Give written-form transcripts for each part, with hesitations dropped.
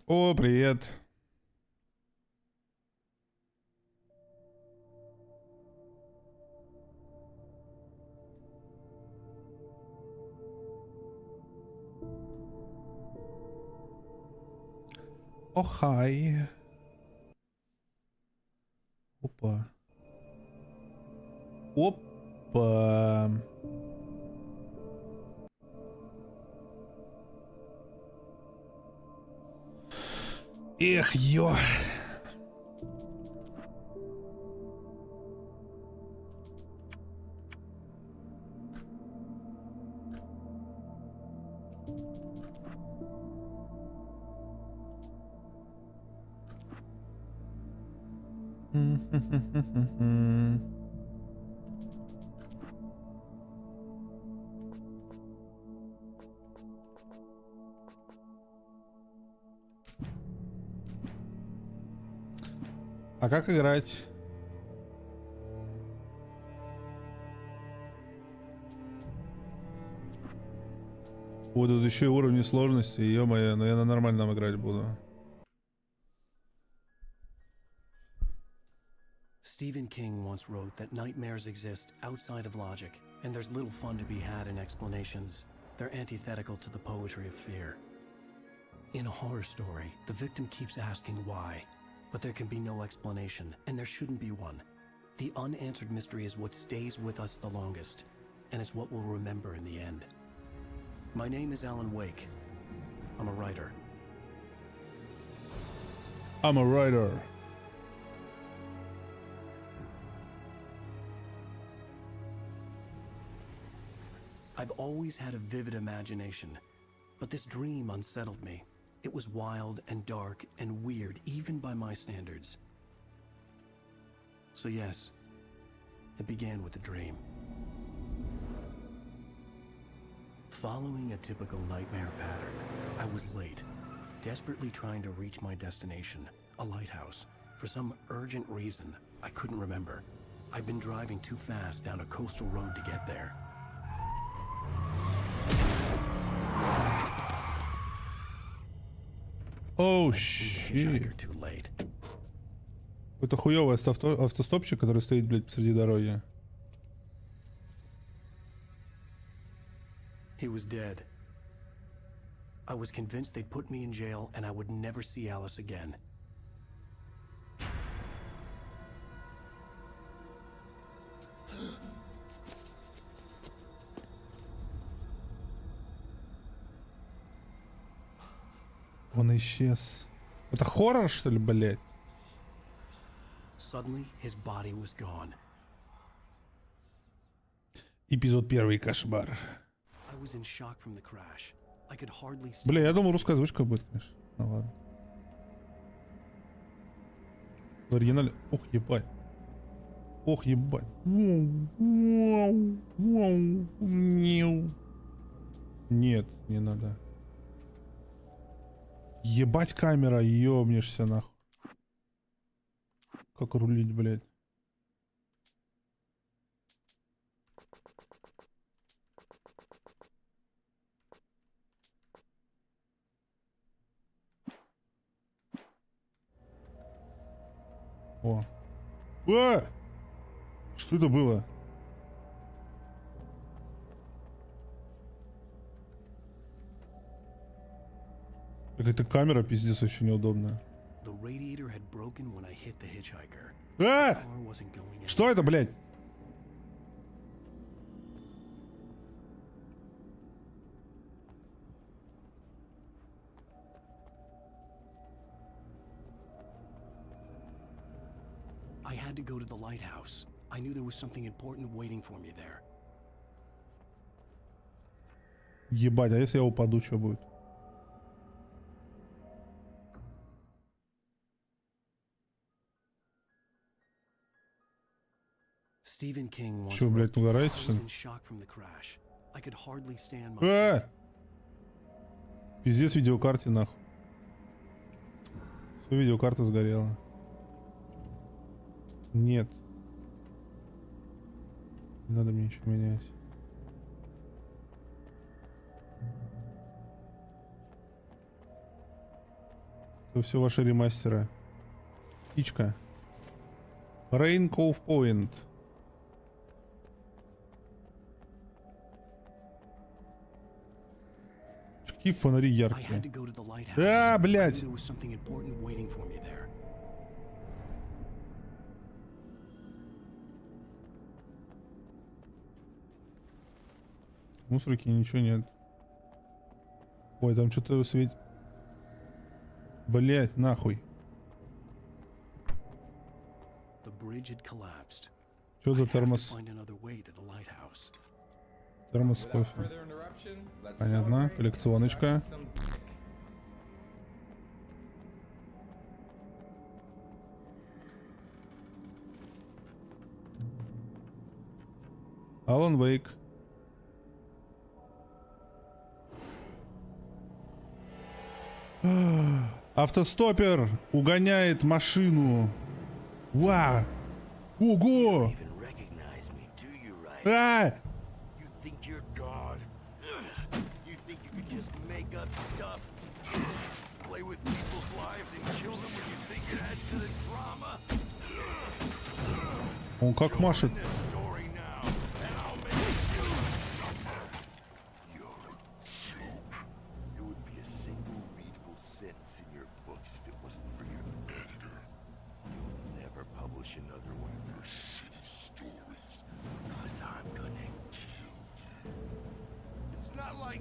О, привет. О, хай. Опа. Опа. Эх, ё. А как играть? Вот тут еще и уровни сложности, ё-моё, но я на нормальном играть буду. Stephen King once wrote that nightmares exist outside of logic, and there's little fun to be had in explanations. They're antithetical to the poetry of fear. In a horror story, the victim keeps asking why, but there can be no explanation, and there shouldn't be one. The unanswered mystery is what stays with us the longest, and it's what we'll remember in the end. My name is Alan Wake. I'm a writer. I'm a writer. I've always had a vivid imagination, but this dream unsettled me. It was wild and dark and weird, even by my standards. So yes, it began with a dream. Following a typical nightmare pattern, I was late, desperately trying to reach my destination, a lighthouse. For some urgent reason, I couldn't remember. I'd been driving too fast down a coastal road to get there. Оу, Hitchhiker too late. Это хуёвый автостопчик, который стоит, блядь, посреди дороги. He was dead. I was convinced they'd put me in jail and I would never see Alice again. Он исчез. Это хоррор, что ли, блядь? Suddenly, his body was gone. Эпизод 1. Кошмар. I was in shock from the crash. I could hardly stand. Бля, я думал, русская озвучка будет, конечно. Ну ладно. В оригинале... Ох, ебать. Ох, ебать. Нет, не надо. Ебать камера, ёбнешься нахуй. Как рулить, блядь. О. Что это было? Какая-то камера, пиздец, очень неудобная. Что это, блядь? I had to go to the lighthouse. I knew there was something important waiting for me there. Ебать, а если я упаду, что будет? Stephen King once Что, блядь, угораете, I что was ли? in shock from the crash. I could hardly stand my feet. Пиздец, видеокарте нахуй. Все, видеокарта сгорела. Нет. Не надо мне ничего менять. Это все ваши ремастеры. Птичка. Rain Cove Point. Какие фонари яркие. А, блядь. В мусорке ничего нет. Ой, там что-то светит. Блять, нахуй. Что за термос? Термос кофе. Понятно. Коллекционочка. Алан Вейк. Автостопер угоняет машину. Вау! Ого! А! Он как машет.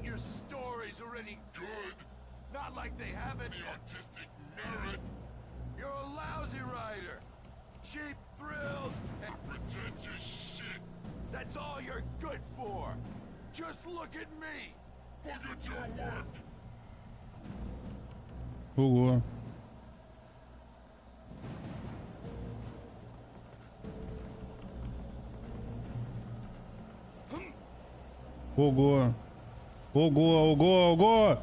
Your stories are any good. Not like they have any artistic merit. You're a lousy writer. Cheap thrills and pretentious shit. That's all you're good for. Just look at me. Look at your work. Ого. Ого. Ого, ого, ого!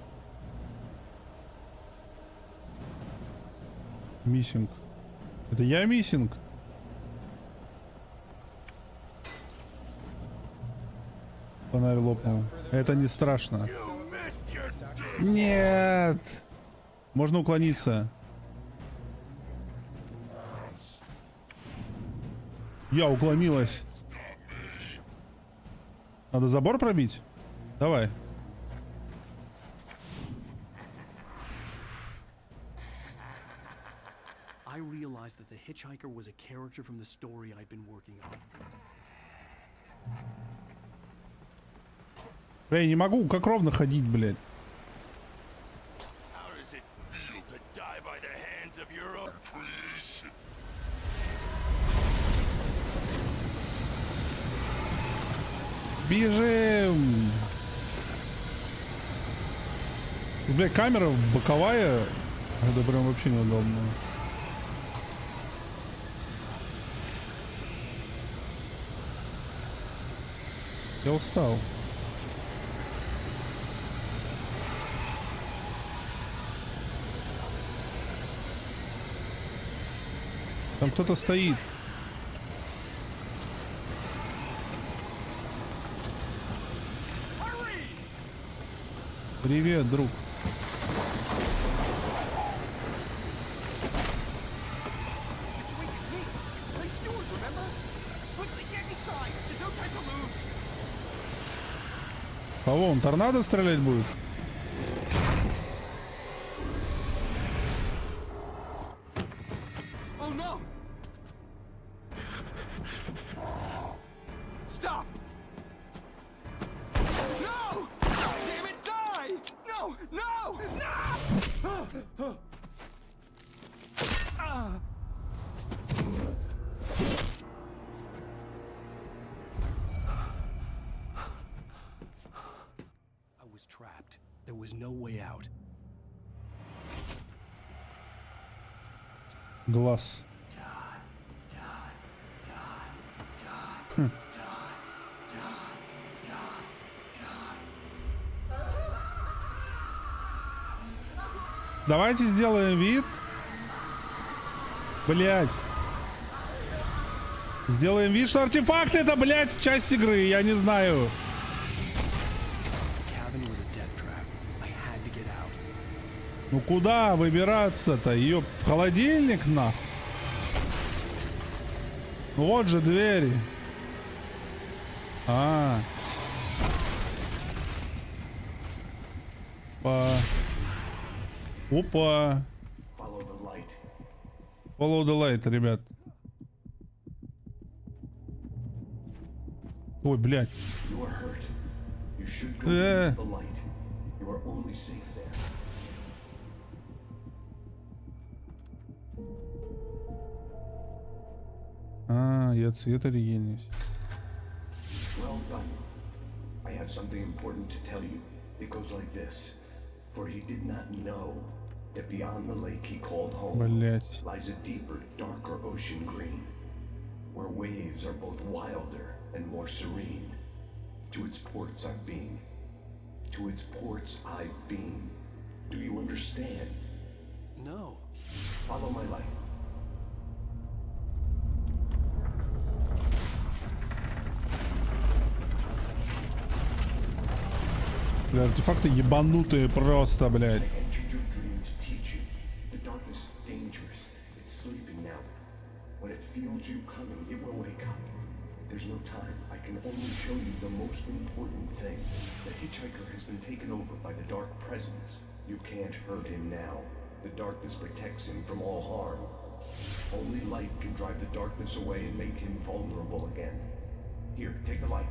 Миссинг. Это я миссинг? Фонарь лопнул. Это не страшно. Нет! Можно уклониться. Я уклонилась. Надо забор пробить? Давай. I realized that the hitchhiker was a character from the story I'd been working on. Я не могу как ровно ходить, блядь. Бежим! Бля, камера боковая. Это прям вообще неудобно. Я устал. Там кто-то стоит. Привет, друг. Кого он, торнадо стрелять будет? Trapped. There was no way out. Глаз. Давайте сделаем вид. Блять. Сделаем вид, что артефакт это, блять, часть игры. Я не знаю. Ну куда выбираться-то? Ее в холодильник нахуй? Вот же двери. А. Опа. Follow the light, ребят. Ой, блядь. А, я цвет регенюсь. Well done. I have something important to tell you. It goes like this. For he did not know that beyond the lake he called home Блять. lies a deeper, darker ocean green, where waves are both wilder and more serene. To its ports I've been. To its ports I've been. Do you understand? No. Follow my light. Бля, артефакты ебанутые просто, блядь. I entered your dream to teach you. The darkness is dangerous. It's sleeping now. When it feels you coming, it will wake up. There's no time. I can only show you the most important thing. The hitchhiker has been taken over by the dark presence. You can't hurt him now. The darkness protects him from all harm. Only light can drive the darkness away and make him vulnerable again. Here, take the light.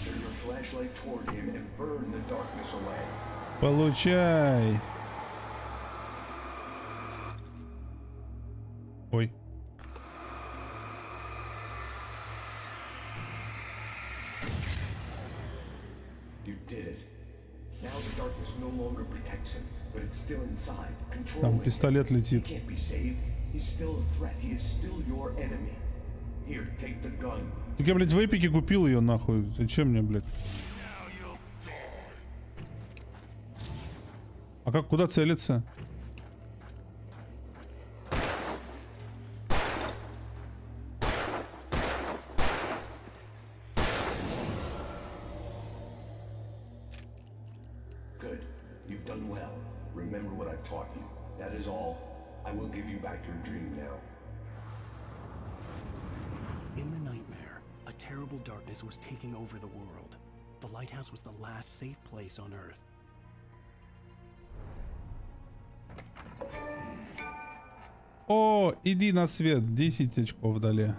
Turn your flashlight toward him and burn the darkness away. Получай. Ой. You did it. Now the darkness no longer protects him, but it's still inside, Там controlling him. пистолет He летит. can't be saved. He's still a threat. He is still your enemy. Here, take the gun. Так я, блядь, в эпике купил ее нахуй. Зачем мне, блядь? А как, куда целиться? Good. You've done well. Remember what I've taught you. That is all. I will give you back your dream now. In the nightmare, a terrible darkness was taking over the world. The lighthouse was the last safe place on Earth. О, иди на свет. 10 очков дали.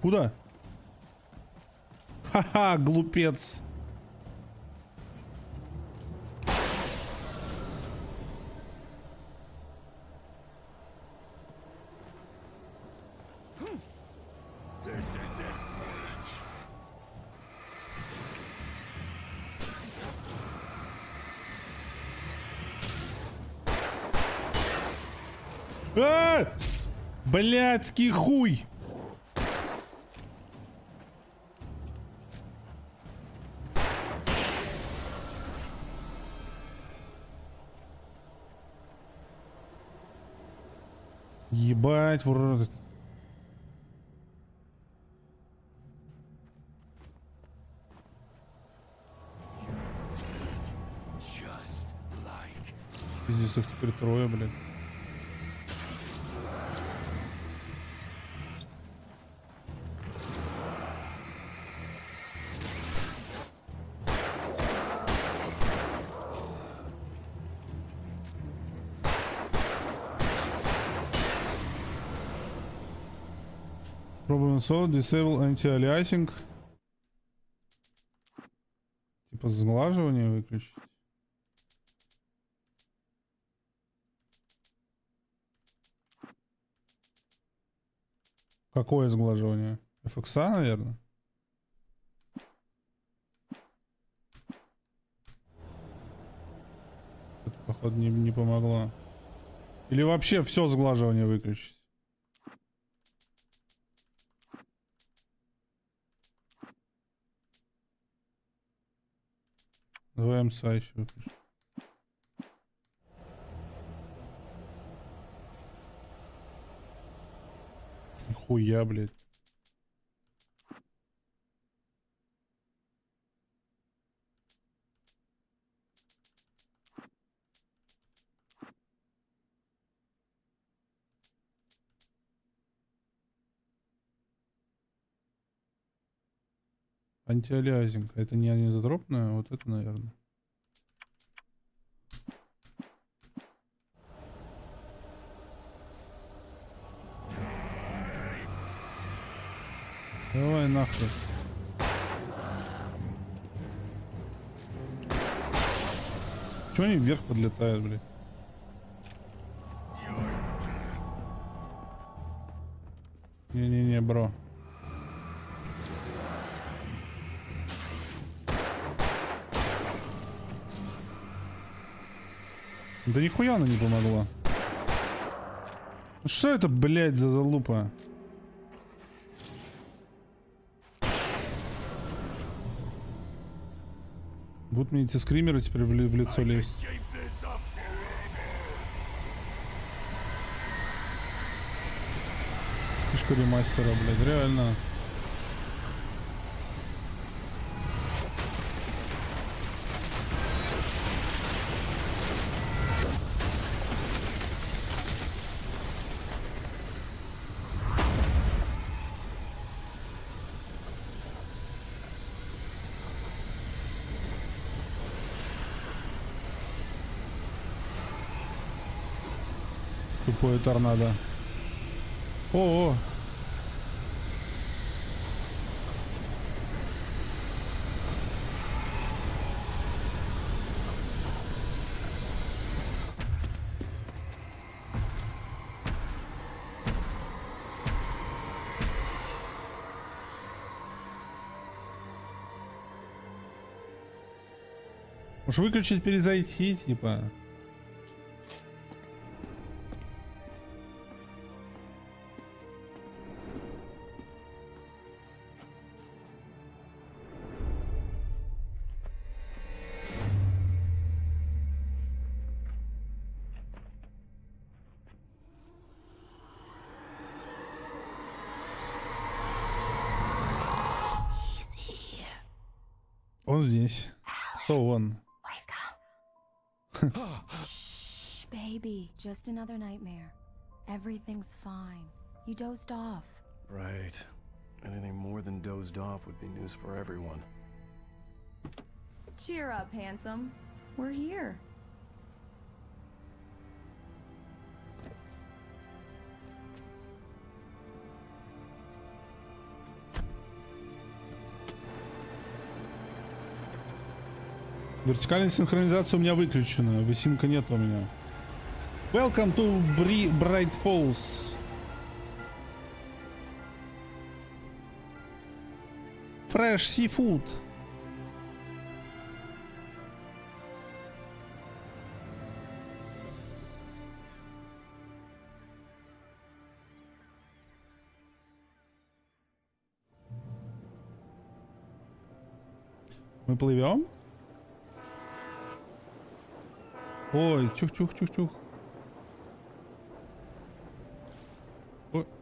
Куда? Ха-ха, глупец. This is it, А! Блядский хуй. Ебать, в рот. just like. Пиздец, их теперь трое, блядь. Пробуем соло, disable anti-aliasing. Типа сглаживание выключить. Какое сглаживание? FX, наверное. Это, походу, не помогло. Или вообще все сглаживание выключить. Давай МСА еще выключим. Нихуя, блядь. Антиалиазинг. Это не анизотропное, вот это, наверное. Давай нахуй. Чего они вверх подлетают, блядь? Не-не-не, бро. Да нихуя она не помогла. Что это, блядь, за залупа? Будут мне эти скримеры теперь в лицо лезть. Фишка ремастера, блядь, реально. Тупое торнадо. О-о! Может выключить, перезайти, типа. Он здесь. Кто он? Shh, baby, just another nightmare. Everything's fine. You dozed off. Right. Anything more than dozed off would be news for everyone. Cheer up, handsome. We're here. Вертикальная синхронизация у меня выключена. Высинка нет у меня. Welcome to Bright Falls. Fresh seafood. Мы плывем? Ой, чух-чух-чух-чух.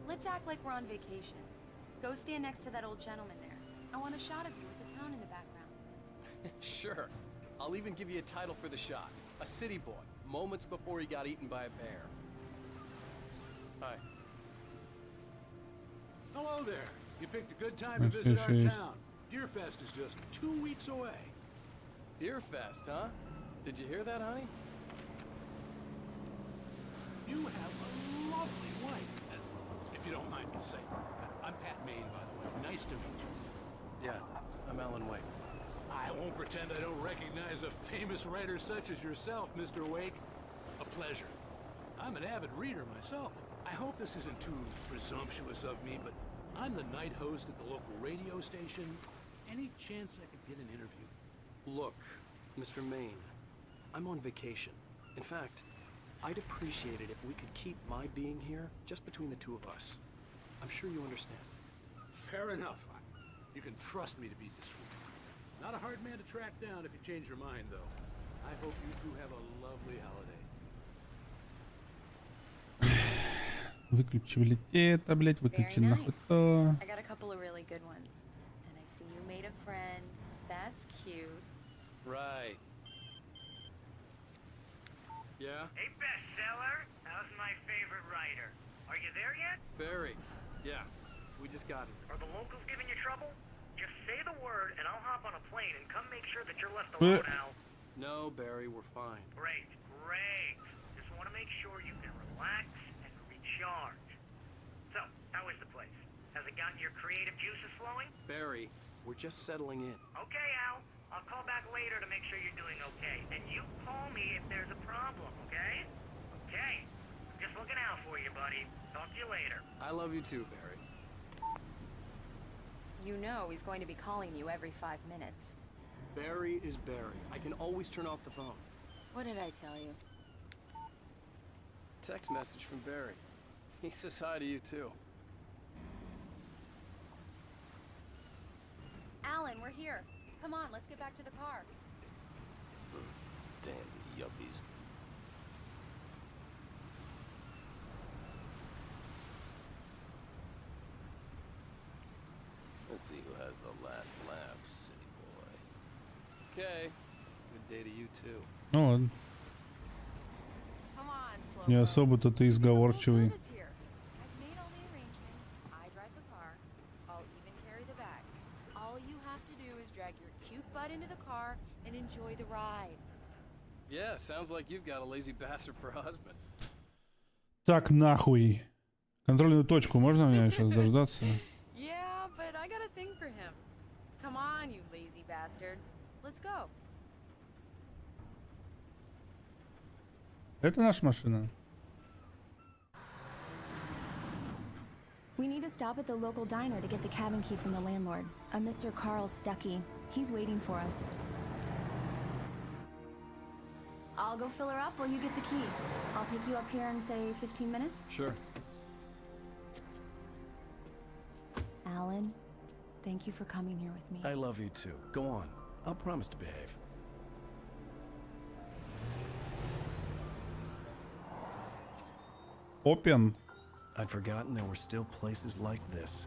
Let's act like we're on vacation. Go stand next to that old gentleman there. I want a shot of you with the town in the background. Sure. I'll even give you a title for the shot. A city boy, moments before he got eaten by a bear. Hi. Hello there. You picked a good time to visit our town. Deerfest is just 2 weeks away. Deerfest, huh? Did you hear that, honey? You have a lovely wife. If you don't mind me saying. I'm Pat Maine, by the way. Nice to meet you. Yeah, I'm Alan Wake. I won't pretend I don't recognize a famous writer such as yourself, Mr. Wake. A pleasure. I'm an avid reader myself. I hope this isn't too presumptuous of me, but I'm the night host at the local radio station. Any chance I could get an interview? Look, Mr. Maine, I'm on vacation. In fact, I'd appreciate it if we could keep my being here just between the two of us. I'm sure you understand. Fair enough. You can trust me to be discreet. Not a hard man to track down if you change your mind, though. I hope you two have a lovely holiday. Выключили это, блядь, выключи Very нахуй nice. то. I got a couple of really good ones. And I see you made a friend. That's cute. Right. Yeah? Hey, bestseller. How's my favorite writer? Are you there yet? Barry. Yeah. We just got here. Are the locals giving you trouble? Just say the word and I'll hop on a plane and come make sure that you're left alone, Al. No, Barry, we're fine. Great, great. Just want to make sure you can relax and recharge. So, how is the place? Has it gotten your creative juices flowing? Barry, we're just settling in. Okay, Al. I'll call back later to make sure you're doing okay. And you call me if there's a problem, okay? Okay. Just looking out for you, buddy. Talk to you later. I love you too, Barry. You know he's going to be calling you every 5 minutes. Barry is Barry. I can always turn off the phone. What did I tell you? Text message from Barry. He says hi to you too. Alan, we're here. Come on, let's get back to the car. Damn yuppies. Let's see who has the last laugh, city boy. Okay. Good day to you too. Ну ладно. Come on, slow. Не особо-то ты изговорчивый. I've made all the arrangements. I drive the car. I'll even carry the bags. All you have to do is drag your cute butt into the car and enjoy the ride. Yeah, sounds like you've got a lazy bastard for a husband. Так нахуй. Контрольную точку можно мне сейчас дождаться? Yeah, but I got a thing for him. Come on, you lazy bastard. Let's go. Это наша машина. We need to stop at the local diner to get the cabin key from the landlord, a Mr. Carl Stuckey. He's waiting for us. I'll go fill her up while you get the key. I'll pick you up here in, say, 15 minutes. Sure. Alan, thank you for coming here with me. I love you too. Go on. I'll promise to behave. Open. I'd forgotten there were still places like this.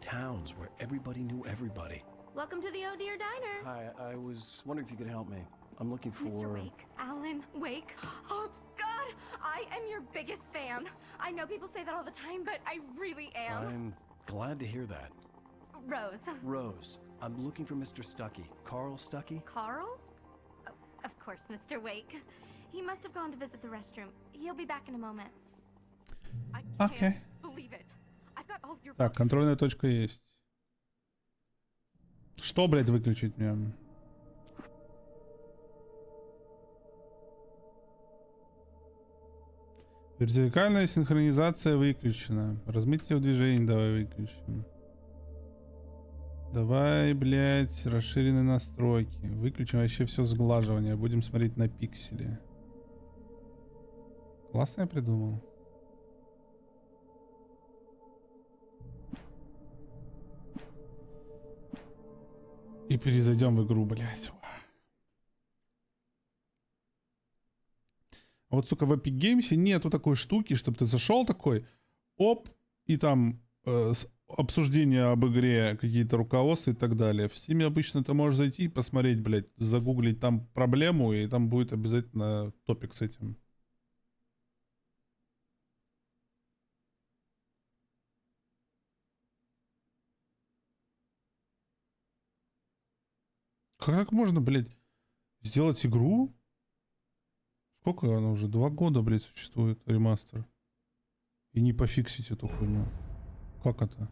Towns where everybody knew everybody. Welcome to the Oh Dear Diner. Hi, I was wondering if you could help me. I'm looking for... Mr. Wake, Alan Wake. Oh, God, I am your biggest fan. I know people say that all the time, but I really am. I'm glad to hear that. Rose. Rose, I'm looking for Mr. Stuckey. Carl Stuckey? Carl? Oh, of course, Mr. Wake. He must have gone to visit the restroom. He'll be back in a moment. I can't Окей. believe it. I've got all of your Так, books. контрольная точка есть. Что, блядь, выключить мне? Вертикальная синхронизация выключена. Размытие в движении давай выключим. Давай, блядь, расширенные настройки. Выключим вообще все сглаживание. Будем смотреть на пиксели. Классно я придумал. И перезайдем в игру, блядь. А вот, сука, в Epic Games нету такой штуки, чтобы ты зашел такой, оп, и там обсуждение об игре, какие-то руководства и так далее. В Steam обычно ты можешь зайти и посмотреть, блядь, загуглить там проблему, и там будет обязательно топик с этим. Как можно, блядь, сделать игру? Сколько она уже? 2 года, блядь, существует, ремастер. И не пофиксить эту хуйню. Как это?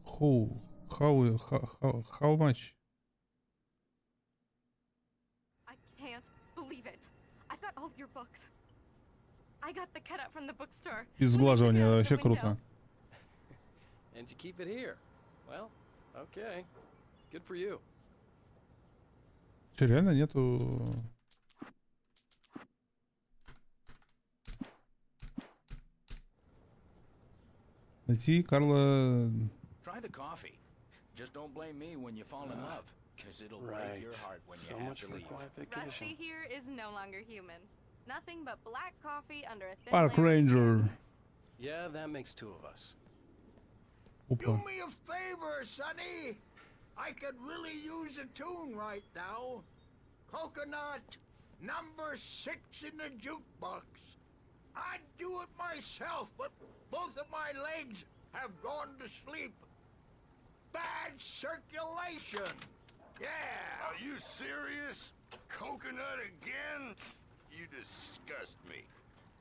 How much? I can't believe it. I've got all of your books. I got the cutout from the bookstore. Без сглаживания, вообще круто. And you keep it here. Well, okay. Good for you. Че, реально нету... Найти Карла... Try the coffee. Just don't blame me when you fall in love, because it'll break your heart when So you have much to for leave. quiet Rusty vacation. here is no longer human. Nothing but black coffee under a thin Park layer of Ranger. Yeah, that makes two of us. Do Опа. me a favor, Sonny. I could really use a tune right now. Coconut, number 6 in the jukebox. I'd do it myself, but both of my legs have gone to sleep. Bad circulation. Yeah. Are you serious? Coconut again? You disgust me.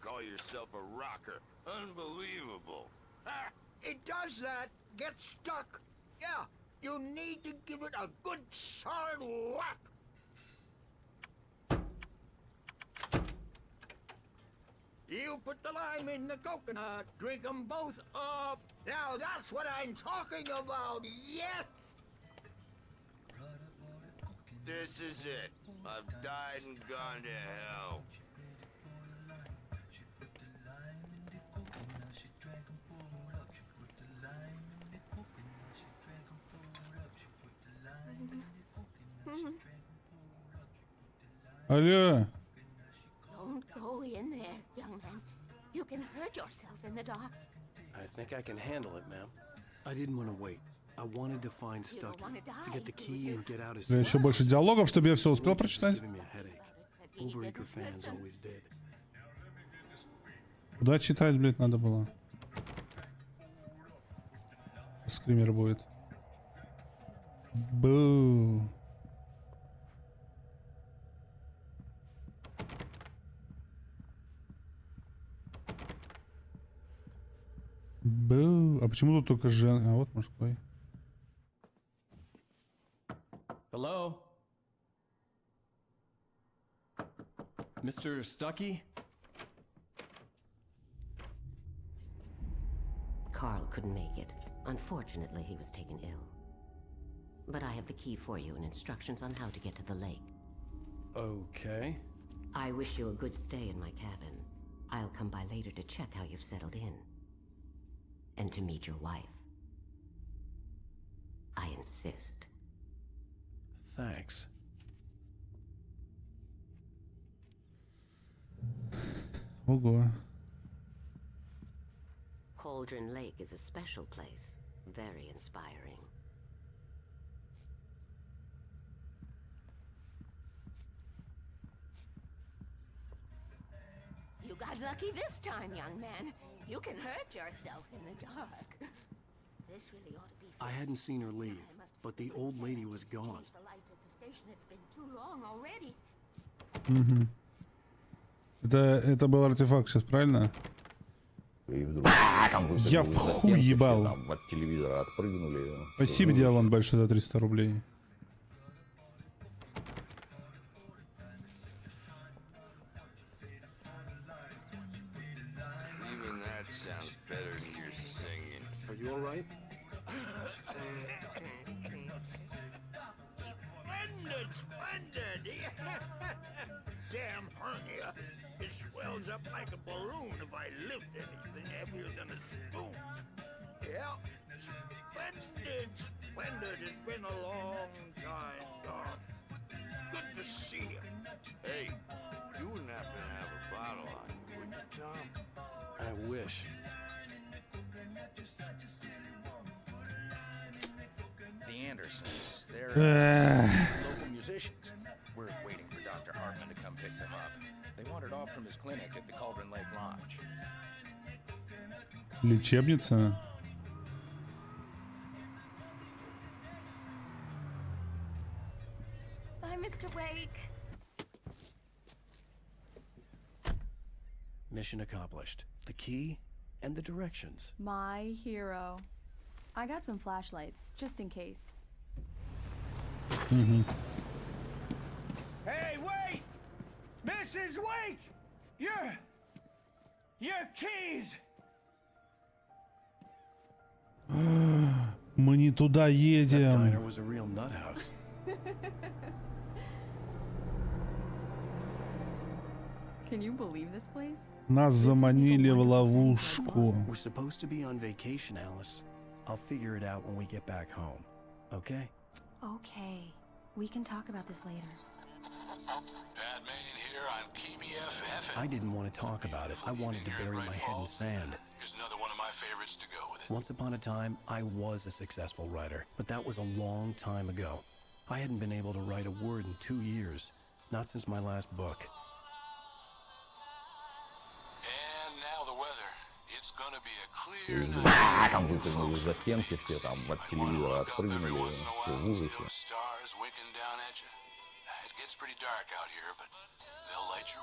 Call yourself a rocker. Unbelievable. Ah, it does that. Get stuck. Yeah, you need to give it a good solid whack. You put the lime in the coconut, drink them both up. Now that's what I'm talking about, yes! This is it. I've died and gone to hell. Алло. Don't go in there, young man. You can hurt yourself in the dark. I think I can handle it, ma'am. I didn't want to wait. I wanted to find Stucky, to get the key and get out as soon as Еще больше диалогов, чтобы я все успел прочитать. giving me a headache. Overeager fans always did. Куда читать, блядь, надо было? Скример будет. Бу. Бу. А почему тут только жен? А вот мужской. Hello? Mr. Stucky? Carl couldn't make it. Unfortunately, he was taken ill. But I have the key for you and instructions on how to get to the lake. Okay. I wish you a good stay in my cabin. I'll come by later to check how you've settled in. And to meet your wife. I insist. Thanks. Ого. Cauldron Lake is a special place. Very inspiring. You got lucky this time, young man. You can hurt yourself in the dark. This really ought to be I hadn't seen her leave, but the old lady was gone. Change the lights at the station. It's been too long already. Угу. Это был артефакт сейчас, правильно? Я в хуй ебал. От телевизора отпрыгнули. Спасибо, Диалон, большое за 300 рублей. Even that sounds better than your singing. Are you alright? Splendid, splendid! Damn hernia. It swells up like a balloon if I lift anything heavier than a spoon. Yeah, splendid, splendid. It's been a long time, Doc. Good to see you. Hey, you wouldn't happen to have a bottle on you, would you, Tom? I wish. The Andersons, they're local musicians. We're waiting for Dr. Hartman to come pick them up. They wandered off from his clinic at the Cauldron Lake Lodge. Лечебница. Bye, Mr. Wake. Mission accomplished. The key and the directions. My hero. I got some flashlights, just in case. Hey, wait! Mrs. Wake! Your keys! Мы не туда That diner едем. was a real nut house. Can you believe this place? Нас заманили в ловушку. We're supposed to be on vacation, Alice. I'll figure it out when we get back home. Okay? Okay. We can talk about this later. Bad man here, I on KBFF. I didn't want to talk about it. I wanted to bury my head in sand. Here's another one of my favorites to go with it. Once upon a time, I was a successful writer, but that was a long time ago. I hadn't been able to write a word in 2 years, not since my last book. And now the weather. It's gonna be a clear И night. там выпрыгнули из-за стенки, все там от телевизора отпрыгнули, все в ужасе. Stars winking down at you. It gets pretty dark out here, but they'll light your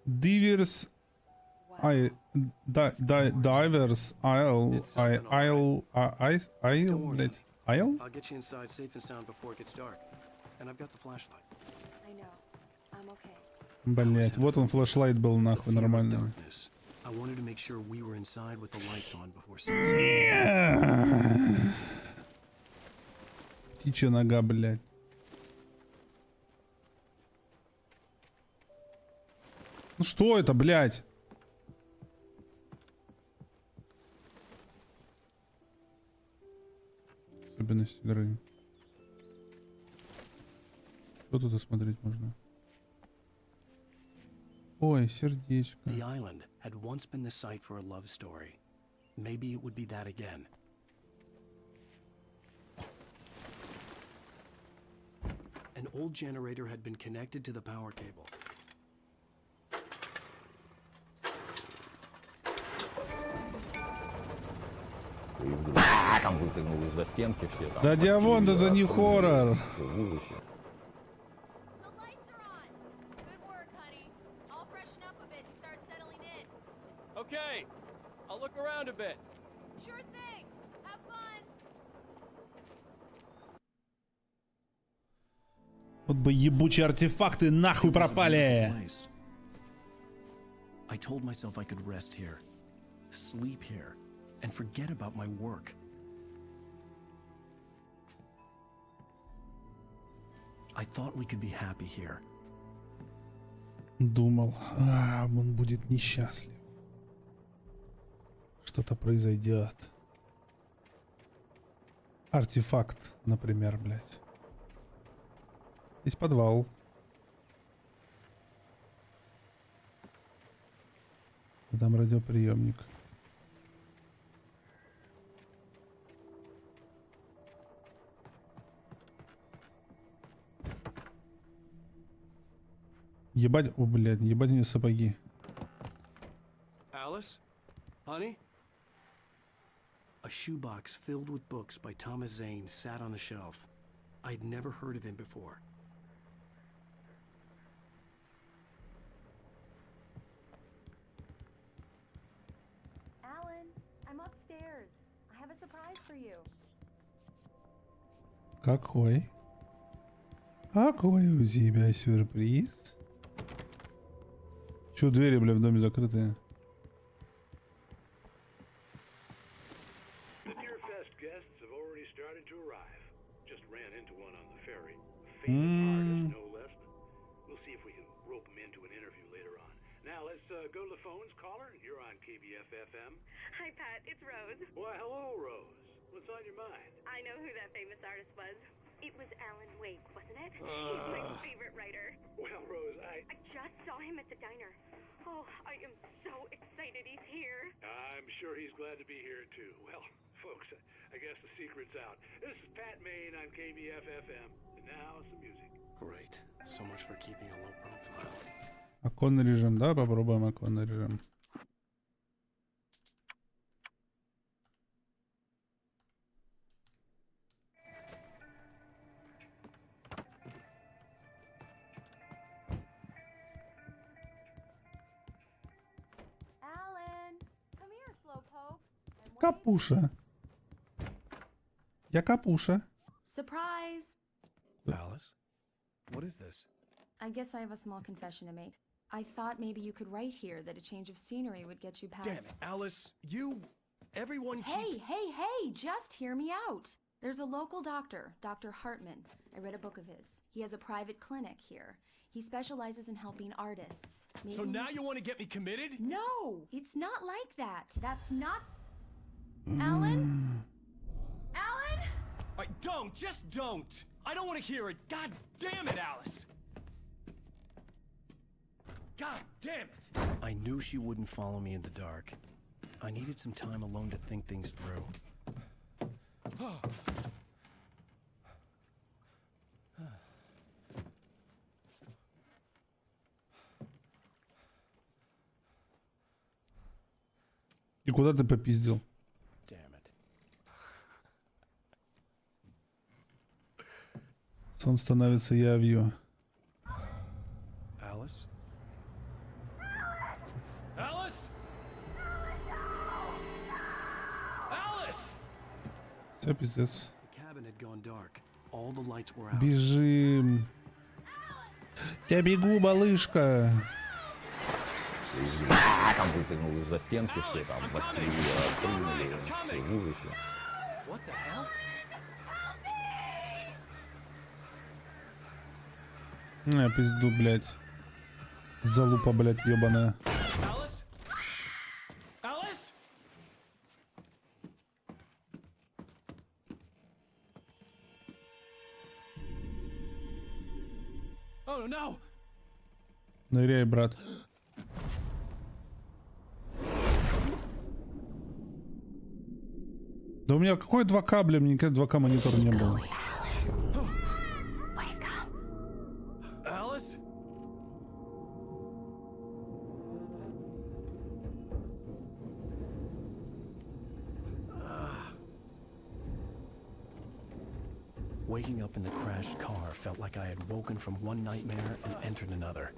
Divers блядь, Isle? I'll get you inside safe and sound before it gets dark. And I've got the flashlight. I know. I'm okay. Блять, вот он флешлайт был нахуй нормальный. I wanted to make sure we were inside with the lights on before sunset. Птичья нога, блядь. Ну что это, блядь? Особенность игры. Что тут осмотреть можно? Ой, сердечко. The island had once been the site for a love story. Maybe it would be that again. An old generator had been connected to the power cable. Там выпрыгнули из-за стенки, все там. Да Диамонд, это не хоррор. Все в ужасе. Okay, I'll look around a bit. Sure thing. Have fun. Вот бы ебучие артефакты нахуй пропали. I told myself I could rest here, sleep here, and forget about my work. I thought we could be happy here. Думал, он будет несчастлив. Что-то произойдет. Артефакт, например, блядь. Здесь подвал. Там радиоприемник. Ебать, о, блядь, ебать мне сапоги. Alice? Honey? A shoebox filled with books by Thomas Zane sat on the shelf. I'd never heard of him before. Alan, I'm upstairs. I have a surprise for you. Какой? Какой у тебя сюрприз? Чё, двери, бля, в доме закрытые? The Deerfest guests have already started to arrive. Just ran into one on the ferry. Famous artist, no less. We'll see if we can rope him into an interview later on. Now let's go to the phones. Caller, you're on KBF-FM. Hi, Pat. It's Rose. Why, hello, Rose. What's on your mind? I know who that famous artist was. It was Alan Wake, wasn't it? He's my favorite writer. Well, Rose, I just saw him at the diner. Oh, I am so excited he's here. I'm sure he's glad to be here, too. Well, folks, I guess the secret's out. This is Pat Main on KBF-FM. And now, some music. Great. So much for keeping a low profile. Оконный режим, да? Попробуем оконный режим. Alan, come here, slowpoke. Капуша. Я капуша. Surprise! Alice? What is this? I guess I have a small confession to make. I thought maybe you could write here that a change of scenery would get you past... Damn it, Alice. Everyone keeps... Hey, just hear me out. There's a local doctor, Dr. Hartman. I read a book of his. He has a private clinic here. He specializes in helping artists. So now you want to get me committed? No, it's not like that. That's not... Alan? Alan? Just don't! I don't want to hear it. God damn it, Alice. God damn it. I knew she wouldn't follow me in the dark. I needed some time alone to think things through. И куда ты попиздил? Сон становится явью. Alice? Alice? Alice! Все, пиздец. The cabin had gone dark. All the lights were out. Бежим. Я бегу, малышка. Там выпрыгнул из-за стенки, все там отпрыгнули, все в ужасе. What the hell? На, пизду, блядь. Залупа, блядь, ебаная. Alice? Alice? Oh no! Ныряй, брат. Да у меня какой 2К, бля, мне никогда 2К монитора не было. Alice? Waking up in the crashed car felt like I had woken from one nightmare and entered another.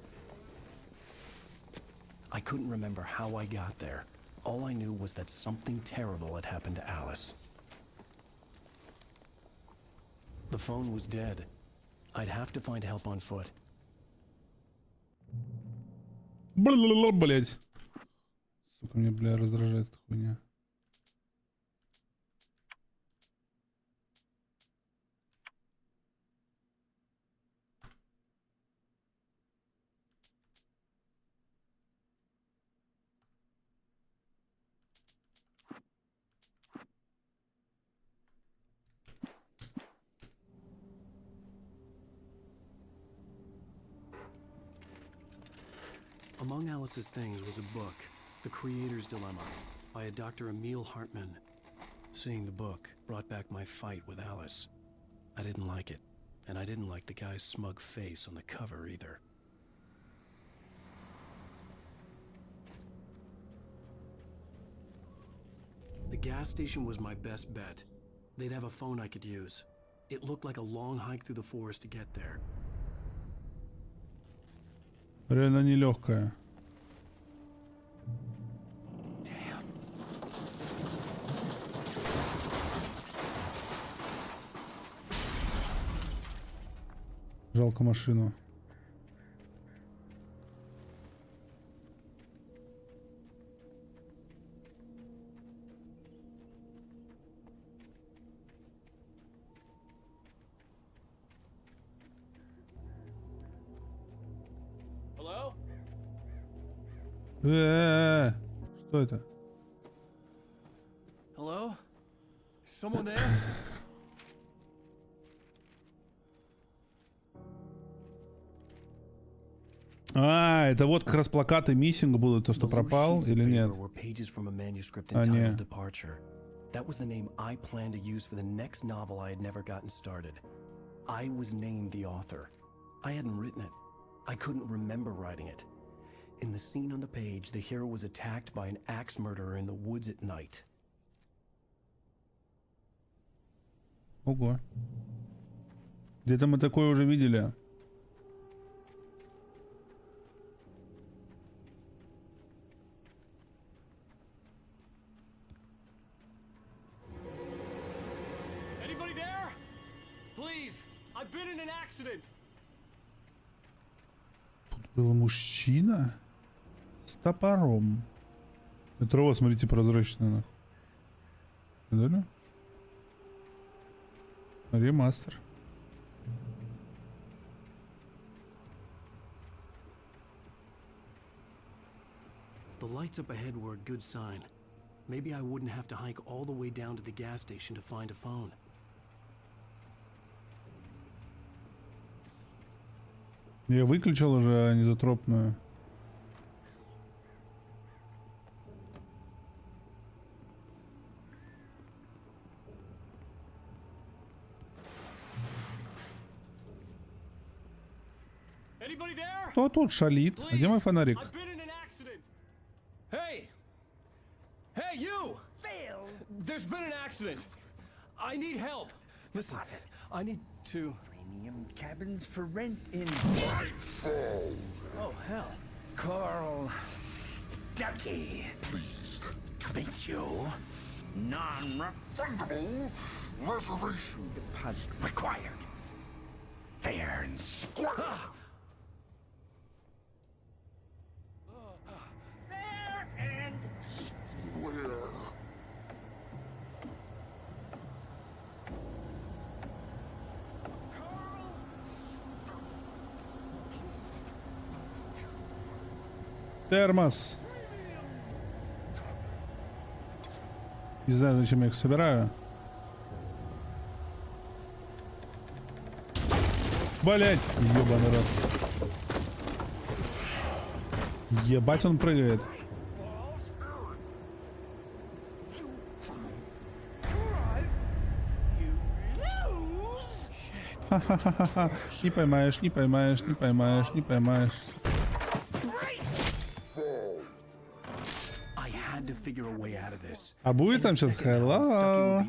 I couldn't remember how I got there. All I knew was that something terrible had happened to Alice. The phone was dead. I'd have to find help on foot. Блять. Сука, мне, бля, раздражает эта хуйня. Among Alice's things was a book, The Creator's Dilemma, by a Dr. Emil Hartman. Seeing the book brought back my fight with Alice. I didn't like it, and I didn't like the guy's smug face on the cover either. The gas station was my best bet. They'd have a phone I could use. It looked like a long hike through the forest to get there. Реально нелегкая. Жалко машину. Hello? Что это? Hello? Is someone there? А, это вот как раз плакаты миссинга будут, то, что пропал, или нет? А, нет. That was the name I planned to use for the next novel I had never gotten started. I was named the author. I hadn't written it. I couldn't remember writing it. In the scene on the page, the hero was attacked by an axe murderer in the woods at night. Ого. Где-то мы такое уже видели. Anybody there? Please, I've been in an accident. Был мужчина с топором. Трава, смотрите, прозрачная. Видали? Ремастер. The lights up ahead were a good sign. Maybe I wouldn't have to hike all the way down to the gas station to find a phone. Я выключил уже низотропную. Кто тут шалит? А где мой фонарик? Hey! Hey, you! Phil! There's been an accident. I need help. Listen, I need to... Premium cabins for rent in... Oh, hell. Carl Stuckey. Pleased to meet you. Non-refundable reservation deposit required. Fair and square. Fair and square. Термос. Не знаю, зачем я их собираю. Блять, ебаный рот. Ебать, он прыгает. Ха-ха-ха-ха. Не поймаешь, не поймаешь, не поймаешь, не поймаешь. А будет там сейчас hello?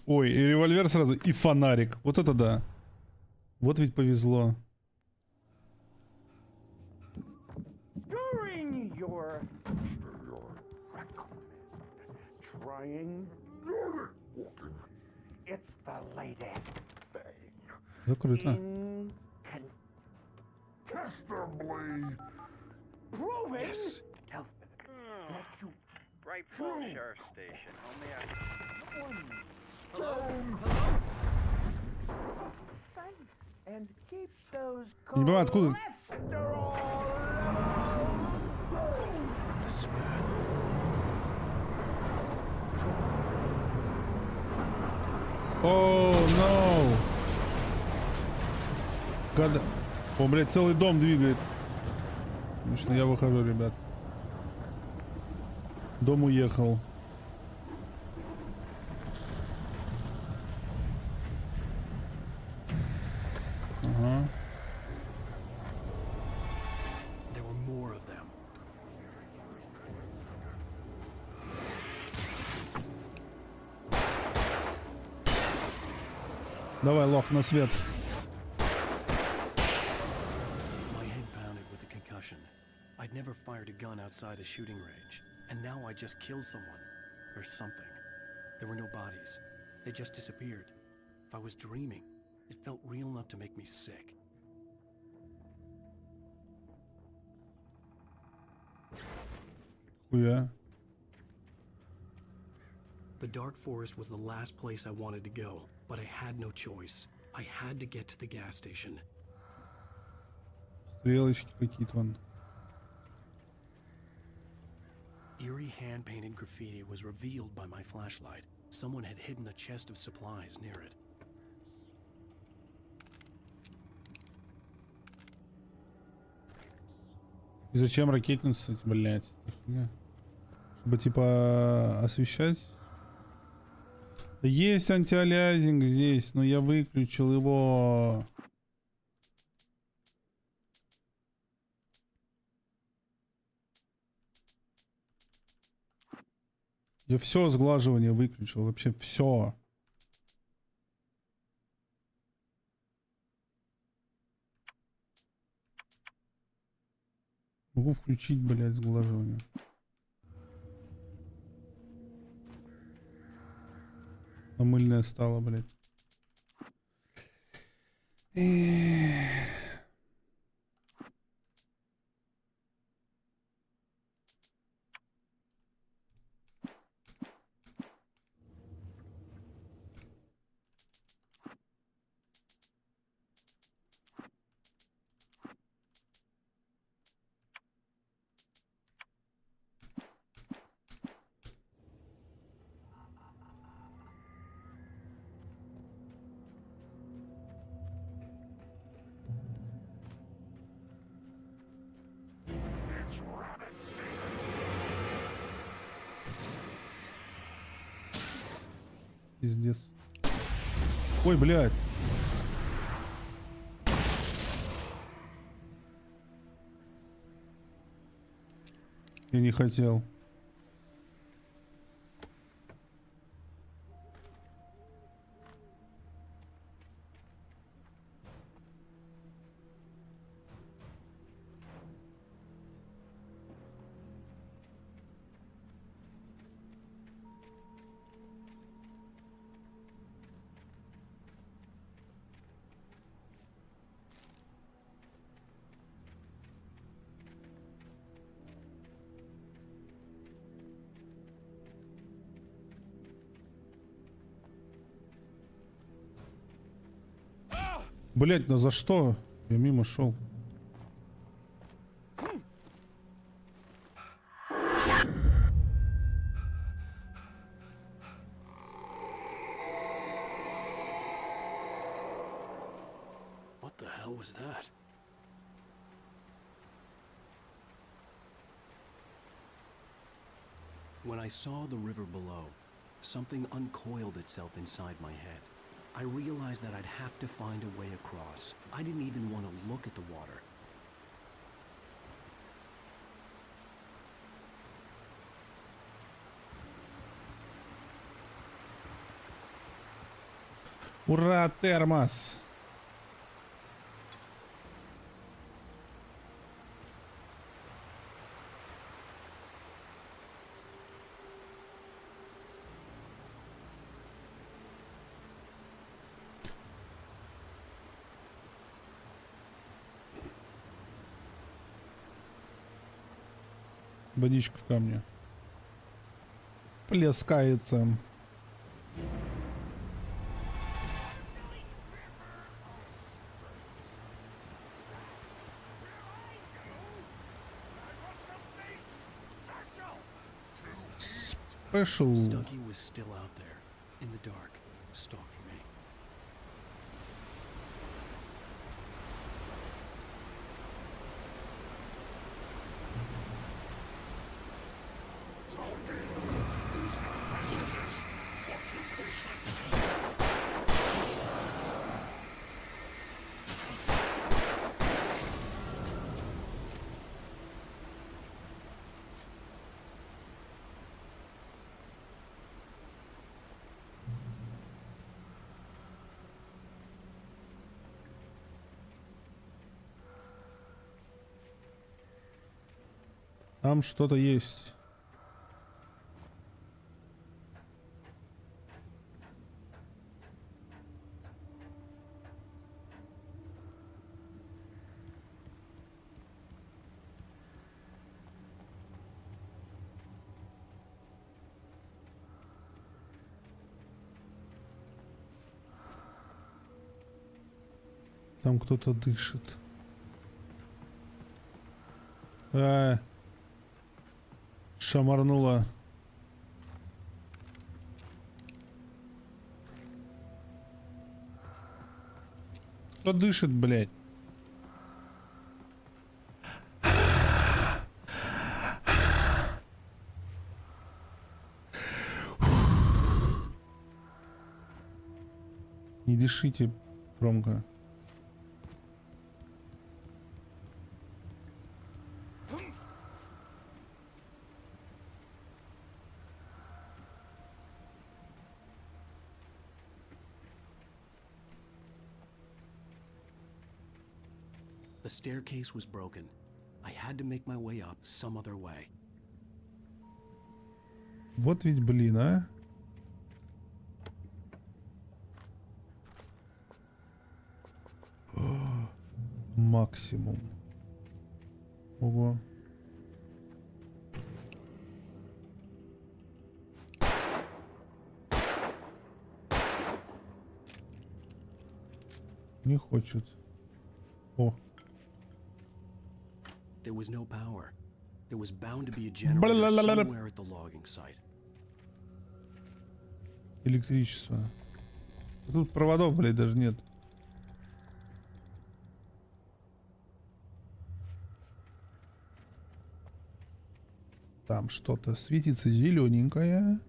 Ой, и револьвер сразу, и фонарик. Вот это да. Вот ведь повезло. During your trying it's the latest thing. Да круто. Incontestably proven. Yes. Let you Bright Falls Sheriff Station. Only and keep those Не понимаю, откуда? О, no. Когда... О, блядь, целый дом двигает. Конечно, я выхожу, ребят. Дом уехал. Ага. Давай, лох, на свет. I'd never fired a gun outside a shooting range, and now I just killed someone. Or something. There were no bodies. They just disappeared. If I was dreaming, it felt real enough to make me sick. Yeah. The dark forest was the last place I wanted to go, but I had no choice. I had to get to the gas station. Стрелочки какие-то вон. Eerie hand-painted graffiti was revealed by my flashlight. Someone had hidden a chest of supplies near it. И зачем ракетница, блять? Чтобы типа освещать? Есть антиалиазинг здесь, но я выключил его. Я все сглаживание выключил, вообще все. Могу включить, блядь, сглаживание. А мыльная стала, блядь. Пиздец. Ой, блядь. Я не хотел. Блять, ну за что? Я мимо шел. What the hell was that? When I saw the river below, something uncoiled itself inside my head. I realized that I'd have to find a way across. I didn't even want to look at the water. Ура, термос! Водичка в камне. Плескается. Special. Stucky was still out there, in the dark, stalking me. Там что-то есть. Там кто-то дышит. Шамарнула. Кто дышит, блядь? Не дышите громко. The staircase was broken. I had to make my way up some other way. Вот ведь, блин, а? Максимум. Ого. Не хочет. О. There was no power. There was bound to be a generator somewhere at the logging site. Электричество. Тут проводов, блядь, даже нет. Там что-то светится зелененькое.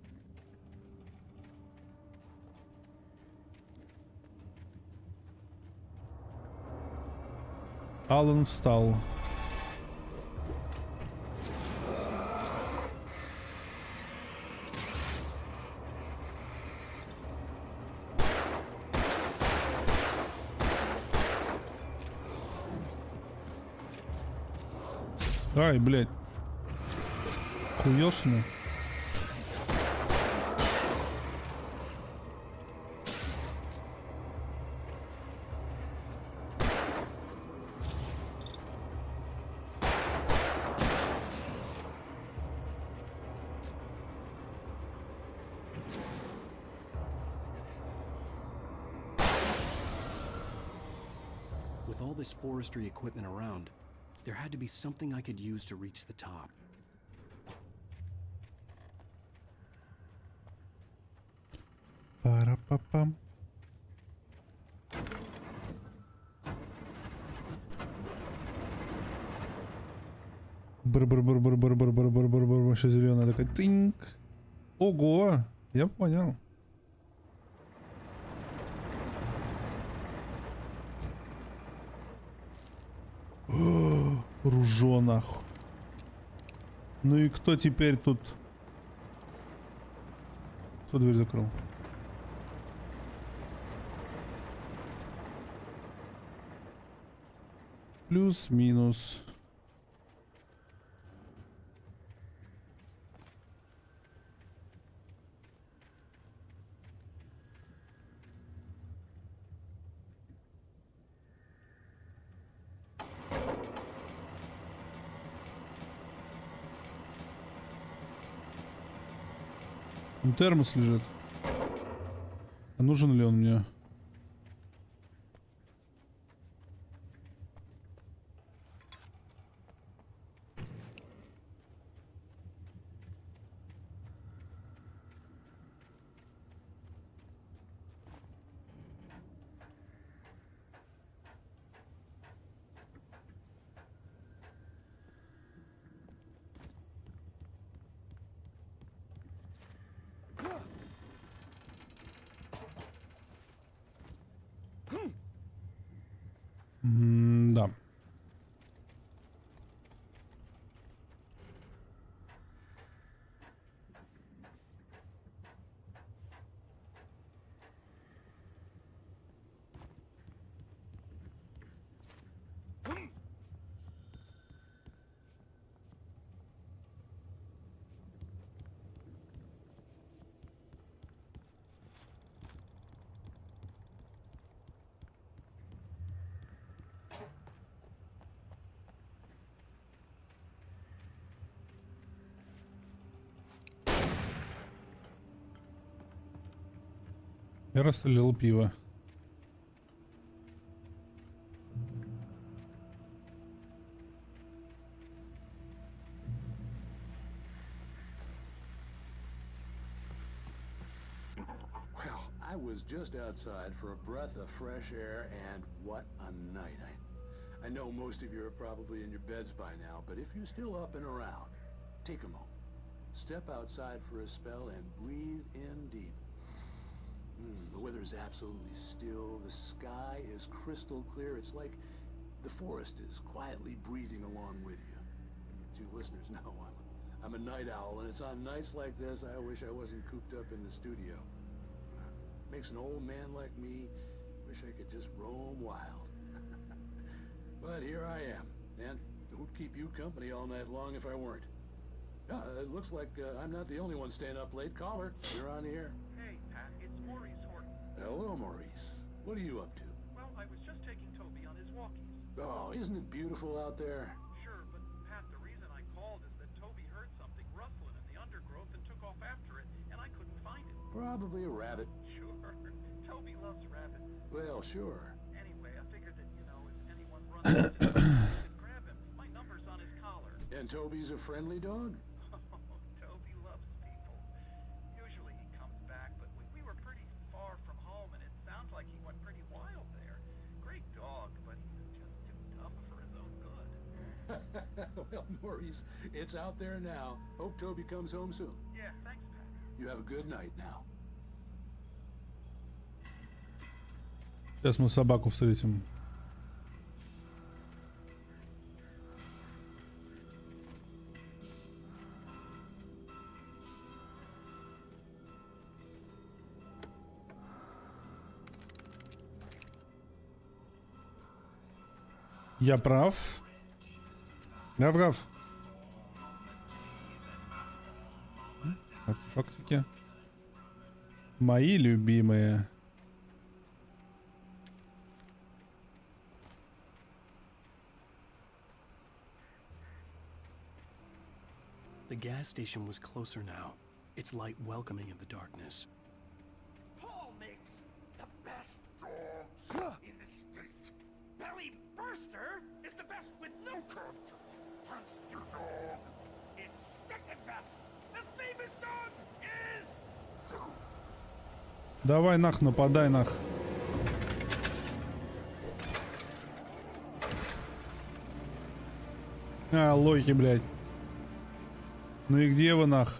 Алан встал. Ай, блядь. Хуёшно. With all this forestry equipment around, there had to be something I could use to reach the top. Пара-па-пам. Бр-бр-бр-бр-бр-бр-бр-бр-бр-бр. Еще зеленая такая. Тыньк. Ого! Я понял. Ружонах. Ну и кто теперь тут? Кто дверь закрыл? Плюс-минус. Термос лежит. А нужен ли он мне? Да. Я расстрелял пиво. Well, I was just outside for a breath of fresh air, and what a night. I know most of you are probably in your beds by now, but if you're still up and around, take a moment. Step outside for a spell and breathe in deep. The weather is absolutely still. The sky is crystal clear. It's like the forest is quietly breathing along with you. As you listeners know, I'm a night owl, and it's on nights like this I wish I wasn't cooped up in the studio. Makes an old man like me wish I could just roam wild. But here I am, and who'd keep you company all night long if I weren't? It looks like I'm not the only one staying up late. Caller, you're on the air. Hey, Pat, it's Maurice Horton. Hello, Maurice. What are you up to? Well, I was just taking Toby on his walkies. Oh, isn't it beautiful out there? Sure, but Pat, the reason I called is that Toby heard something rustling in the undergrowth and took off after it, and I couldn't find it. Probably a rabbit. Sure. Toby loves rabbits. Well, sure. Anyway, I figured that, you know, if anyone runs into Toby, you could grab him. My number's on his collar. And Toby's a friendly dog? Toby loves people. Usually he comes back, but we were pretty far from home, and it sounds like he went pretty wild there. Great dog, but he was just too tough for his own good. Well, Maurice, it's out there now. Hope Toby comes home soon. Yeah, thanks, Pat. You have a good night now. Сейчас мы собаку встретим. Я прав. Я прав. Артефактики. Мои любимые. The gas station was closer now, its light welcoming in the darkness. Paul makes the best dogs in the state. Belly Burster is the best with no content. Monster Dog is second best. The famous dog is... Давай нах, нападай нах. А, лохи, блядь. Ну и где вы нах?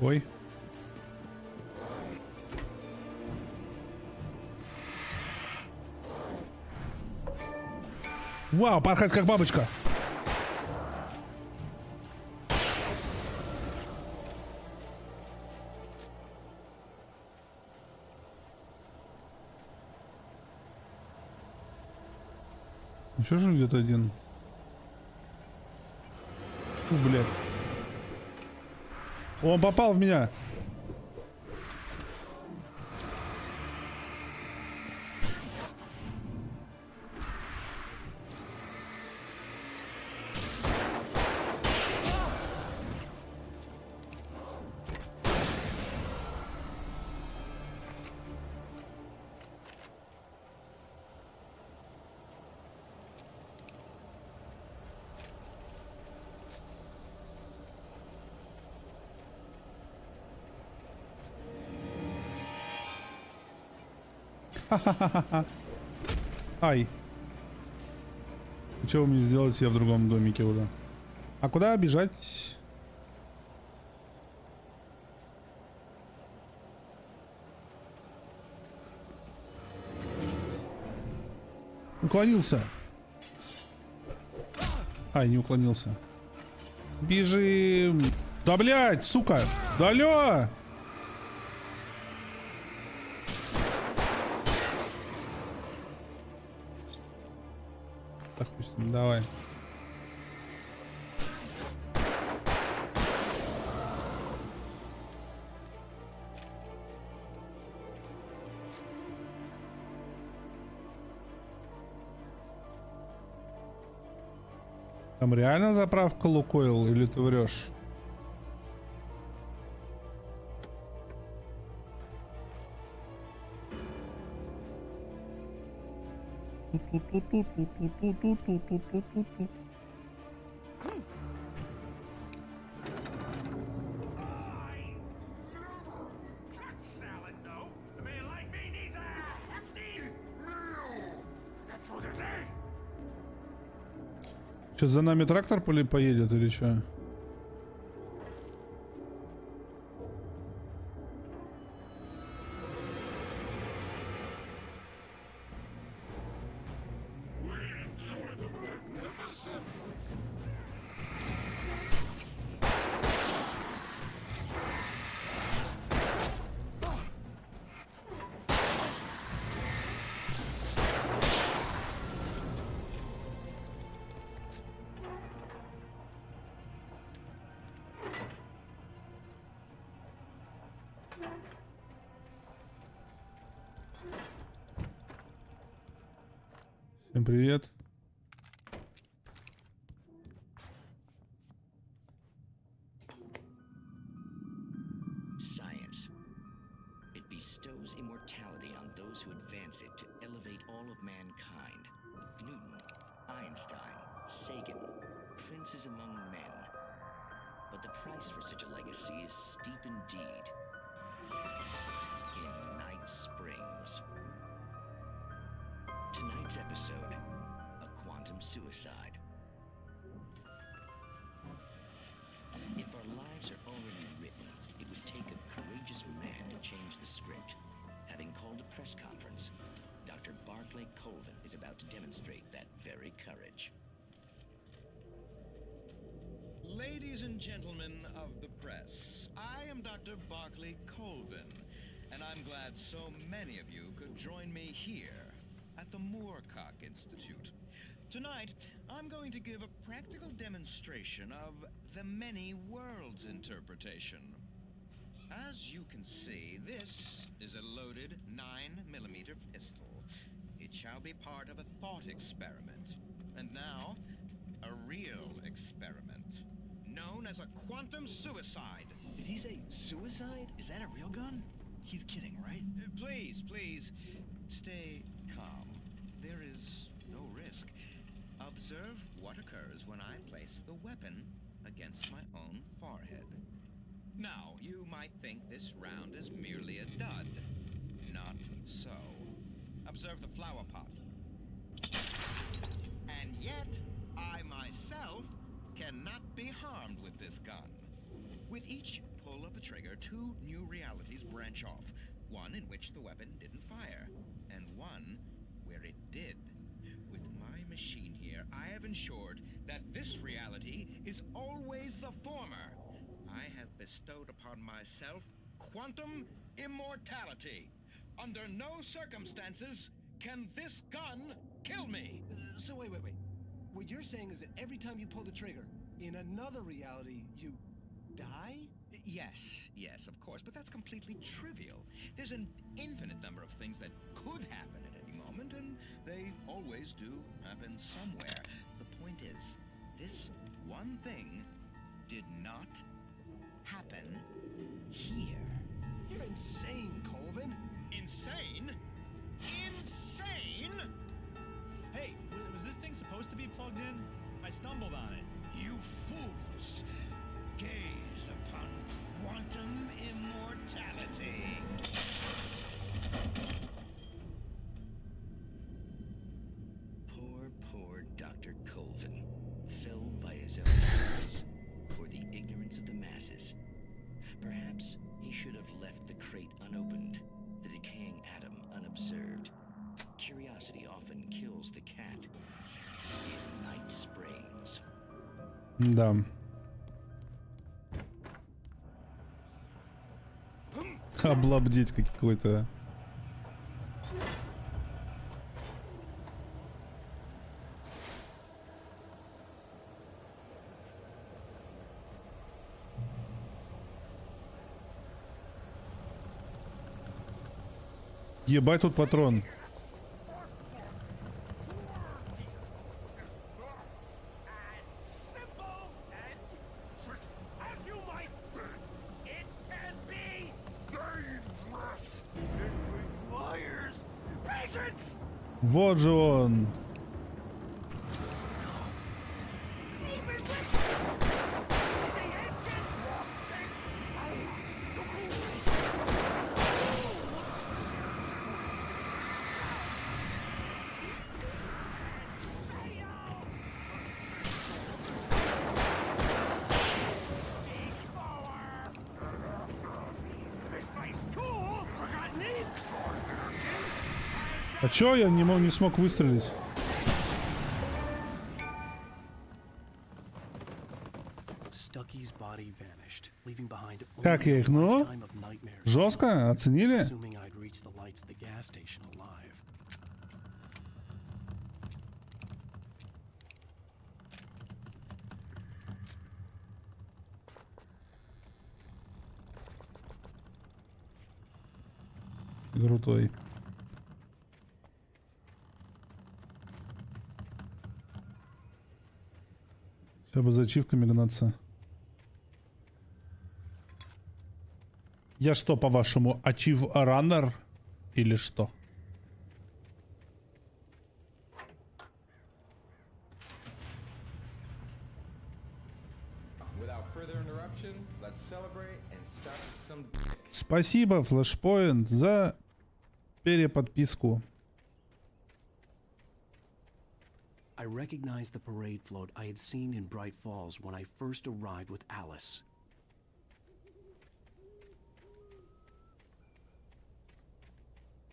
Ой. Вау, порхает как бабочка. Еще же где-то один. Блядь. Он попал в меня. Ха-ха-ха-ха. Ай. Что вы мне сделаете, я в другом домике уже? А куда бежать? Уклонился. Ай, не уклонился. Бежим. Да, блядь, сука. Да, алло. Допустим, давай. Там реально заправка Лукойл или ты врешь? Сейчас за нами трактор поедет или что? Всем привет. Science. It bestows immortality on those who advance it to elevate all of mankind. Newton, Einstein, Sagan, princes among men. But the price for such a legacy is steep indeed. In Night Springs. Tonight's episode, a quantum suicide. If our our lives are already written, it would take a courageous man to change the script. Having called a press conference, Dr. Barclay Colvin is about to demonstrate that very courage. Ladies and gentlemen of the press, I am Dr. Barclay Colvin, and I'm glad so many of you could join me here at the Moorcock Institute. Tonight, I'm going to give a practical demonstration of the many worlds interpretation. As you can see, this is a loaded 9mm pistol. It shall be part of a thought experiment. And now, a real experiment, known as a quantum suicide. Did he say suicide? Is that a real gun? He's kidding, right? Please, stay calm. There is no risk. Observe what occurs when I place the weapon against my own forehead. Now, you might think this round is merely a dud. Not so. Observe the flower pot. And yet, I myself cannot be harmed with this gun. With each pull of the trigger, 2 new realities branch off. One in which the weapon didn't fire, and one where it did. With my machine here, I have ensured that this reality is always the former. I have bestowed upon myself quantum immortality. Under no circumstances can this gun kill me. So wait. What you're saying is that every time you pull the trigger, in another reality, you die? Yes, of course, but that's completely trivial. There's an infinite number of things that could happen at any moment, and they always do happen somewhere. The point is, this one thing did not happen here. You're insane, Colvin. Insane? Insane? Hey, was this thing supposed to be plugged in? I stumbled on it. You fools! Gaze upon quantum immortality. Poor Dr. Colvin, felled by his own ignorance, or the ignorance of the masses. Perhaps he should have left the crate unopened, the decaying atom unobserved. Curiosity often kills the cat. In Night Springs. Да. Облабдеть какой-то. Ебать тут патрон. Вот же он. А чё я не смог выстрелить? Как я их, ну? Жестко? Оценили? Крутой. Сейчас бы за ачивками гнаться. Я что, по-вашему, ачив раннер? Или что? Спасибо, Flashpoint, за переподписку. I recognized the parade float I had seen in Bright Falls when I first arrived with Alice.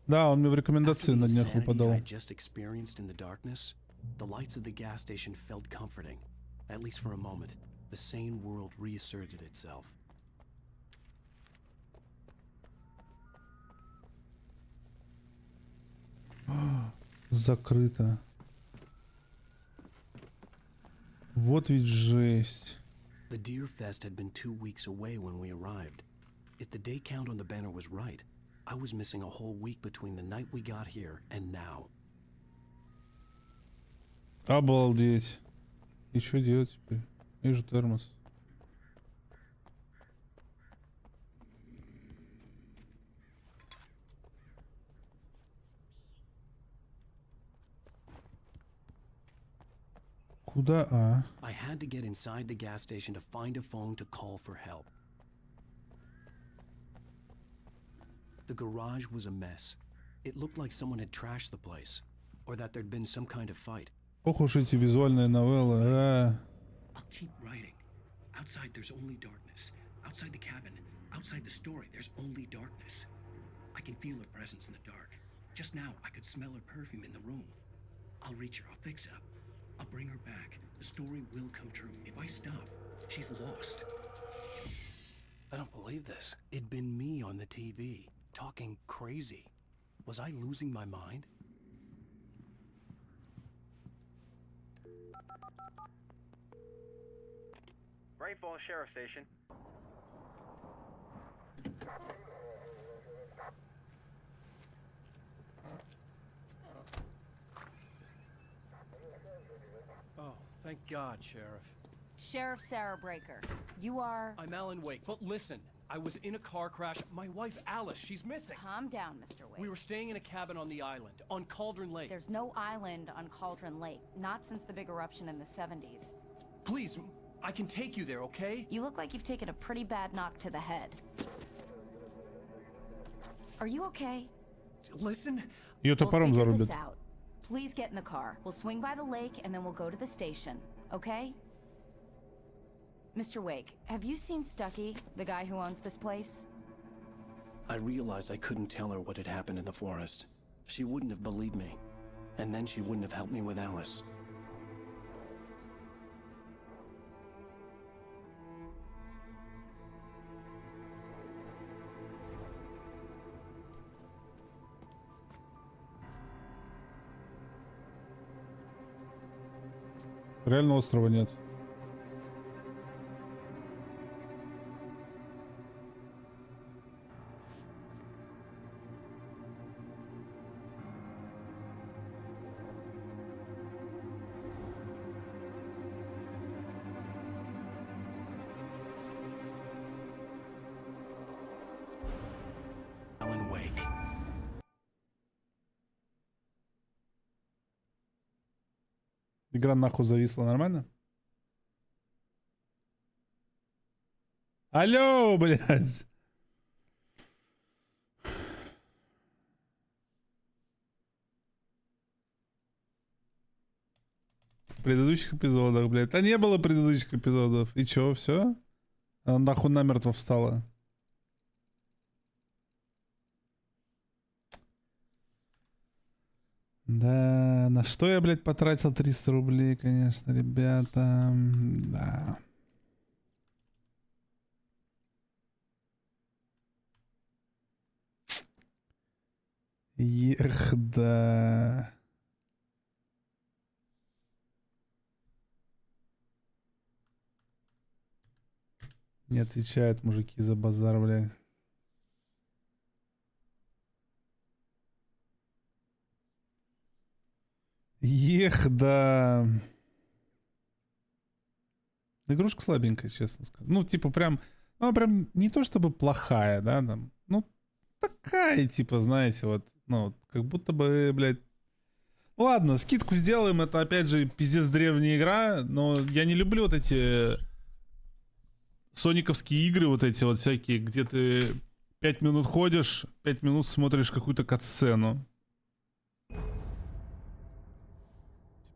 Да, он мне в рекомендации на днях выпадал. I just experienced in the darkness, the lights of the gas station felt comforting. At least for a moment, the sane world reasserted itself. Закрыто. Вот ведь жесть. The Deer Fest had been 2 weeks away when we arrived. If the day count on the banner was right, I was missing a whole week between the night we got here and now. Обалдеть. И что делать теперь? Вижу термос. Куда? А? I had to get inside the gas station to find a phone to call for help. The garage was a mess. It looked like someone had trashed the place, or that there'd been some kind of fight. Ох уж эти визуальные новеллы, а. I'll keep writing. Outside there's only darkness. Outside the cabin, outside the story, there's only darkness. I can feel her presence in the dark. Just now, I could smell her perfume in the room. I'll reach her, I'll fix it up. I'll bring her back. The story will come true. If I stop, she's lost. I don't believe this. It'd been me on the TV, talking crazy. Was I losing my mind? Great Falls Sheriff Station. Oh, thank God, Sheriff. Sheriff Sarah Breaker, you are... I'm Alan Wake, but listen, I was in a car crash. My wife, Alice, she's missing. Calm down, Mr. Wake. We were staying in a cabin on the island, on Cauldron Lake. There's no island on Cauldron Lake, not since the big eruption in the 70s. Please, I can take you there, okay? You look like you've taken a pretty bad knock to the head. Are you okay? Listen. Ее топором We'll figure this зарубят. out. Please get in the car. We'll swing by the lake and then we'll go to the station, okay? Mr. Wake, have you seen Stucky, the guy who owns this place? I realized I couldn't tell her what had happened in the forest. She wouldn't have believed me. And then she wouldn't have helped me with Alice. Реально острова нет. Alan Wake. Игра нахуй зависла, нормально? Алло, блядь! В предыдущих эпизодах, блядь. Да не было предыдущих эпизодов. И чё, все? Она нахуй намертво встала. Да, на что я, блядь, потратил 300 рублей, конечно, ребята. Да. Эх, да. Не отвечают мужики за базар, блядь. Эх, да. Игрушка слабенькая, честно скажу. Ну, типа, прям... Ну, она прям не то чтобы плохая, да, там. Ну, такая, типа, знаете, вот. Ну, как будто бы, блядь... Ладно, скидку сделаем. Это, опять же, пиздец древняя игра. Но я не люблю вот эти... сониковские игры вот эти вот всякие, где ты 5 минут ходишь, 5 минут смотришь какую-то катсцену.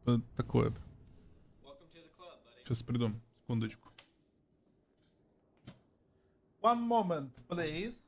Типа такое. Сейчас приду. Секундочку. One moment, please.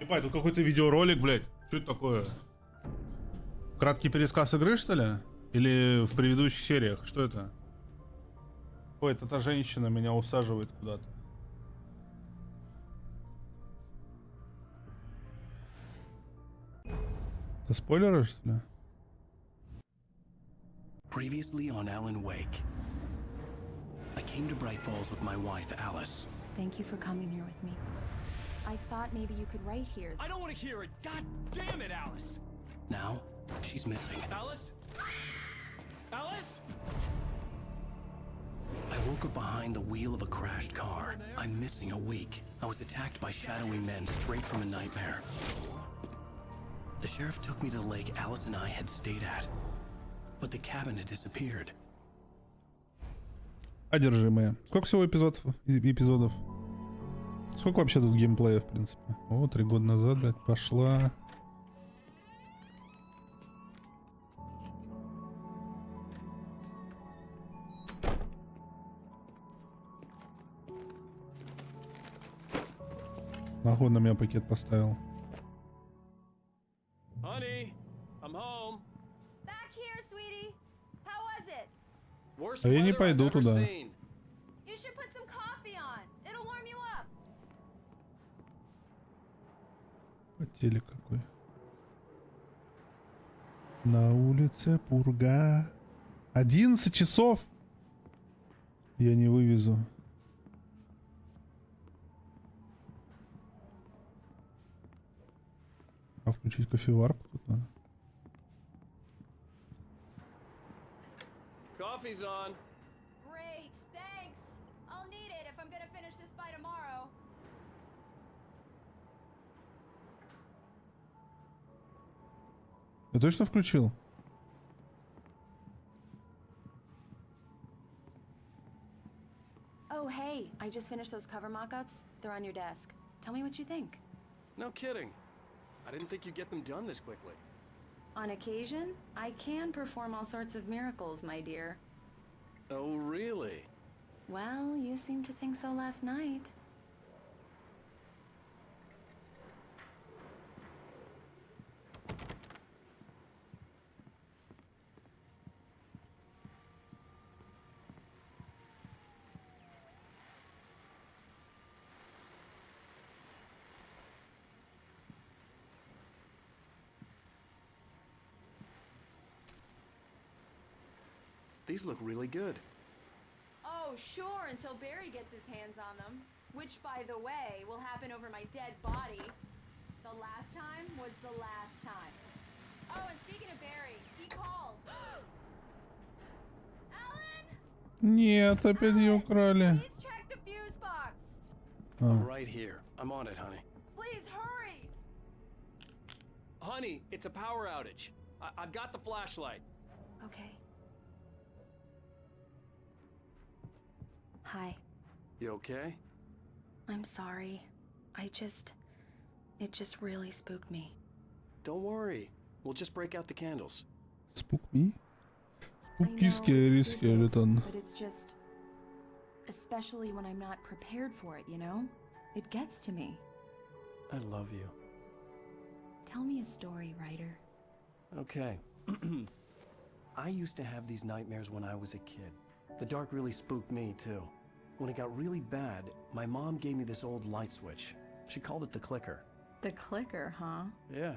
Ебать, тут какой-то видеоролик, блядь. Что это такое? Краткий пересказ игры, что ли? Или в предыдущих сериях? Что это? Ой, это та женщина меня усаживает куда-то. Это спойлеры, что ли? Previously on Alan Wake. I came to Bright Falls with my wife, Alice. Thank you for coming here with me. I thought maybe you could write here. I don't want to hear it. God damn it, Alice. Now, she's missing. Alice? Alice? I woke up behind the wheel of a crashed car. I'm missing a week. I was attacked by shadowy men straight from a nightmare. The sheriff took me to the lake Alice and I had stayed at. But the cabin had disappeared. Одержимые. Сколько всего эпизодов? Сколько вообще тут геймплея, в принципе? О, 3 года назад, блядь, пошла. Нахуй на меня пакет поставил. Honey, I'm home. Back here, sweetie. How was it? Worst А я не weather I've пойду ever туда. seen. You should put some coffee on. It'll warm you up. Потелек какой. На улице пурга. 11 часов? Я не вывезу. А включить кофеварку тут надо. Coffee's on. Great, thanks. I'll need it if I'm gonna finish this by tomorrow. Я точно включил? Oh, hey, I just finished those cover mock-ups. They're on your desk. Tell me what you think. No kidding. I didn't think you'd get them done this quickly. On occasion, I can perform all sorts of miracles, my dear. Oh, really? Well, you seemed to think so last night. These look really good. Oh, sure, until Barry gets his hands on them. Which, by the way, will happen over my dead body. The last time was the last time. Oh, and speaking of Barry, he called. Alan? Нет, опять ее украли. Please check the fuse box. I'm right here. I'm on it, honey. Please hurry. Honey, it's a power outage. I've got the flashlight. Okay. Hi. You okay? I'm sorry. It just really spooked me. Don't worry. We'll just break out the candles. Spook me? I know Spooky, it's scary spooky, skeleton. but it's just... Especially when I'm not prepared for it, you know? It gets to me. I love you. Tell me a story, writer. Okay. I used to have these nightmares when I was a kid. The dark really spooked me, too. When it got really bad, my mom gave me this old light switch. She called it the clicker. The clicker, huh? Yeah.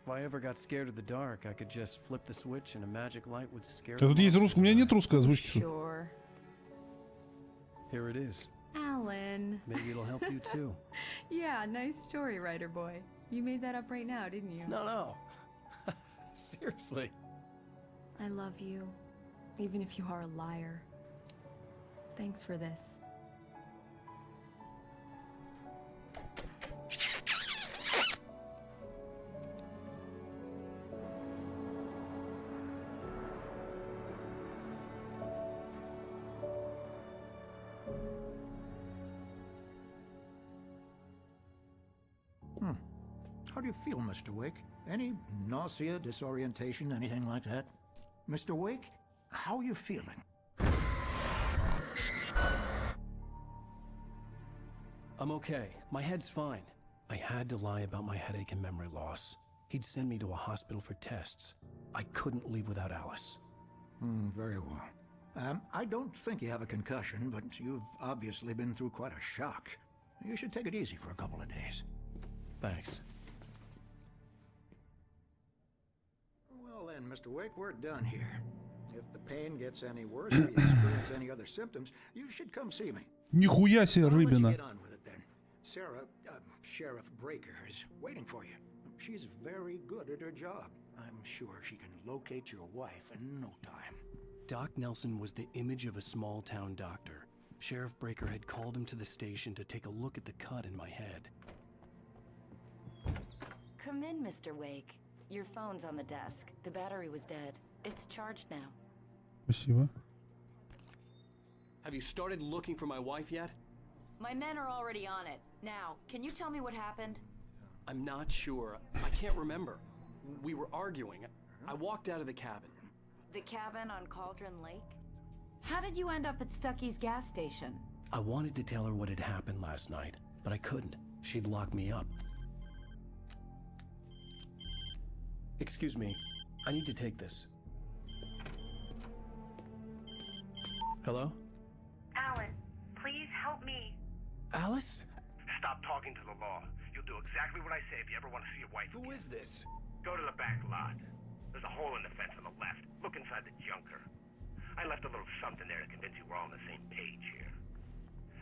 If I ever got scared of the dark, I could just flip the switch and a magic light would scare А тут есть русский, у меня нет русской озвучки. Sure. Here it is. Alan. Maybe it'll help you, too. Yeah, nice story, writer boy. You made that up right now, didn't you? No. Seriously. I love you, even if you are a liar. Thanks for this. How do you feel, Mr. Wake? Any nausea, disorientation, anything like that? Mr. Wake, how are you feeling? I'm okay. My head's fine. I had to lie about my headache and memory loss. He'd send me to a hospital for tests. I couldn't leave without Alice. Very well. I don't think you have a concussion, but you've obviously been through quite a shock. You should take it easy for a couple of days. Thanks. Well then, Mr. Wake, we're done here. If the pain gets any worse or you experience any other symptoms, you should come see me. Нихуя себе рыбина. Get on with it then. Sarah, Sheriff Breaker, is waiting for you. She's very good at her job. I'm sure she can locate your wife in no time. Doc Nelson was the image of a small-town doctor. Sheriff Breaker had called him to the station to take a look at the cut in my head. Come in, Mr. Wake. Your phone's on the desk. The battery was dead. It's charged now. Спасибо. Have you started looking for my wife yet? My men are already on it. Now, can you tell me what happened? I'm not sure. I can't remember. We were arguing. I walked out of the cabin. The cabin on Cauldron Lake? How did you end up at Stucky's gas station? I wanted to tell her what had happened last night, but I couldn't. She'd locked me up. Excuse me. I need to take this. Hello? Alan, please help me. Alice? Stop talking to the law. You'll do exactly what I say if you ever want to see your wife. Who is this? Go to the back lot. There's a hole in the fence on the left. Look inside the junker. I left a little something there to convince you we're all on the same page here.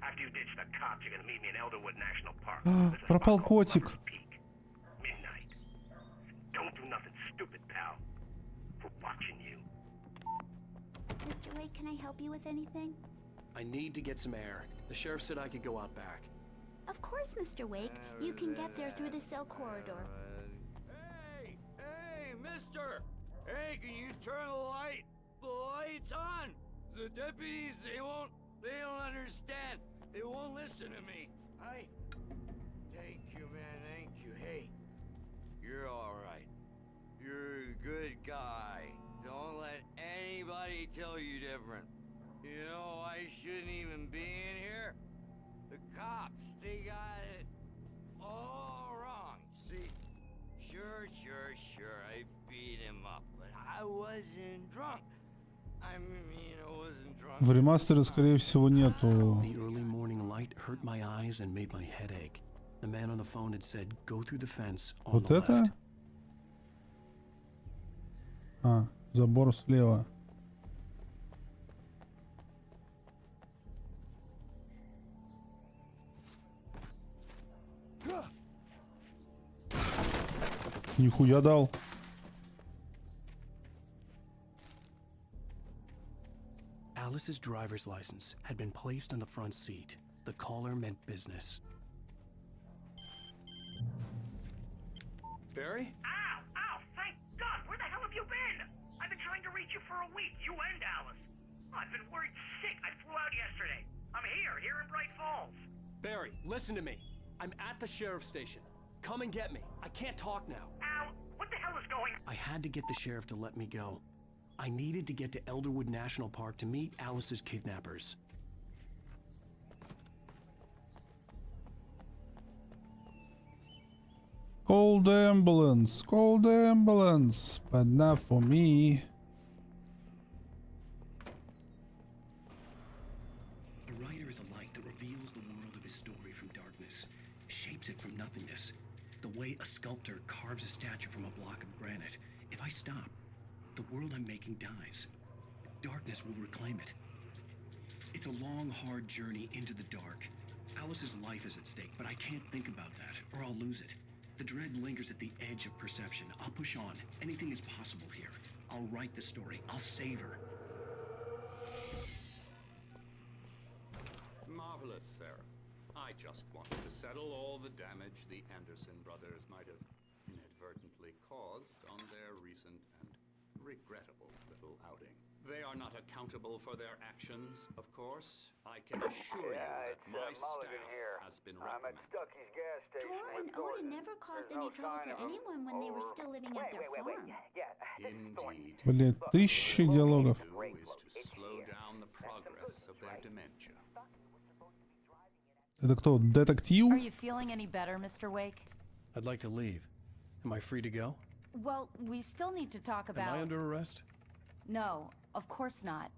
After you ditch the cops, you're gonna meet me in Elderwood National Park. Пропал котик. Midnight. Don't do nothing stupid, pal. We're watching you. Mr. Wake, can I help you with anything? I need to get some air. The sheriff said I could go out back. Of course, Mr. Wake. You can get there through the cell corridor. Hey, mister! Hey, can you turn the lights on? The deputies, they don't understand. They won't listen to me. Thank you, man, thank you. Hey, you're alright. You're a good guy. Don't let anybody tell you different. You know, I shouldn't even be in here. The cops, they got it all wrong. See, sure, I beat him up, but I wasn't drunk. I wasn't drunk. В ремастере, скорее всего, нету. The early morning light hurt my eyes and made my head ache. The man on the phone had said, go through the fence on Вот the это? left. Забор слева. Нихуя дал. Alice's driver's license had been placed on the front seat. The caller meant business. Barry? Ow! Thank God! Where the hell have you been? I've been trying to reach you for a week, you and Alice. I've been worried sick. I flew out yesterday. I'm here in Bright Falls. Barry, listen to me. I'm at the sheriff's station. Come and get me. I can't talk now. Al, what the hell is going on? I had to get the sheriff to let me go. I needed to get to Elderwood National Park to meet Alice's kidnappers. Call the ambulance. Call the ambulance. But not for me. A writer is a light that reveals the world of his story from darkness, shapes it from nothingness. The way a sculptor carves a statue from a block of granite. If I stop, the world I'm making dies. Darkness will reclaim it. It's a long, hard journey into the dark. Alice's life is at stake, but I can't think about that, or I'll lose it. The dread lingers at the edge of perception. I'll push on. Anything is possible here. I'll write the story. I'll save her. Marvelous, Sarah. I just wanted to settle all the damage the Anderson brothers might have inadvertently caused on their recent and regrettable little outing. They are not accountable for their actions, of course. I can assure you that my staff has been reprimanded. I'm at Stucky's gas station. Dror and Oda never caused any trouble to anyone when they were still living at their farm. Indeed. Блин, 1000 диалогов. Is to slow down the progress of their dementia. Это кто? Детектив? Are you feeling any better, Mr. Wake? I'd like to leave. Am I free to go? Well, we still need to talk about... Am I under arrest? No, of course not.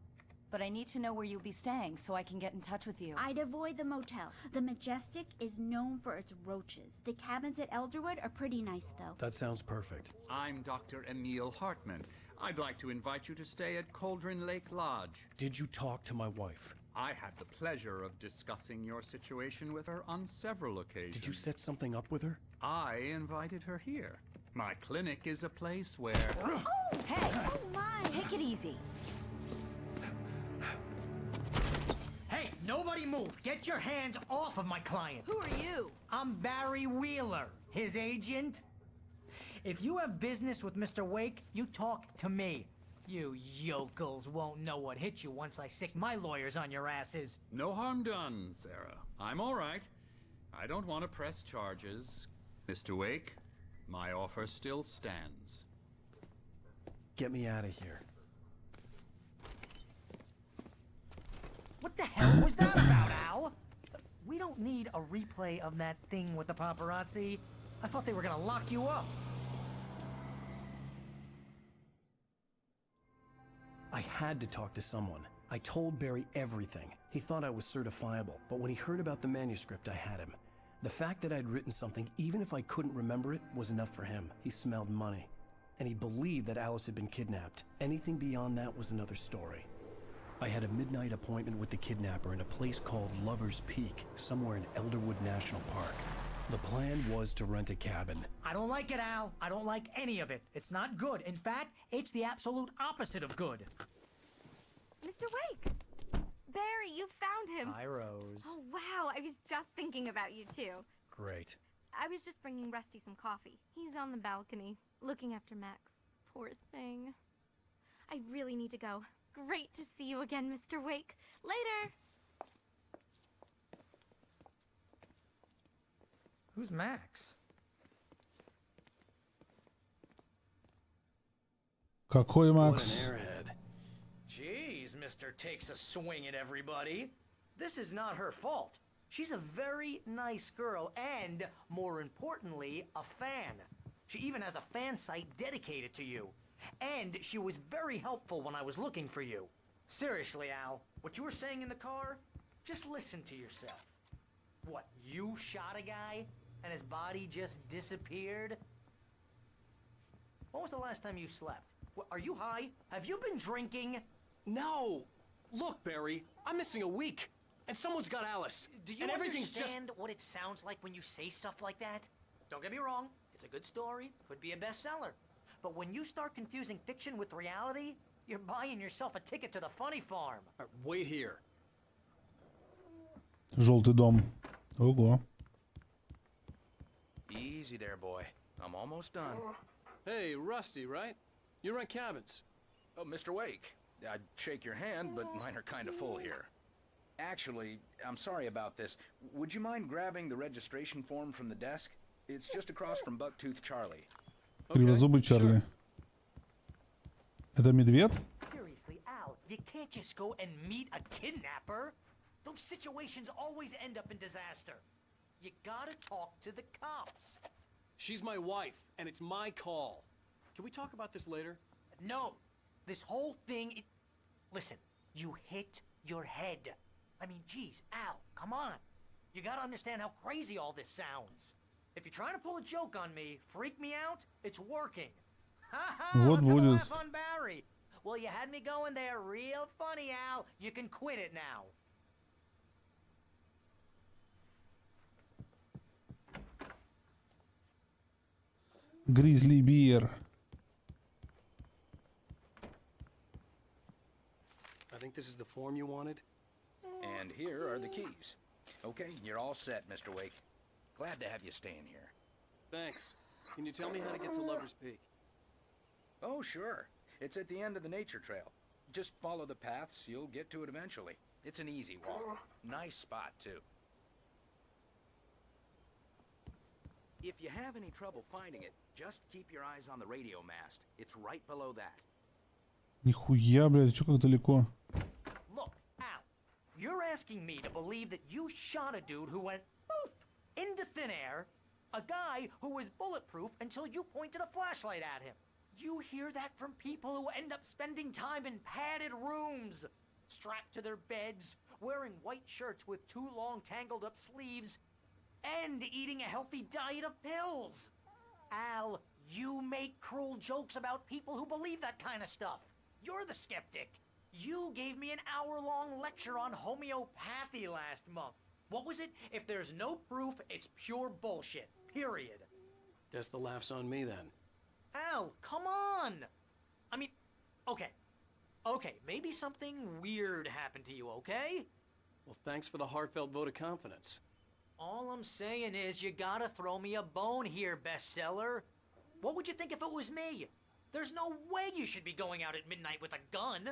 But I need to know where you'll be staying so I can get in touch with you. I'd avoid the motel. The Majestic is known for its roaches. The cabins at Elderwood are pretty nice, though. That sounds perfect. I'm Dr. Emil Hartman. I'd like to invite you to stay at Cauldron Lake Lodge. Did you talk to my wife? I had the pleasure of discussing your situation with her on several occasions. Did you set something up with her? I invited her here. My clinic is a place where... Oh! Hey! Oh, my! Take it easy. Hey, nobody move! Get your hands off of my client! Who are you? I'm Barry Wheeler, his agent. If you have business with Mr. Wake, you talk to me. You yokels won't know what hit you once I sick my lawyers on your asses. No harm done, Sarah. I'm all right. I don't want to press charges. Mr. Wake, my offer still stands. Get me out of here. What the hell was that about, Al? We don't need a replay of that thing with the paparazzi. I thought they were gonna lock you up. I had to talk to someone. I told Barry everything. He thought I was certifiable, but when he heard about the manuscript, I had him. The fact that I'd written something, even if I couldn't remember it, was enough for him. He smelled money. And he believed that Alice had been kidnapped. Anything beyond that was another story. I had a midnight appointment with the kidnapper in a place called Lover's Peak, somewhere in Elderwood National Park. The plan was to rent a cabin. I don't like it, Al. I don't like any of it. It's not good. In fact, it's the absolute opposite of good. Mr. Wake! Barry, you found him! Hi, Rose. Oh, wow. I was just thinking about you, too. Great. I was just bringing Rusty some coffee. He's on the balcony, looking after Max. Poor thing. I really need to go. Great to see you again, Mr. Wake. Later! Who's Max? Какой What Макс? an airhead. Jeez, Mr. Takes a swing at everybody. This is not her fault. She's a very nice girl and, more importantly, a fan. She even has a fan site dedicated to you. And she was very helpful when I was looking for you. Seriously, Al, what you were saying in the car? Just listen to yourself. What, you shot a guy and his body just disappeared? When was the last time you slept? Are you high? Have you been drinking? No! Look, Barry, I'm missing a week, and someone's got Alice. Do you understand what it sounds like when you say stuff like that? Don't get me wrong, it's a good story, could be a bestseller. But when you start confusing fiction with reality, you're buying yourself a ticket to the funny farm. Wait here. Желтый дом. Ого. Easy there, boy. I'm almost done. Hey, Rusty, right? You rent cabins. Oh, Mr. Wake. I'd shake your hand, but mine are kind of full here. Actually, I'm sorry about this. Would you mind grabbing the registration form from the desk? It's just across from Bucktooth Charlie. Кривозубый Чарли. Это медведь? Seriously, Al, you can't just go and meet a kidnapper. Those situations always end up in disaster. You gotta talk to the cops. She's my wife, and it's my call. Can we talk about this later? No, this whole thing Listen, you hit your head. I mean, geez, Al, come on. You gotta understand how crazy all this sounds. If you're trying to pull a joke on me, freak me out, it's working. Ha ha, Вот let's have a будет. laugh on Barry. Well, you had me going there real funny, Al. You can quit it now. Grizzly Bear. I think this is the form you wanted. And here are the keys. Okay, you're all set, Mr. Wake. Glad to have you staying here. Thanks. Can you tell me how to get to Lover's Peak? Oh, sure. It's at the end of the nature trail. Just follow the paths, you'll get to it eventually. It's an easy walk. Nice spot, too. If you have any trouble finding it, just keep your eyes on the radio mast. It's right below that. Нихуя, блядь, чё как далеко? Look, Al, you're asking me to believe that you shot a dude who went poof into thin air, a guy who was bulletproof until you pointed a flashlight at him. You hear that from people who end up spending time in padded rooms, strapped to their beds, wearing white shirts with too long tangled up sleeves, and eating a healthy diet of pills. Al, you make cruel jokes about people who believe that kind of stuff. You're the skeptic. You gave me an hour-long lecture on homeopathy last month. What was it? If there's no proof, it's pure bullshit. Period. Guess the laugh's on me then. Al, come on! I mean, okay. Okay, maybe something weird happened to you, okay? Well, thanks for the heartfelt vote of confidence. All I'm saying is you gotta throw me a bone here, bestseller. What would you think if it was me? There's no way you should be going out at midnight with a gun.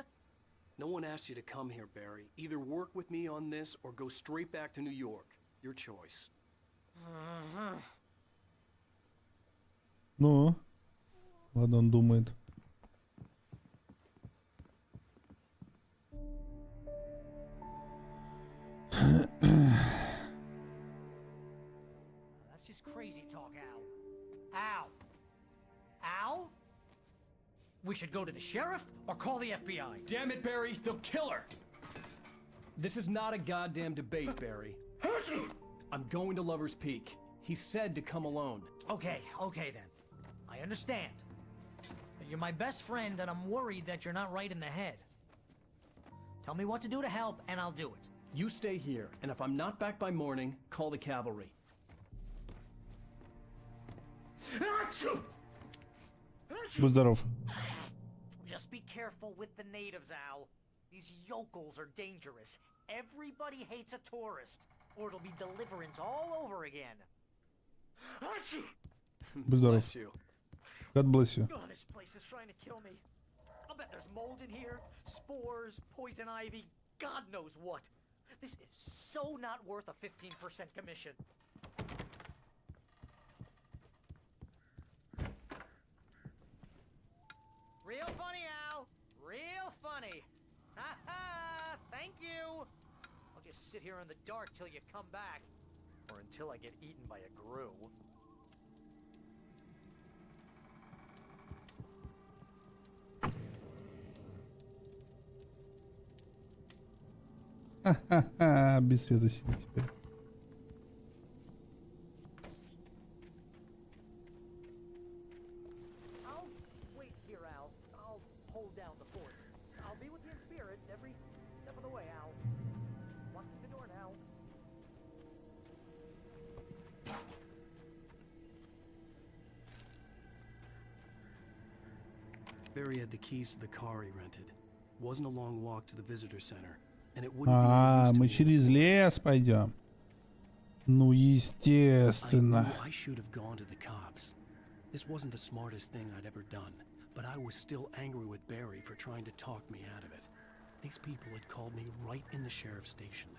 No one asked you to come here, Barry. Either work with me on this or go straight back to New York. Your choice. Ну, ладно, он думает. That's just crazy talk, Al. Al? Al? We should go to the sheriff or call the FBI. Damn it, Barry, they'll kill her! This is not a goddamn debate, Barry. I'm going to Lover's Peak. He said to come alone. Okay then. I understand. You're my best friend and I'm worried that you're not right in the head. Tell me what to do to help and I'll do it. You stay here, and if I'm not back by morning, call the cavalry. Будь здоров. Just be careful with the natives, Al. These yokels are dangerous. Everybody hates a tourist, or it'll be deliverance all over again. Будь здоров. Bless you. God bless you. Oh, this place is trying to kill me. I'll bet there's mold in here, spores, poison ivy, God knows what. This is so not worth a 15% commission. Real funny, Al. Real funny. Ha ha! Thank you. I'll just sit here in the dark till you come back. Or until I get eaten by a grue. Ха-ха-ха, без света сидит теперь. I'll wait here, Al. I'll hold down the fort. I'll be with you in spirit every step of the way, Al. Walk through the door now. Barry had the keys to the car he rented. Wasn't a long walk to the visitor center, and it wouldn't be any use to Мы me. через лес пойдем. Ну, I естественно. knew I should have gone to the cops. This wasn't the smartest thing I'd ever done, but I was still angry with Barry for trying to talk me out of it. These people had called me right in the sheriff's station.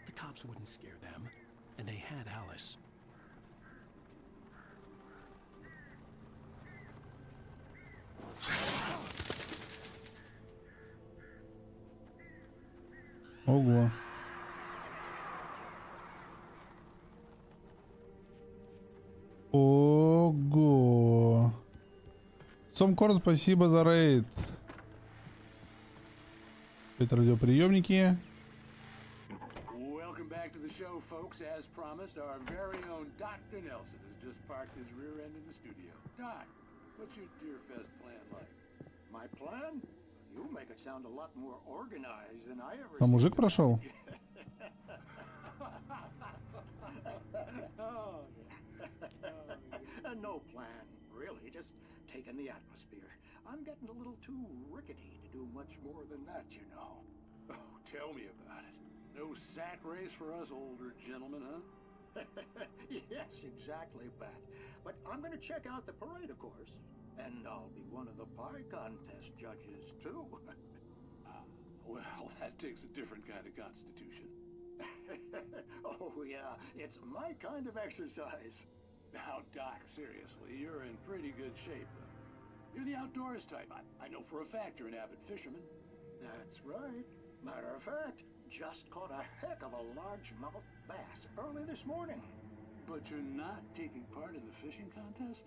The cops wouldn't scare them, and they had Alice. Ого. Ого. Сомкорн, спасибо за рейд. Это радиоприемники. Welcome back to the show, folks. As promised, our very own Dr. Nelson has just parked his rear end in the studio. Doc, what's your Deerfest plan like? My plan? You make it sound a lot more organized than I ever. А мужик прошел? No plan, really. Just taking the atmosphere. I'm getting a little too rickety to do much more than that, you know. Oh, tell me about it. No sack race for us older gentlemen, huh? Yes, exactly, Pat. But I'm going to check out the parade, of course. And I'll be one of the pie contest judges, too. Well, that takes a different kind of constitution. Oh, yeah. It's my kind of exercise. Now, Doc, seriously, you're in pretty good shape, though. You're the outdoors type. I know for a fact you're an avid fisherman. That's right. Matter of fact, just caught a heck of a largemouth bass early this morning. But you're not taking part in the fishing contest?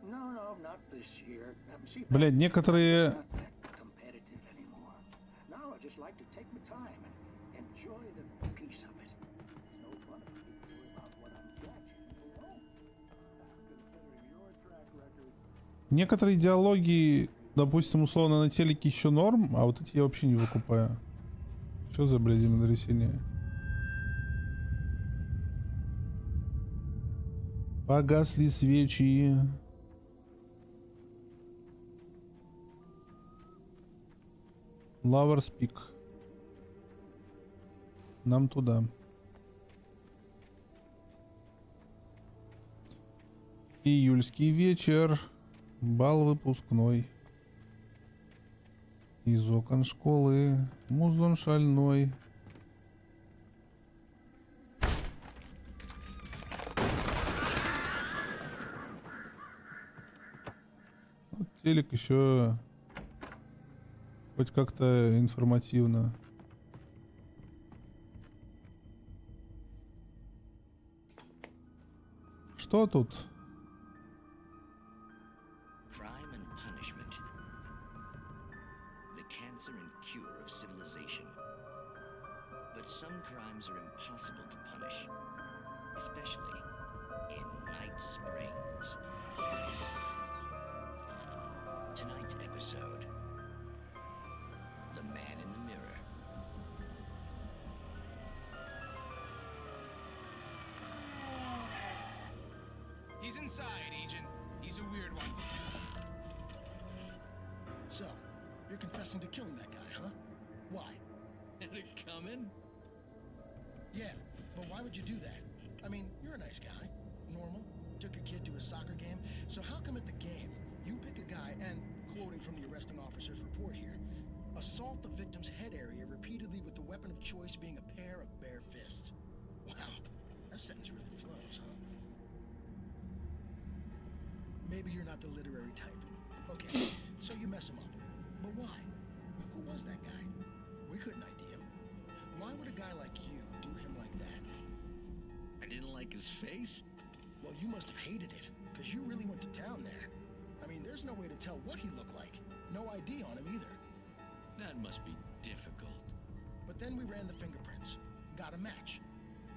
No, not this year. See, Блядь, некоторые... not that competitive anymore. Now I just like to take my time and enjoy the peace of it. It's no fun for me to worry about what I'm catching, you know? Considering your track record. Некоторые диалоги, допустим, условно на телеке еще норм, а вот эти я вообще не выкупаю. Что за, блядь, землетрясение? Погасли свечи. Lover's Peak. Нам туда. Июльский вечер. Бал выпускной. Из окон школы. Музон шальной. Вот телек еще хоть как-то информативно. Что тут? Crime and punishment. The cancer and cure of civilization. But some crimes are impossible to punish, especially in Night Springs. Tonight's episode, The Man in the Mirror. He's inside, Agent. He's a weird one. So, you're confessing to killing that guy, huh? Why? Had it coming? Yeah, but why would you do that? I mean, you're a nice guy. Normal. Took a kid to a soccer game. So how come at the game, you pick a guy and, quoting from the arresting officer's report here, assault the victim's head area repeatedly with the weapon of choice being a pair of bare fists? Wow, that sentence really flows, huh? Maybe you're not the literary type. Okay, so you mess him up. But why? Who was that guy? We couldn't ID him. Why would a guy like you do him like that? I didn't like his face? Well, you must have hated it, because you really went to town there. I mean, there's no way to tell what he looked like. No ID on him either. That must be difficult. But then we ran the fingerprints. Got a match.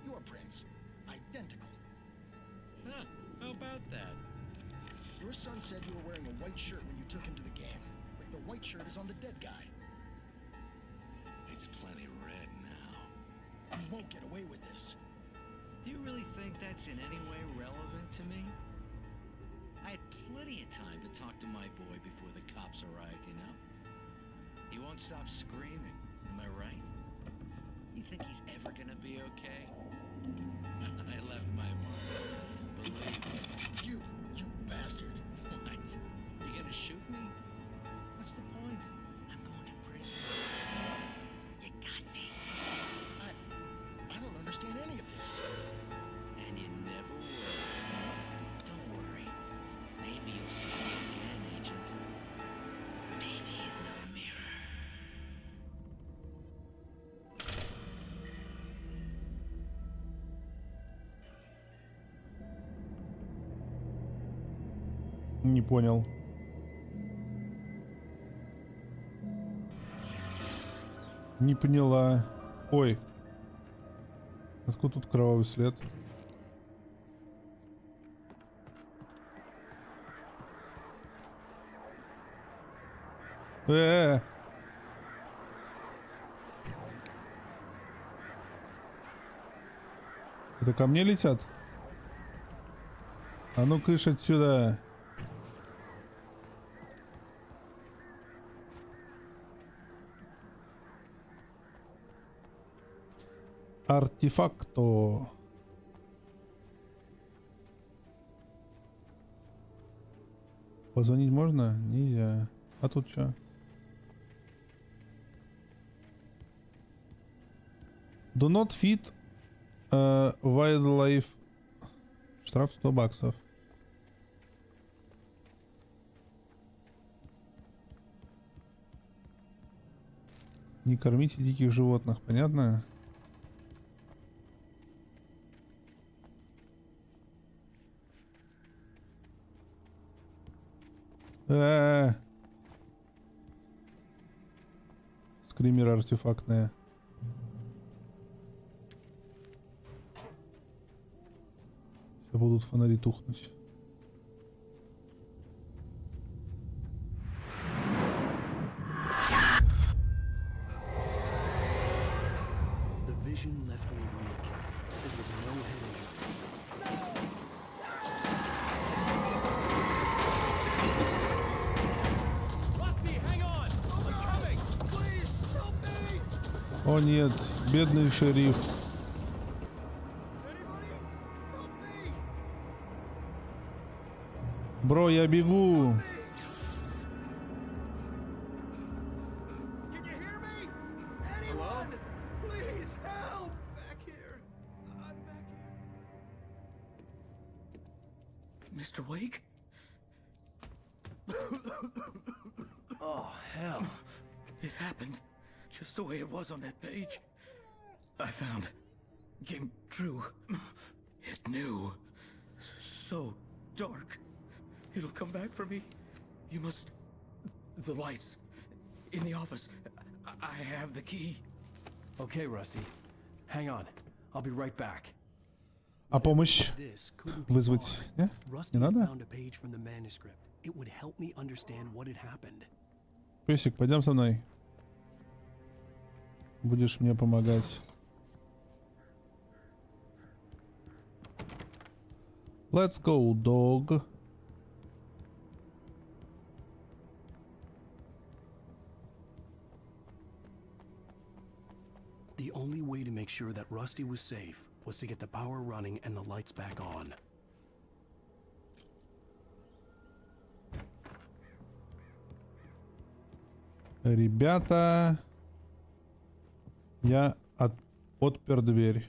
Your prints. Identical. Huh, how about that? Your son said you were wearing a white shirt when you took him to the game. Like the white shirt is on the dead guy. It's plenty red now. You won't get away with this. Do you really think that's in any way relevant to me? I had plenty of time to talk to my boy before the cops arrived, you know? He won't stop screaming, am I right? You think he's ever gonna be okay? I left my mark. Believe me. You bastard. What? You gonna shoot me? What's the point? I'm going to prison. You got me. I don't understand any of this. And you never will. Don't worry. Maybe you'll see me again, Agent. Maybe in the mirror. Не понял. Не поняла. Ой. Откуда тут кровавый след? Это ко мне летят? А ну кыш отсюда. Артефакто. Позвонить можно? Нельзя. А тут что? Do not feed wildlife. Штраф $100. Не кормите диких животных, понятно? Скримеры артефактные. Сейчас будут фонари тухнуть. The vision left me weak. This was no head injury. Rusty, hang on! I'm coming! Please, help me! О нет, бедный шериф. Бро, я бегу. Can you hear me? Anyone? Please help! Back here. I'm back here. Mr. Wake? Oh, hell. It happened just the way it was on that page. I found. Came true. It knew. So dark. It'll come back for me. You must... The lights. In the office. I have the key. Okay, Rusty. Hang on. I'll be right back. А помощь This couldn't be вызвать? far. Не? Rusty Не надо? found a page from the manuscript. It would help me understand what had happened. Песик, пойдем со мной. Будешь мне помогать. Let's go, dog. The only way to make sure that Rusty was safe was to get the power running and the lights back on. Ребята, я отпер дверь.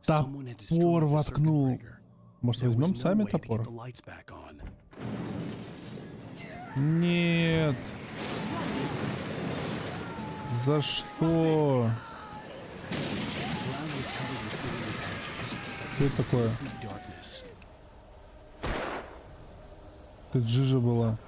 Топор воткнул. Может, возьмем сами топор? Нет. За что? Что это такое? Как жижа была.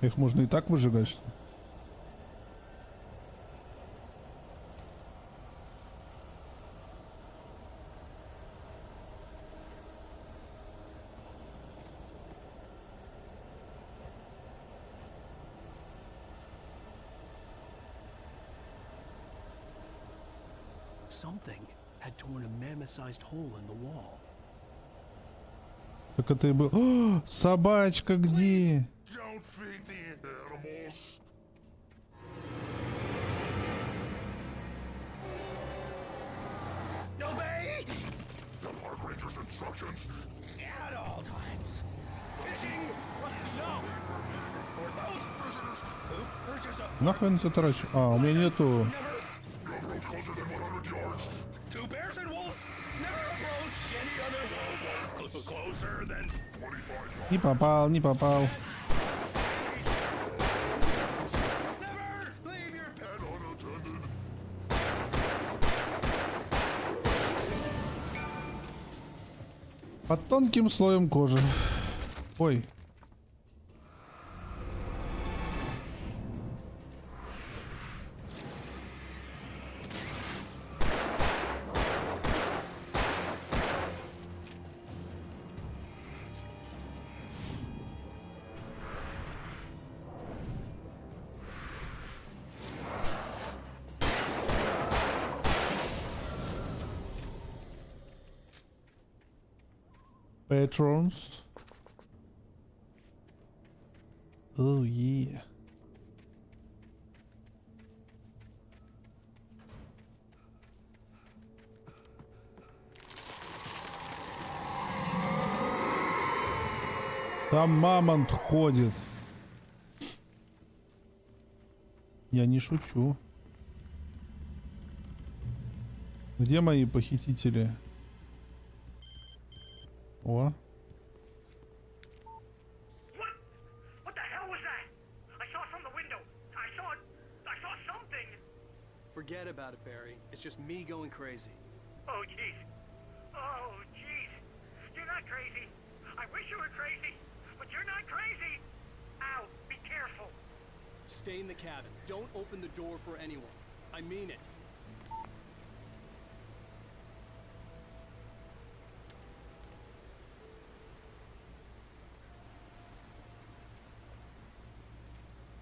Их можно и так выжигать, что ли? Something had torn a mammoth-sized hole in the wall. Так это и был. О, собачка где? Don't feed the animals. Obey the Park Ranger's instructions at all times. Fishing, Rusty, no. For those prisoners who purchase a Нахрен все таращу? А, у меня нету. closer than 100 yards. Two bears and wolves never approached any other wolf closer than 25 yards. Не попал, не попал. Never leave your pet unattended. Под тонким слоем кожи. Ой. Patrons. Oh yeah. Там мамонт ходит. Я не шучу. Где мои похитители? О. What the hell was that? I saw it from the window. I saw something. Forget about it, Barry. It's just me going crazy. Oh jeez. Oh jeez. You're not crazy. I wish you were crazy, but you're not crazy. Ow, be careful. Stay in the cabin. Don't open the door for anyone. I mean it.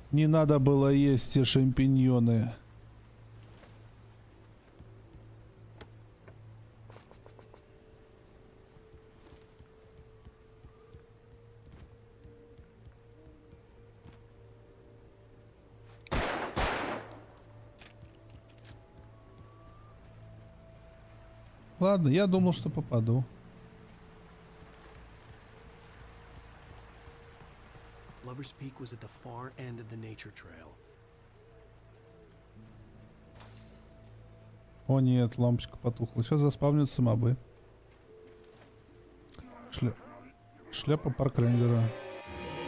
Не надо было есть те шампиньоны. Ладно, я думал, что попаду. Lover's Peak was at the far end of the nature trail. О нет, лампочка потухла. Сейчас заспавнятся мобы. Шляпа парк-рейнджера.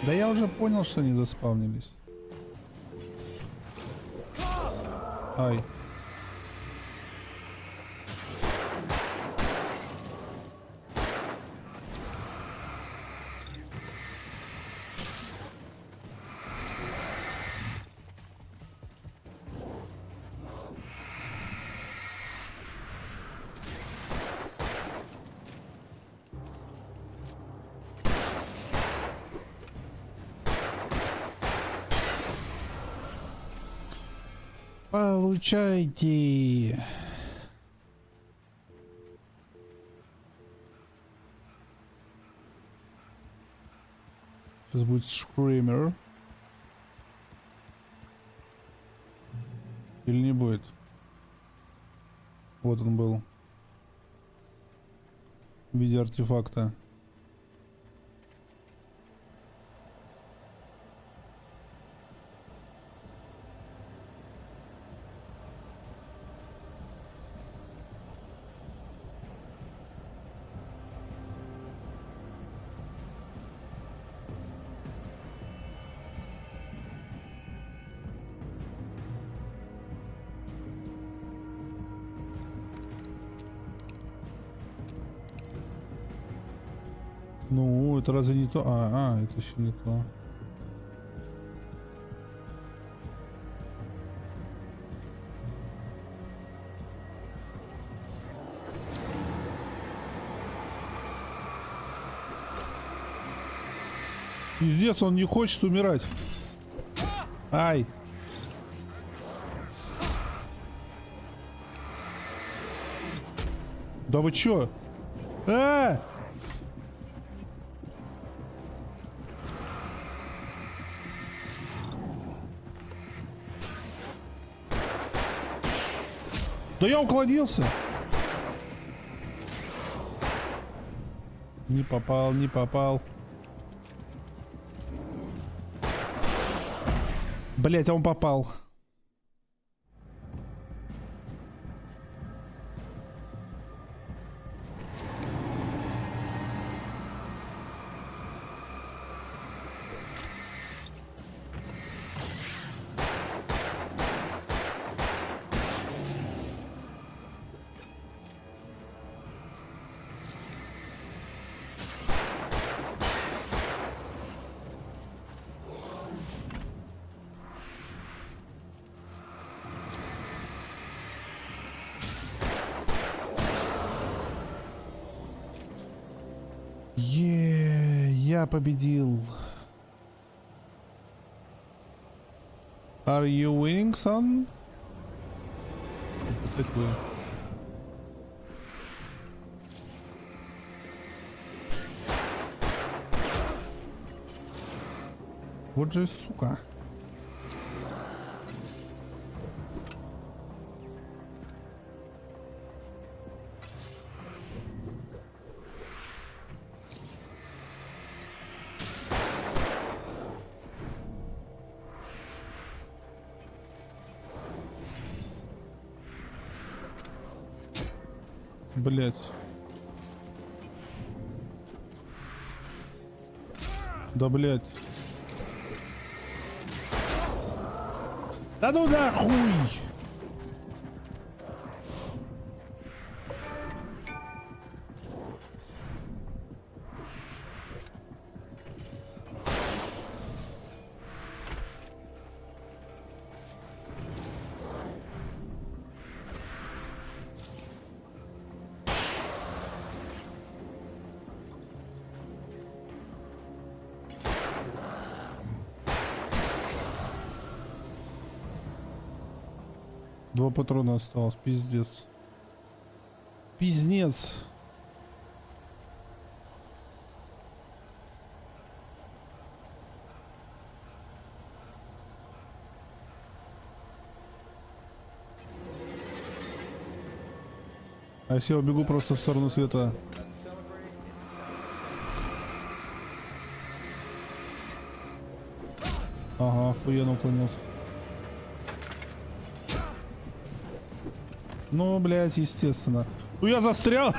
Да я уже понял, что они заспавнились. Ай. Получайте. Сейчас будет скример. Или не будет? Вот он был. В виде артефакта. Ну, это разве не то? Это еще не то. Пиздец, он не хочет умирать. Ай. Да вы чё? Да я уклонился. Не попал, не попал. Блять, а он попал. Я победил. Are you winning, son? Это такое. Вот же сука. Блять. Да блять. Да ну нахуй! Два патрона осталось, пиздец. Пиздец. А если я убегу просто в сторону света? Ага, охуенно уклонился. Ну, блядь, естественно. Ну, я застрял.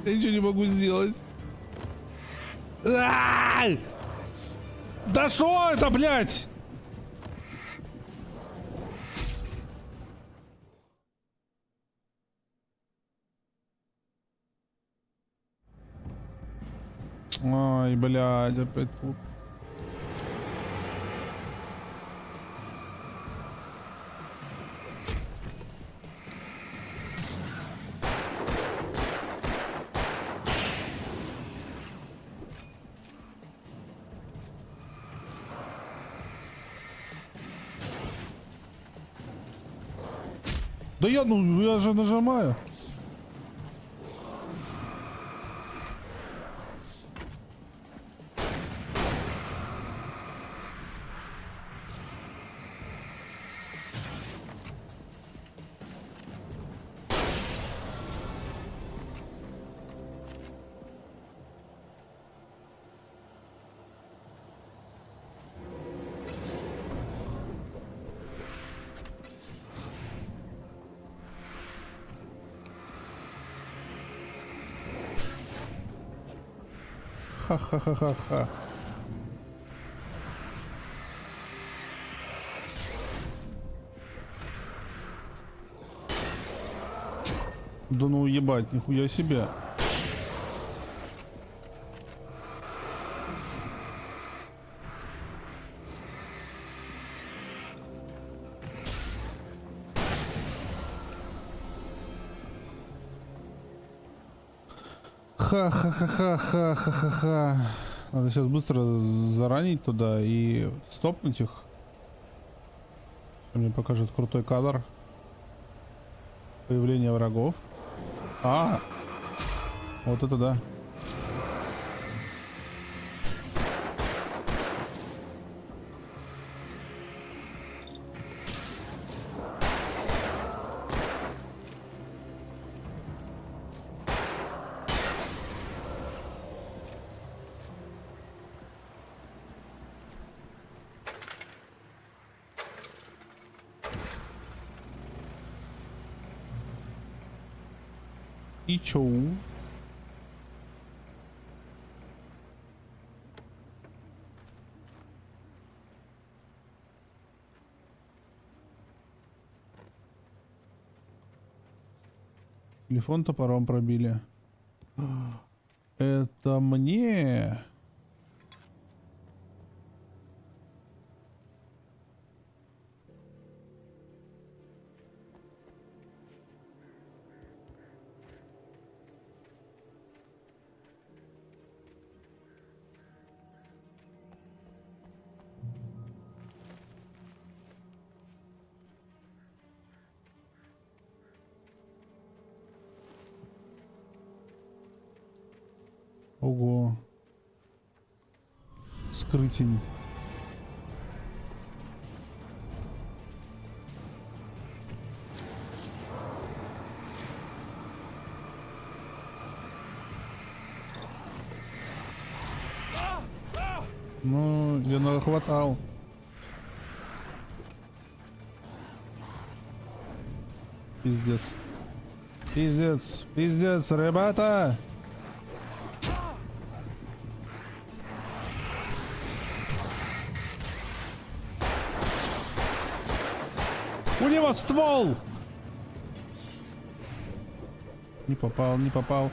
Я ничего не могу сделать. Да что это, блядь? Ай, блядь, опять тут. Да я же нажимаю. Ха-ха-ха-ха-ха. Да ну ебать, нихуя себе. Ха-ха-ха-ха-ха-ха-ха. Надо сейчас быстро заранить туда и стопнуть их. Мне покажет крутой кадр. Появление врагов. А, вот это да. И чё? Телефон топором пробили. Это мне? Ого. Скрытень. Ну, я нахватал. Пиздец. Пиздец, пиздец, ребята! У него ствол! Не попал, не попал.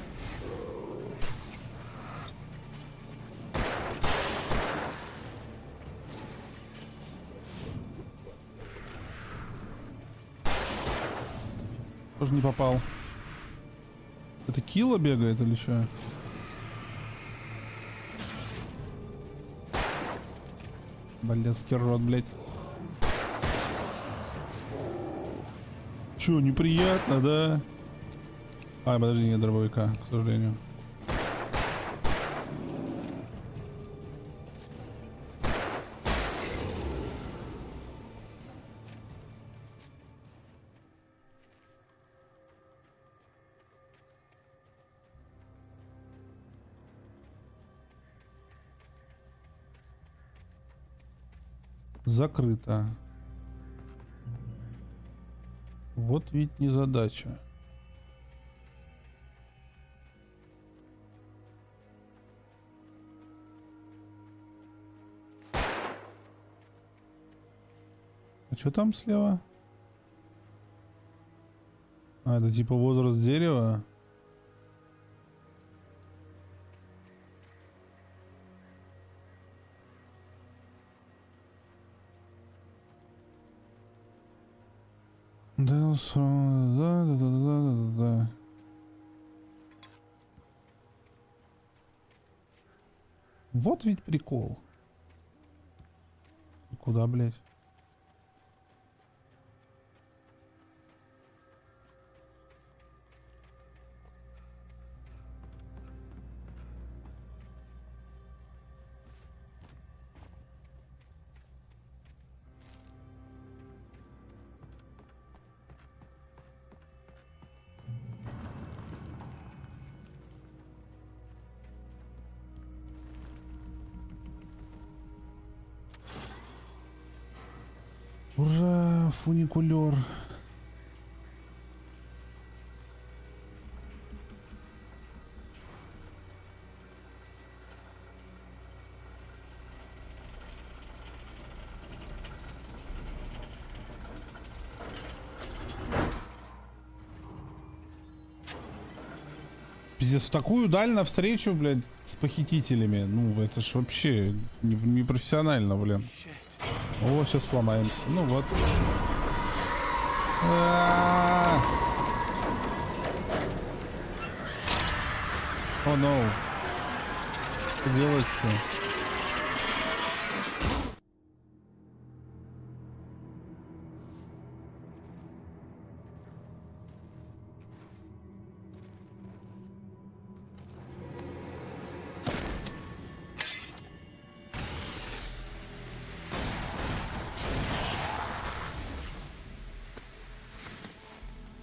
Тоже не попал. Это Килла бегает или что? Блядский рот, блядь. Чё, неприятно, да? А, подожди, нет дробовика, к сожалению. Закрыто. Вот ведь незадача. А что там слева? А, это типа возраст дерева. Да. Вот ведь прикол. И куда, блядь? Ура, фуникулер. Пиздец, в такую даль навстречу, блядь, с похитителями. Ну, это ж вообще не профессионально, блин. О, сейчас сломаемся. Ну вот. О, no. Что делать-то?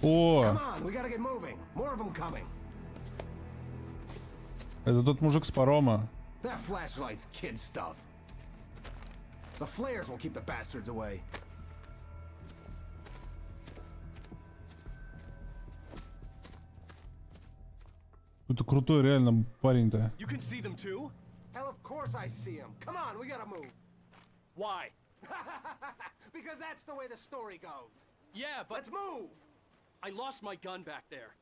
О! Это тот мужик с парома. That flashlight's kid stuff. The flares will keep the bastards away. Это крутой реально парень-то. You can see them too? Hell, of course I see them. Come on, we gotta move. Why? Because that's the way the story goes. Yeah, but... Let's move! I lost my gun back there.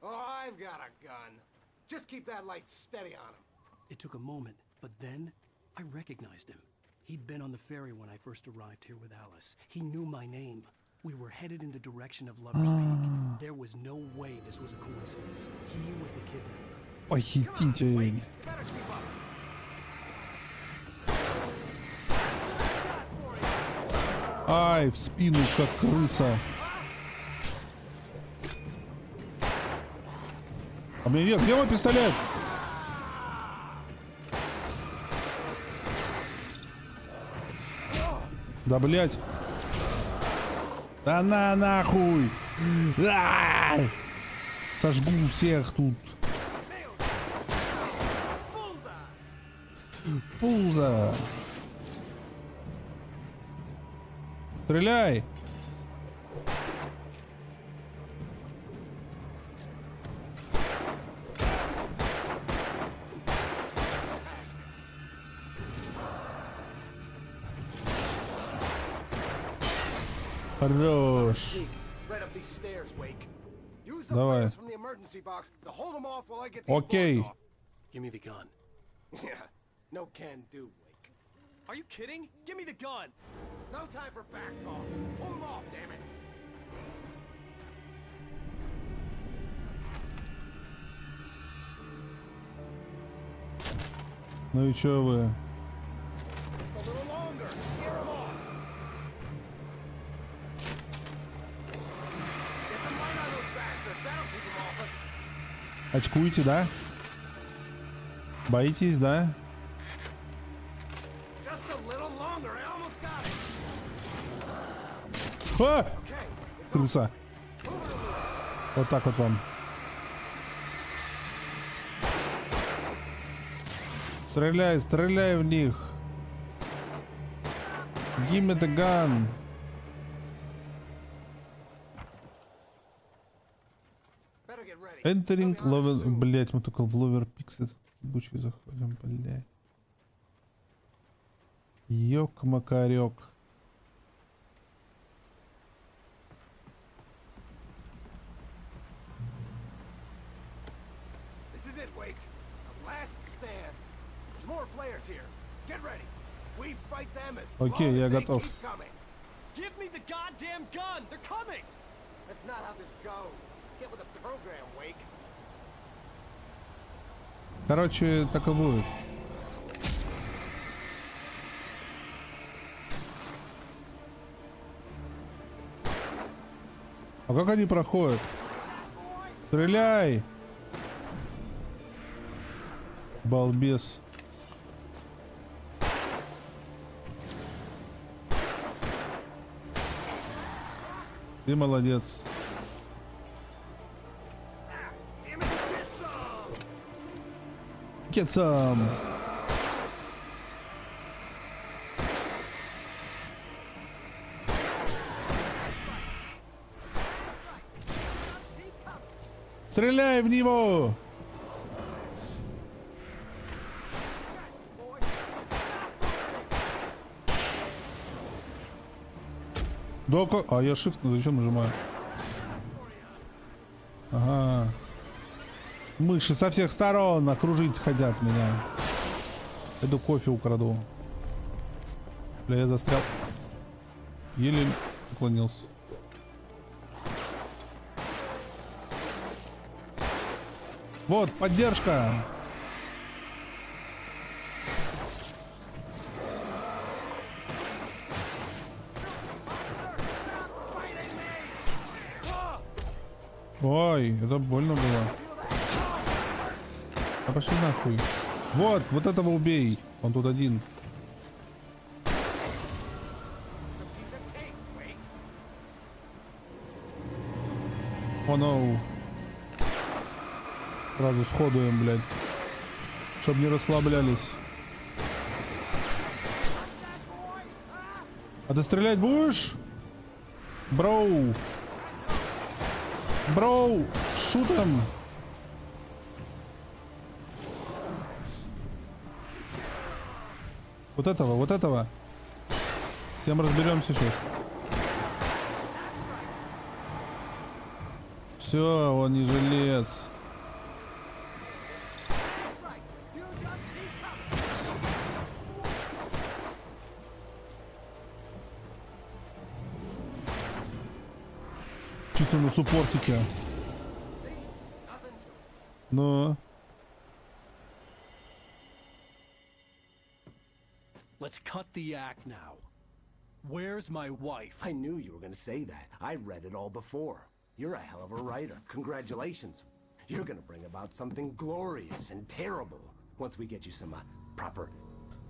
Oh, I've got a gun. Just keep that light steady on him. It took a moment, but then I recognized him. He'd been on the ferry when I first arrived here with Alice. He knew my name. We were headed in the direction of Lover's Peak. There was no way this was a coincidence. He was the kidnapper. Похититель. Ай, в спину, как крыса. А мне нет, где мой пистолет? Да, блять. Да на нахуй. А-а-а! Сожгу всех тут. Пузо. Стреляй. Хорош. Right up these stairs, Wake. Use the Давай. flares from the emergency box to hold them off while I get these Окей. bullets off. Give me the gun. Yeah, no can do, Wake. Are you kidding? Give me the gun! No time for back talk. Pull them off, damn it. Ну и чё вы? Just a little longer. Scare them off. Get some light on those bastards. That'll keep them off us. Очкуете, да? Боитесь, да? Just a little longer. I almost got it. Ха! Okay, it's Крыса. Вот так вот вам. Стреляй, стреляй в них. Give me the gun. Entering Lower... Блять, мы только в Lower Pixel бучи заходим, блять. Ёк-макарёк. This is it, Wake. The last stand. There's more flares here. Get ready. We fight them as long Окей, я as they готов. keep coming. Give me the goddamn gun! They're coming! That's not how this goes. Get with the program, Wake. Короче, так и будет. А как они проходят? Стреляй! Балбес. Ты молодец. Get some. Стреляй в него! Дока... А я shift зачем нажимаю? Ага. Мыши со всех сторон окружить хотят меня. Иду кофе украду. Бля, я застрял. Еле уклонился. Вот, поддержка. Ой, это больно было. А пошли нахуй. Вот, вот этого убей. Он тут один. О, ноу. Сразу сходуем, блядь. Чтоб не расслаблялись. А ты стрелять будешь? Броу. Броу. Шутом. Вот этого, вот этого. С тем разберемся сейчас. Все, он не жилец. Чисто на суппортике. Но... Let's cut the act now. Where's my wife? I knew you were gonna say that. I read it all before. You're a hell of a writer. Congratulations. You're gonna bring about something glorious and terrible once we get you some proper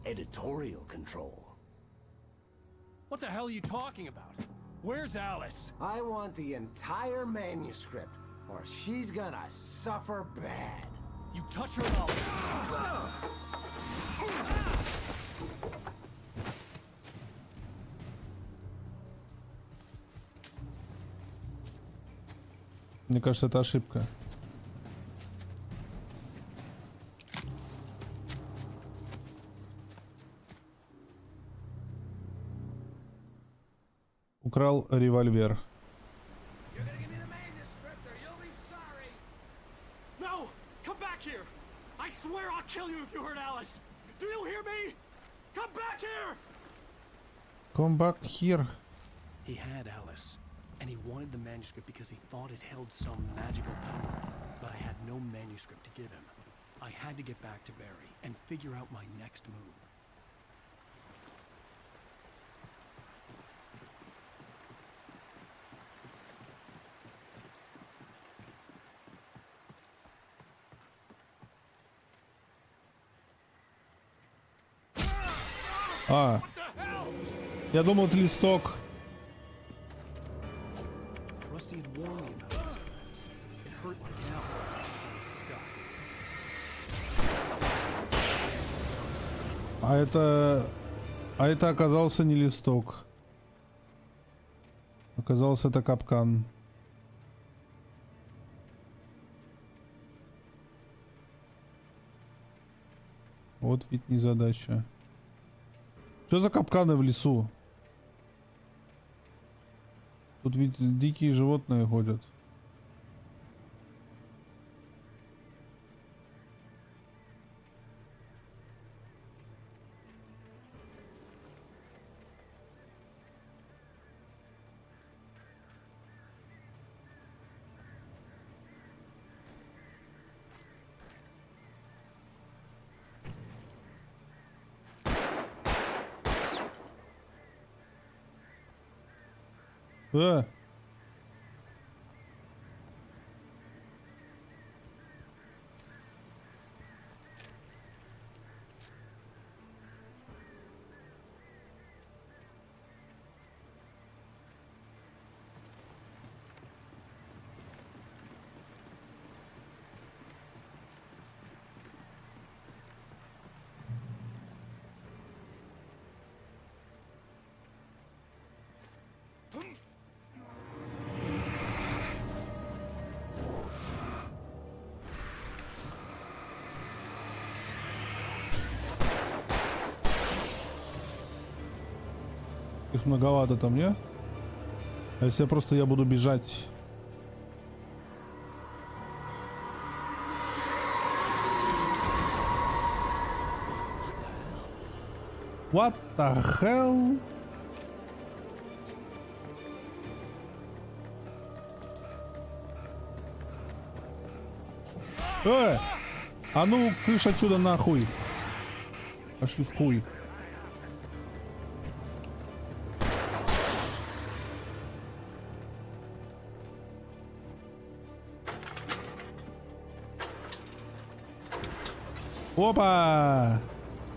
editorial control. What the hell are you talking about? Where's Alice? I want the entire manuscript, or she's gonna suffer bad. You touch her up. Мне кажется, это ошибка. Украл револьвер. No! Come back here! I swear I'll kill you if you hurt Alice! Do you hear me? Come back here! Come back here. He had Alice, and he wanted the manuscript because he thought it held some magical power, but I had no manuscript to give him. I had to get back to Barry and figure out my next move. А, я думал, это листок. Rusty had warned me about these traps. It hurt like hell. I was stuck. А это оказался не листок. Оказалось, это капкан. Вот ведь незадача. Что за капканы в лесу? Тут ведь дикие животные ходят. Их многовато там, не? А если просто я буду бежать? What the hell? А ну, кыш отсюда нахуй. Пошли в хуй. Опа!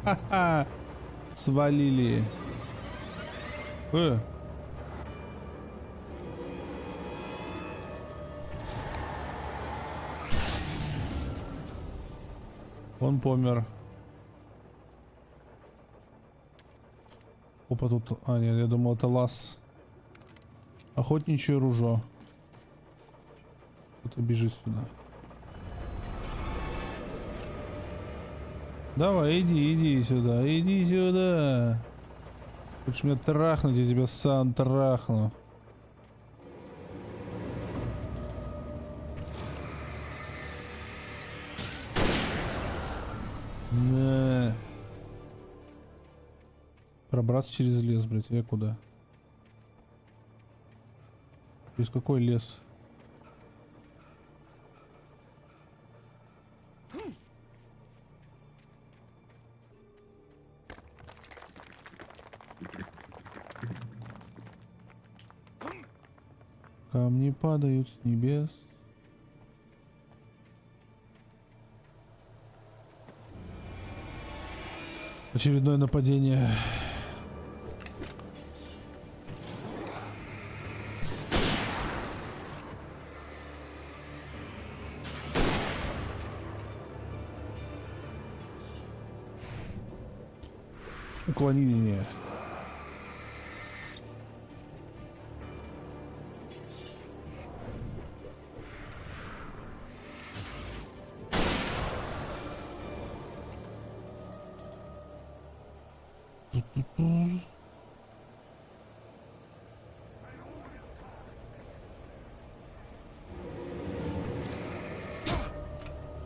Ха-ха! Свалили. Он помер. Опа, тут... А, нет, я думал, это лаз. Охотничье ружье. Кто-то бежит сюда. Давай, иди сюда, иди сюда. Хочешь меня трахнуть, я тебя сам трахну. На. Пробраться через лес, блядь, я куда? Через какой лес? Камни падают с небес. Очередное нападение. Уклонение.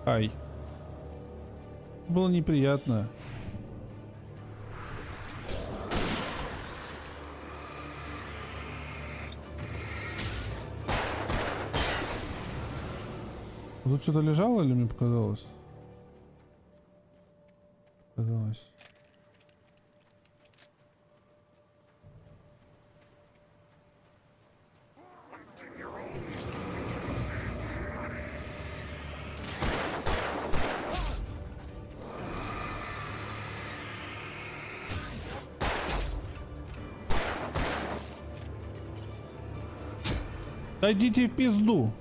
Ай. Было неприятно. Тут что-то лежало или мне показалось? Показалось. Да идите в пизду.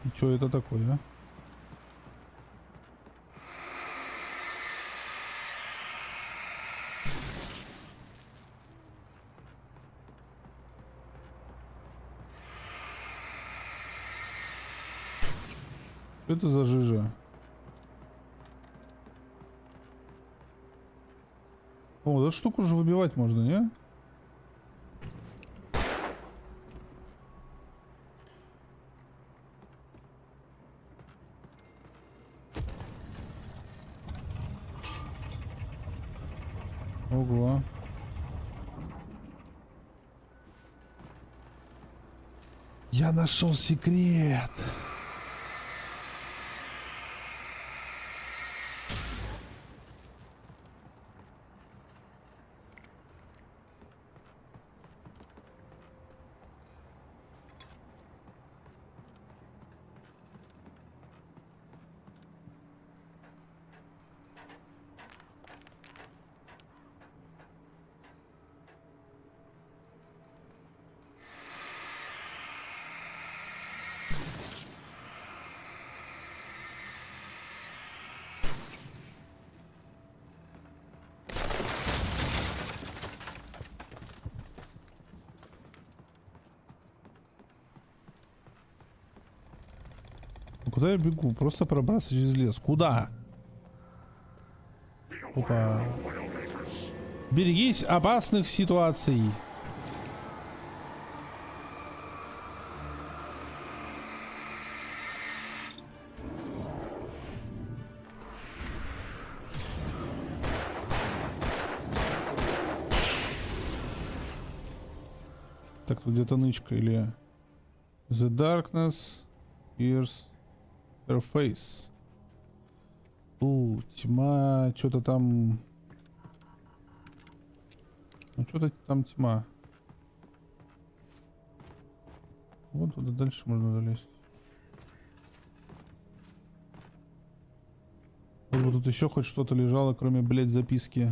И что это такое, а? Что это за жижа? О, эту штуку уже выбивать можно, не? Ого. Я нашел секрет. Куда я бегу? Просто пробраться через лес. Куда? Опа. Берегись опасных ситуаций. Так, тут где-то нычка или... The darkness hears her face. Тьма, что-то там... Ну, что-то там тьма. Вот туда дальше можно залезть. Вот тут еще хоть что-то лежало, кроме, блядь, записки.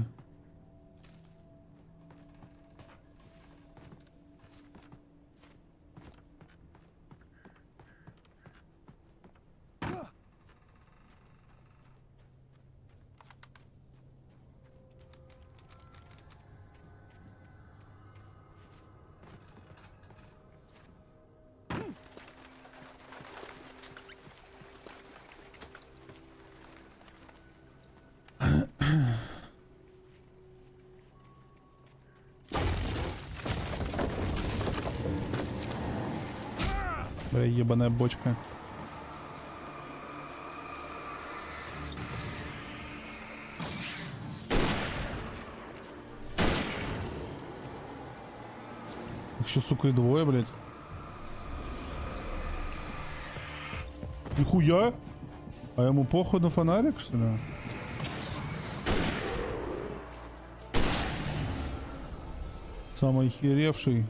Твоя ебаная бочка. Еще, сука, и двое, блядь. Нихуя! А ему похуй на фонарик, что ли? Самый херевший.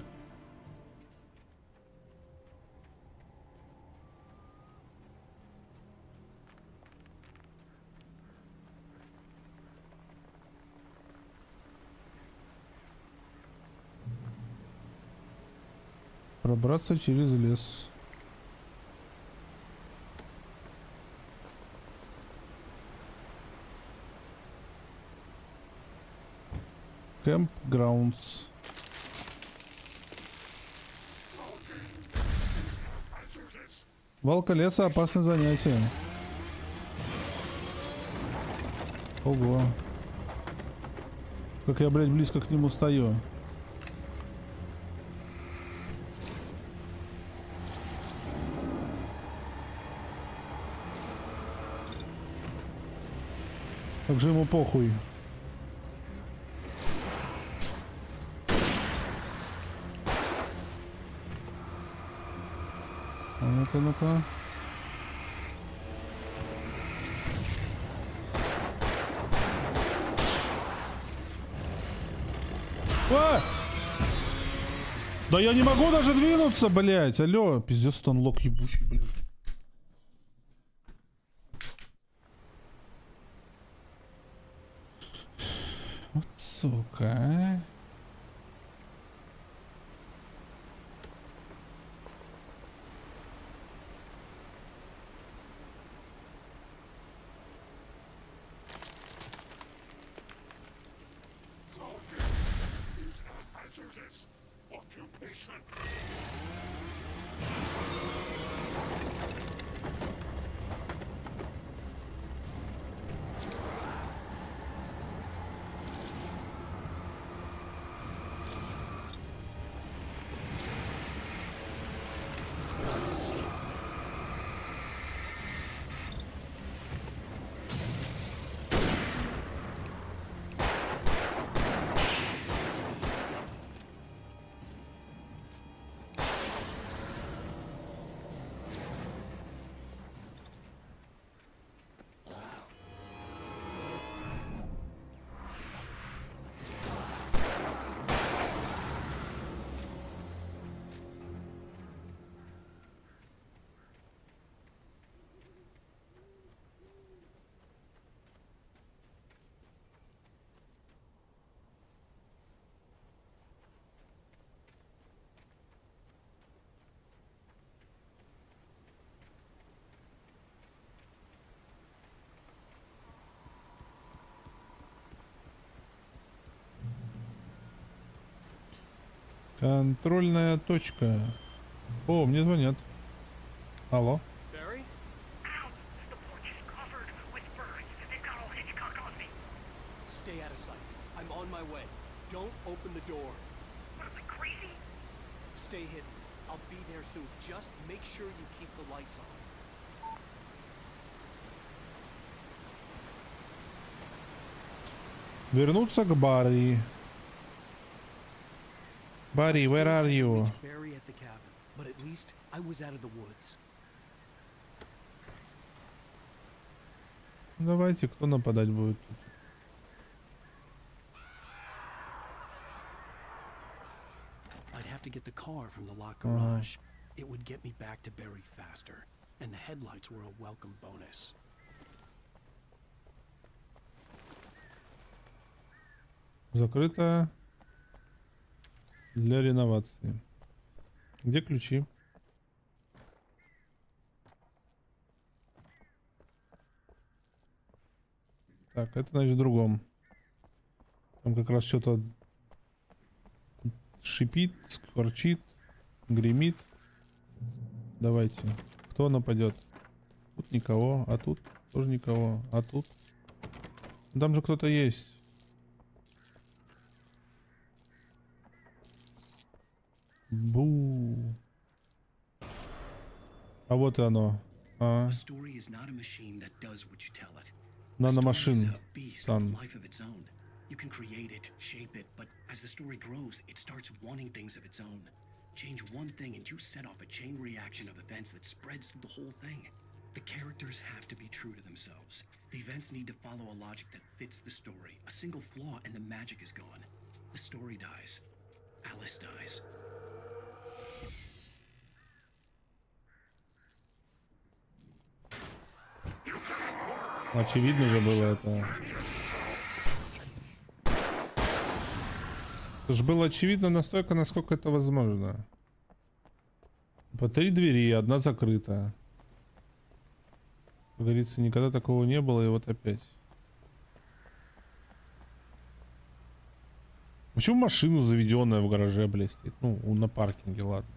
Пробраться через лес. Campgrounds. Валка леса — опасное занятие. Ого. Как я, блядь, близко к нему стою. Как же ему похуй. А ну-ка, ну-ка. А! Да я не могу даже двинуться, блять. Алло, пиздец, станлок ебучий, блядь. Вот сука, а. Контрольная точка. О, мне звонят. Алло. Barry? Ow! The porch is covered with birds. They've got all Hitchcock on me. Stay out of sight. I'm on my way. Don't open the door. What am I, crazy? Stay hidden. I'll be there soon. Just make sure you keep the lights on. Вернуться к Барри. Барри, where are you? Barry at the cabin, but at least I was out of the woods. Давайте, кто нападать будет тут? I'd have to get the car from the locked garage. It would get me back to Barry faster, and the headlights were a welcome bonus. Закрыто для реновации. Где ключи? Так, это значит в другом. Там как раз что-то шипит, скворчит, гремит. Давайте. Кто нападет? Тут никого, а тут тоже никого, а тут. Там же кто-то есть. Бу. вот и оно. А. Наномашин. Сан. You can create it, shape it, but as the story grows, it starts wanting things of its own. Change one thing and you set off a chain reaction of events that spreads through the whole thing. The characters have to be true to themselves. The events need to follow a logic that fits the story. A single flaw and the magic is gone. The story dies. Alice dies. Очевидно же было это. Это же было очевидно настолько, насколько это возможно. По 3 двери, одна закрыта. Как говорится, никогда такого не было, и вот опять. Почему машину заведенная в гараже, блядь, стоит? Ну, на паркинге, ладно.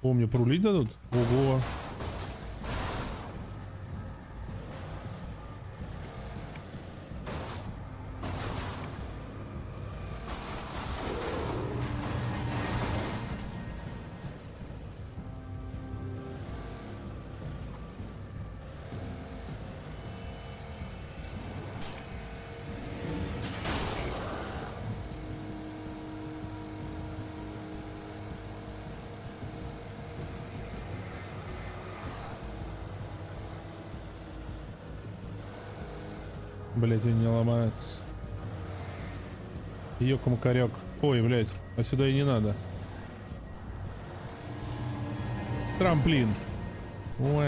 О, мне порулить дадут? Ого. Блять, он не ломается. Ёком-корёк. Ой, блять, а сюда и не надо. Трамплин. Вау.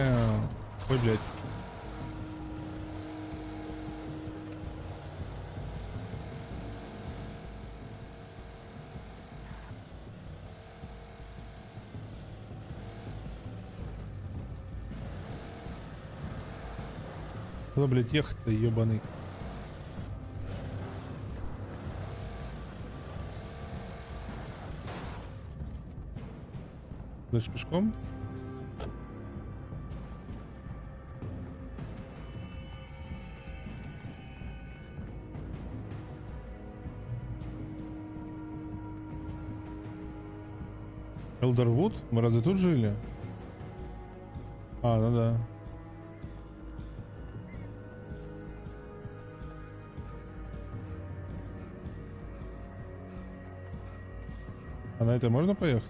Ой, блять. Куда, блять, ехать-то, ёбаный? Дальше пешком? Элдервуд? Мы разве тут жили? А, ну да. А на это можно поехать?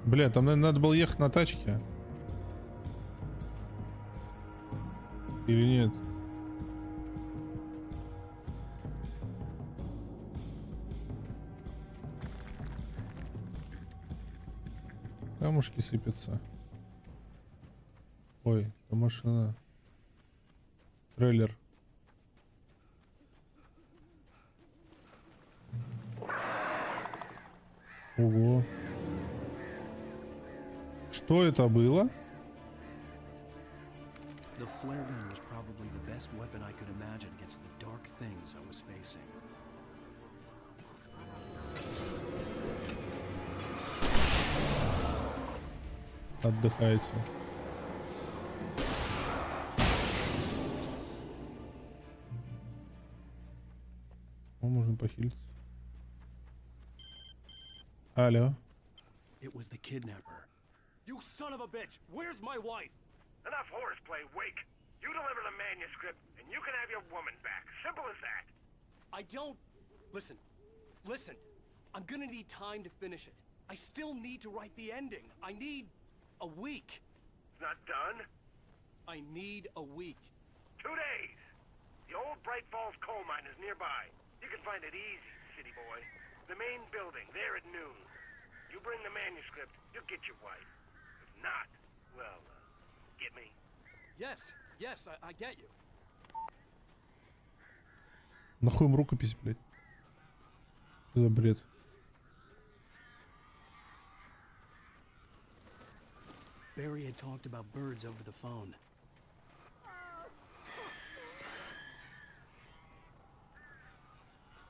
Бля, там, наверное, надо было ехать на тачке. Или нет? Камушки сыпятся. Ой, это машина. Трейлер. Ого. Что это было? The flare gun was probably the best weapon I could imagine against the dark things I was facing. Отдыхайте. О, можно похилиться. Алло. It was the kidnapper. You son of a bitch! Where's my wife? Enough horseplay, Wake. You deliver the manuscript, and you can have your woman back. Simple as that. I don't... Listen. Listen. I'm gonna need time to finish it. I still need to write the ending. I need a week. It's not done? I need a week. 2 days. The old Bright Falls coal mine is nearby. You can find it easy, city boy. The main building, there at noon. You bring the manuscript, you'll get your wife. If not, well, get me? Yes, yes, I get you. Нахуй им рукопись, блядь. Что за бред? Barry had talked about birds over the phone.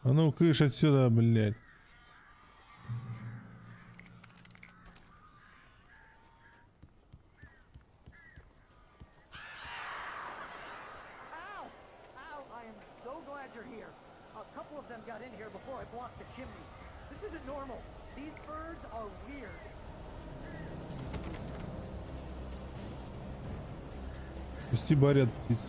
А ну, кыш отсюда, блядь. Got in here before I blocked the chimney. This isn't normal. These birds are weird. Пусти Барри от птиц.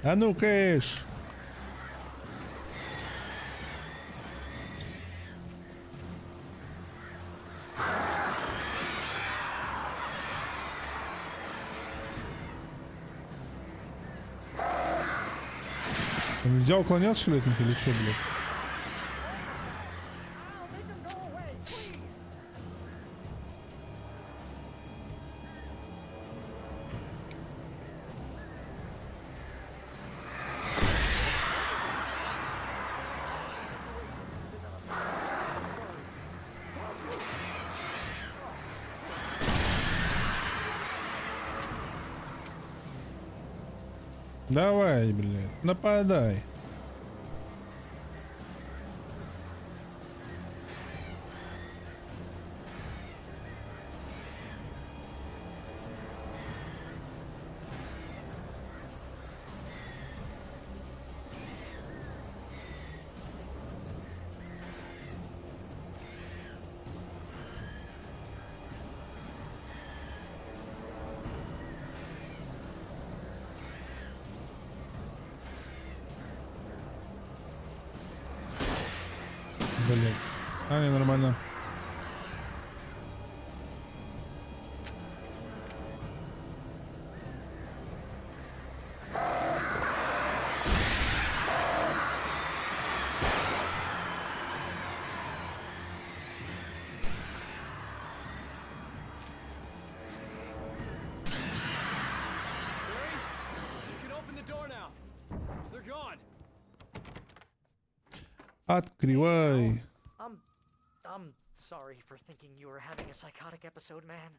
А ну, кэш! Нельзя уклоняться, что ли, от них или что, блядь? Давай, блядь, нападай. Блядь. А, не, нормально. Открывай. I'm sorry for thinking you were having a psychotic episode, man.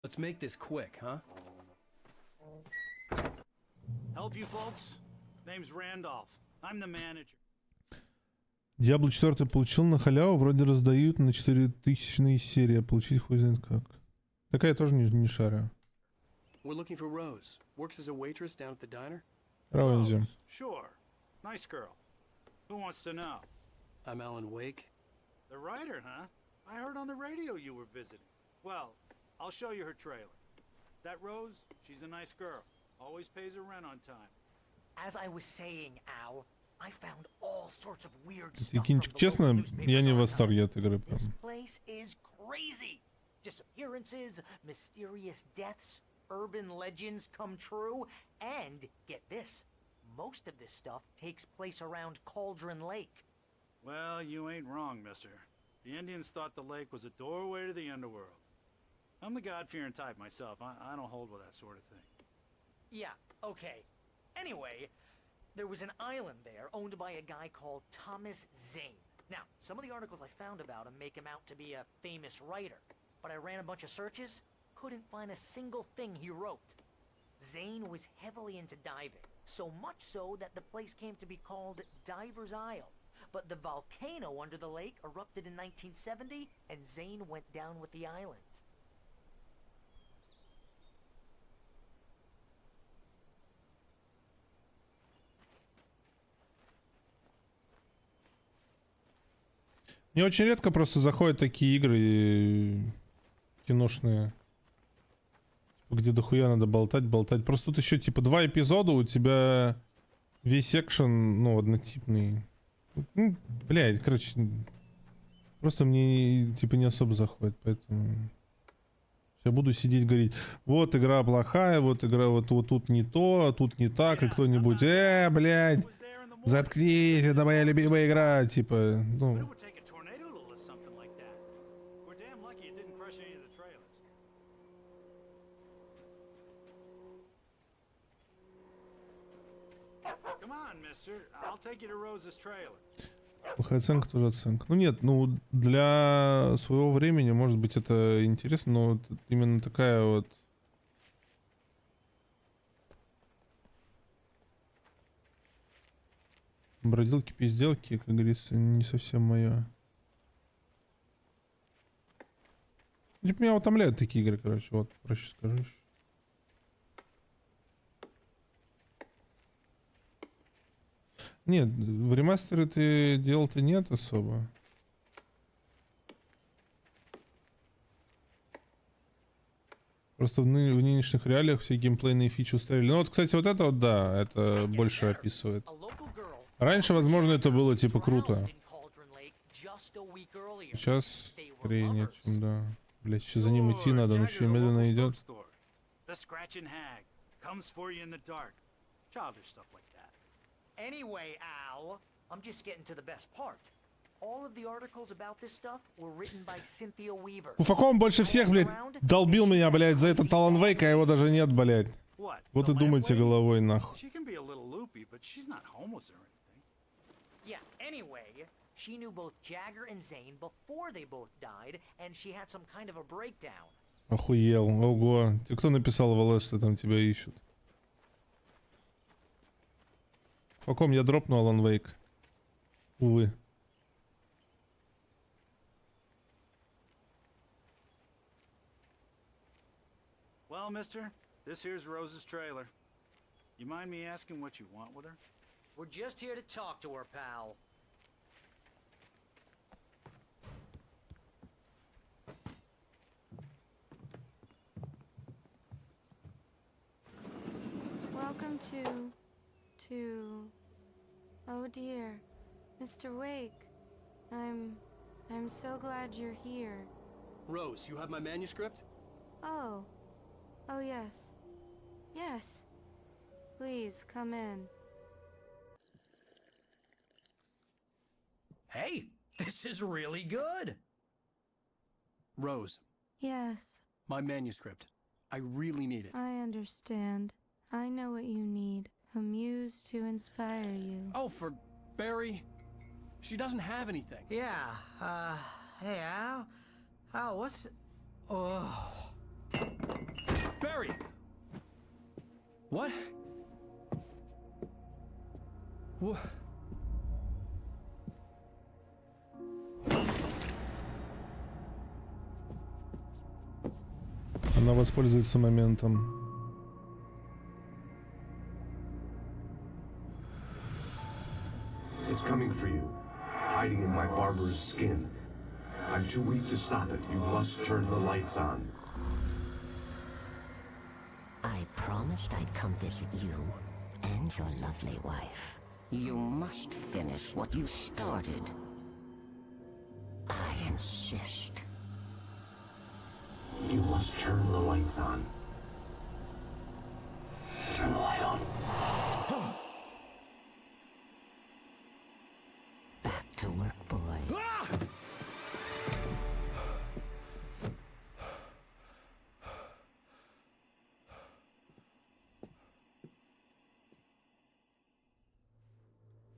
Let's make this quick, huh? Help you folks? Name's Randolph. I'm the manager. Diablo 4 получил на халяву, вроде раздают на 4000-ные серии, а получить хуй знает как. Такая тоже не шарю. We're looking for Rose. Works as a waitress down at the diner. Равензи. Sure. Nice girl. Who wants to know? I'm Alan Wake. The writer, huh? I heard on the radio you were visiting. Well, I'll show you her trailer. That Rose, she's a nice girl. Always pays her rent on time. As I was saying, Al, I found all sorts of weird Если stuff кинчик from the честно, local newspapers я не в archives. восторге от игры прям. This place is crazy. Disappearances, mysterious deaths, urban legends come true, and get this, most of this stuff takes place around Cauldron Lake. Well, you ain't wrong, mister. The Indians thought the lake was a doorway to the underworld. I'm the God-fearing type myself. I don't hold with that sort of thing. Yeah, okay. Anyway, there was an island there owned by a guy called Thomas Zane. Now, some of the articles I found about him make him out to be a famous writer, but I ran a bunch of searches, couldn't find a single thing he wrote. Zane was heavily into diving, so much so that the place came to be called Diver's Isle. But the volcano under the lake erupted in 1970, and Zane went down with the island. Мне очень редко просто заходят такие игры киношные, где дохуя надо болтать. Просто тут еще типа 2 эпизода, у тебя весь экшен, ну, однотипный. Ну, блядь, короче, просто мне типа не особо заходит, поэтому я буду сидеть говорить, вот игра плохая, вот игра вот тут не то, а тут не так, и кто-нибудь, блядь, заткнись, это моя любимая игра, типа, ну. Плохая оценка, тоже оценка. Ну нет, ну для своего времени, может быть, это интересно, но вот именно такая вот... Бродилки-пизделки, как говорится, не совсем моя. Типа меня утомляют такие игры, короче, вот, проще скажу. Нет, в ремастере ты дел-то нет особо. Просто в нынешних реалиях все геймплейные фичи устарели. Ну вот, кстати, вот это вот, да, это больше описывает. Раньше, возможно, это было типа круто. Сейчас скорее нет, чем да. Блять, еще за ним идти надо, он еще медленно идет. Anyway, Al, I'm just getting to the best part. All of the articles about this stuff were written by Cynthia Weaver. Уфаком больше всех, блядь, долбил меня, блядь, за этот Alan Wake, а его даже нет, блядь. Вот и думайте головой, нахуй. Yeah, anyway, she knew both Jagger and Zane before they both died, and she had some kind of a breakdown. Охуел, ого. Кто написал в ЛС, что там тебя ищут? Факом я дропну Alan Wake. Увы. Well, mister, this here's Rose's trailer. You mind me asking what you want with her? We're just here to talk to her, pal. Welcome to... Oh dear, Mr. Wake. I'm so glad you're here. Rose, you have my manuscript? Oh. Oh yes. Yes. Please, come in. Hey, this is really good. Rose. Yes. My manuscript. I really need it. I understand. I know what you need. A muse to inspire you. Oh, for Barry? She doesn't have anything. Yeah, hey, Al? Al, what's... Oh... What? What? Она воспользуется моментом. It's coming for you, hiding in my barber's skin. I'm too weak to stop it. You must turn the lights on. I promised I'd come visit you and your lovely wife. You must finish what you started. I insist. You must turn the lights on. Turn the light on. Back to work, boy.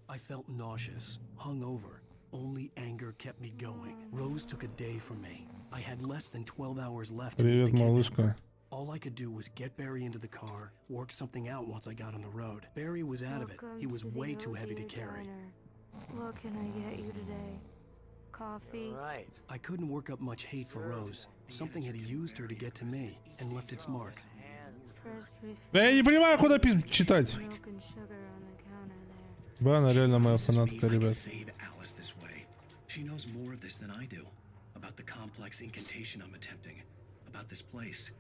I felt nauseous, hungover. Only anger kept me going. Rose took a day from me. I had less than 12 hours left to meet Привет, the малышка. kidnapper. All I could do was get Barry into the car, work something out once I got on the road. Barry was out of it. He was way too heavy to carry. What can I get you today? Coffee? Right. I couldn't work up much hate for Rose. Something had used her to get to me and left its mark. First refill. Я не понимаю, куда читать. Milk and sugar on the counter there. Да, она реально моя фанатка, ребят. Save Alice this way. She knows more of this than I do. About the complex incantation I'm attempting. About this place.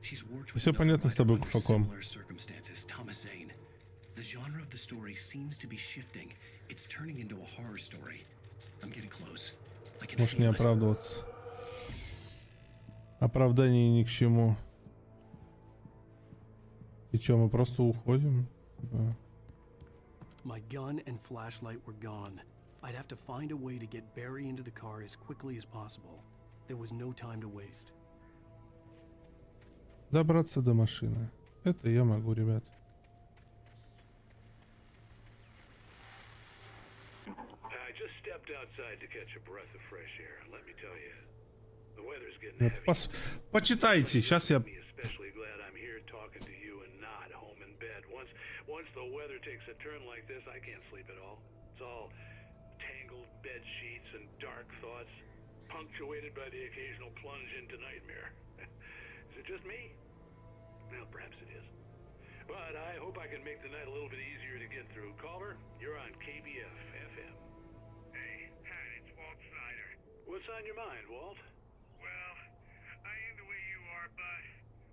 She's worked with Все понятно с тобой, Куфаком. similar circumstances. Thomas Zane. The genre of the story seems to be shifting. It's turning into a horror story. I'm getting close. I can Можешь не feel it. оправдываться. Оправдание ни к чему. И чё, мы просто уходим? Да. My gun and flashlight were gone. I'd have to find a way to get Barry into the car as quickly as possible. There was no time to waste. Добраться до машины. Это я могу, ребят. I just stepped outside to catch a breath of fresh air. Let me tell you, the weather's getting heavy. Почитайте, сейчас я... Especially glad I'm here talking to you and not home in bed. Once the weather takes a turn like this, I can't sleep at all. It's all tangled bed sheets and dark thoughts, punctuated by the occasional plunge into nightmare. Is it just me? Well, perhaps it is. But I hope I can make the night a little bit easier to get through. Caller, you're on KBF FM. Hey, Pat, it's Walt Snyder. What's on your mind, Walt? Well, I am the way you are, but,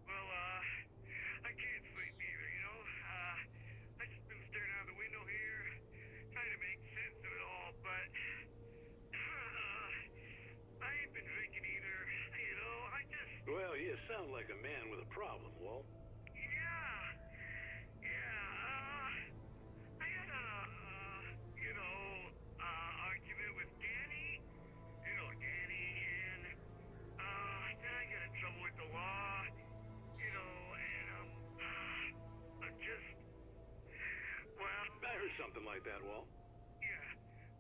well, I can't sleep either, you know? I just been staring out the window here, trying to make sense of it all, but, I ain't been drinking either, you know? I just... Well, you sound like a man with a problem, Walt. I had a, argument with Danny. You know Danny, and, then I got in trouble with the law, you know, and, I'm just, well... I heard something like that, Walt. Yeah,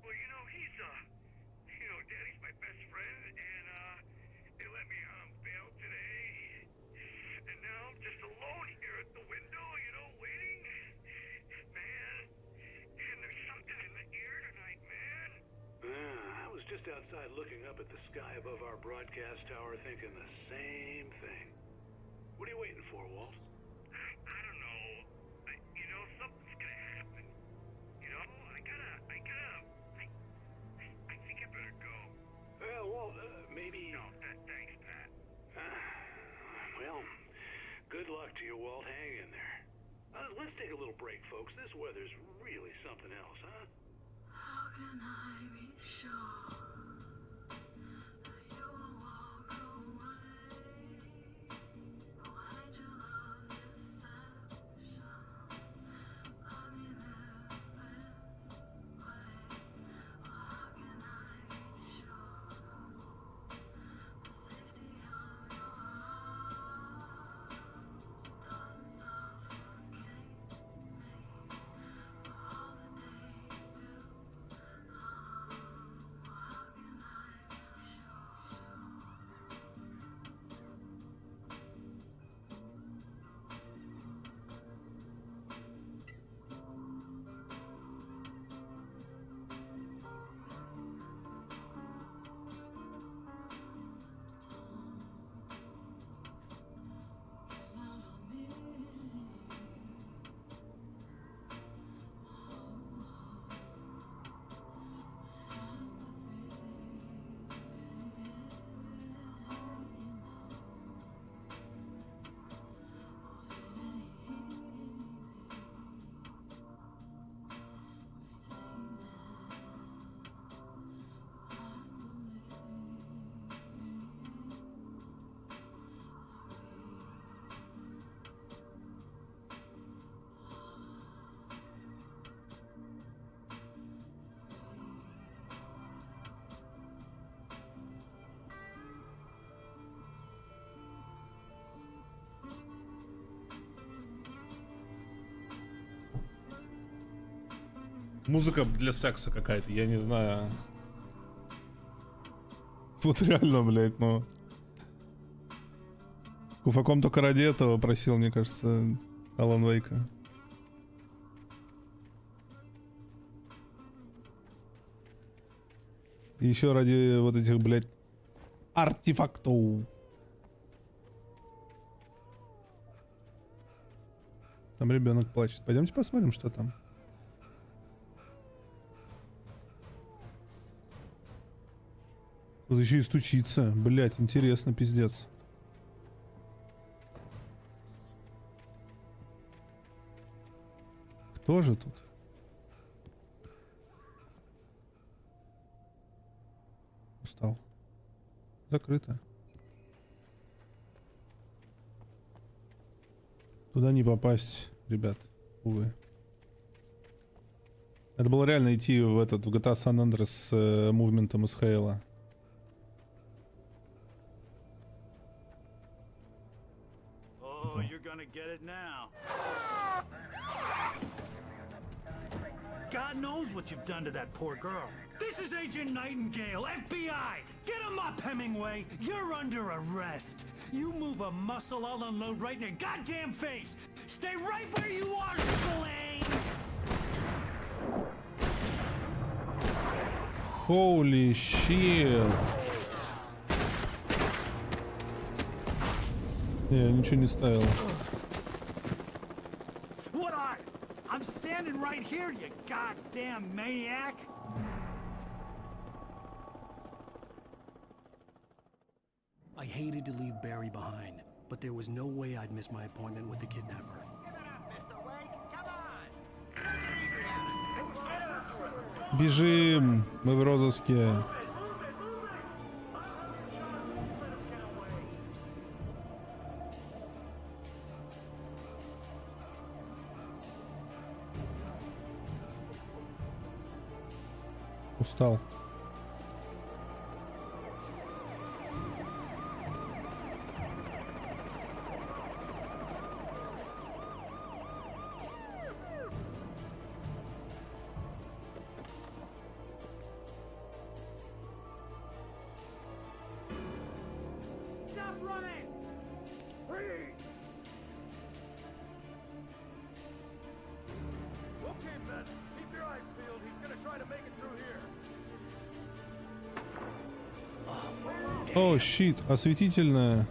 well, you know, he's, Danny's my best friend, and, they let me on bail today, and now I'm just alone here at the window, you know, waiting. Man, and there's something in the air tonight, man. I was just outside looking up at the sky above our broadcast tower thinking the same thing. What are you waiting for, Walt? I don't know. You know, something's gonna happen. You know, I think I better go. Well, Walt, maybe... No, thanks, Pat. Well, good luck to you, Walt. Hang in there. Let's take a little break, folks. This weather's really something else, huh? How can I be sure that you will walk away? Why'd you love deception? I mean, this way. How can I be sure the safety of your arms doesn't suffocate me? All the day you do. How Музыка для секса какая-то, я не знаю. Вот реально, блядь, ну. Куфаком только ради этого просил, мне кажется, Алан Вейка. И еще ради вот этих, блядь, артефактов. Там ребенок плачет. Пойдемте посмотрим, что там. Тут еще и стучится. Блядь, интересно, пиздец. Кто же тут? Устал. Закрыто. Туда не попасть, ребят, увы. Это было реально идти в этот, в GTA San Andreas с мувментом из Хейла. Oh, you're gonna get it now. God knows what you've done to that poor girl. This is Agent Nightingale, FBI! Get him up, Hemingway! You're under arrest! You move a muscle, I'll unload right in your goddamn face! Stay right where you are, Spillane! Holy shit! Не, я ничего не ставил. What are? I'm standing right here, you goddamn maniac! I hated to leave Barry behind, but there was no way I'd miss my appointment with the kidnapper. Бежим, мы в розыске. Устал. Stop running! Freeze! Okay, men, keep your eyes peeled. He's gonna try to make it through here. О, щит, осветительная.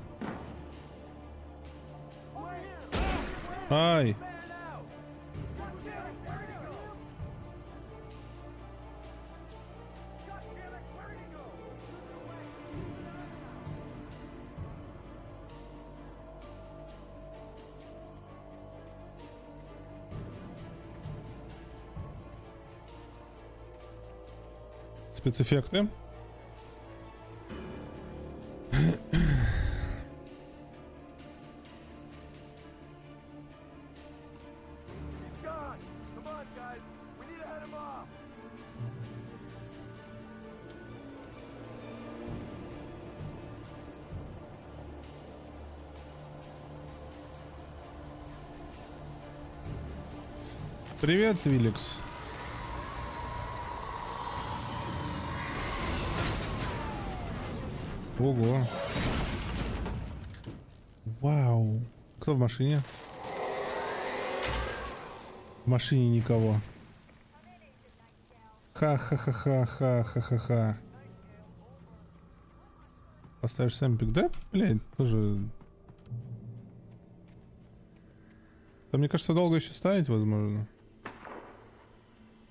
Ай. Спецэффекты. Привет, Твиликс. Ого. Вау. Кто в машине? В машине никого. Ха-ха-ха-ха-ха-ха-ха-ха. Поставишь сэмпик, да? Блядь, тоже... Да, мне кажется, долго еще ставить, возможно.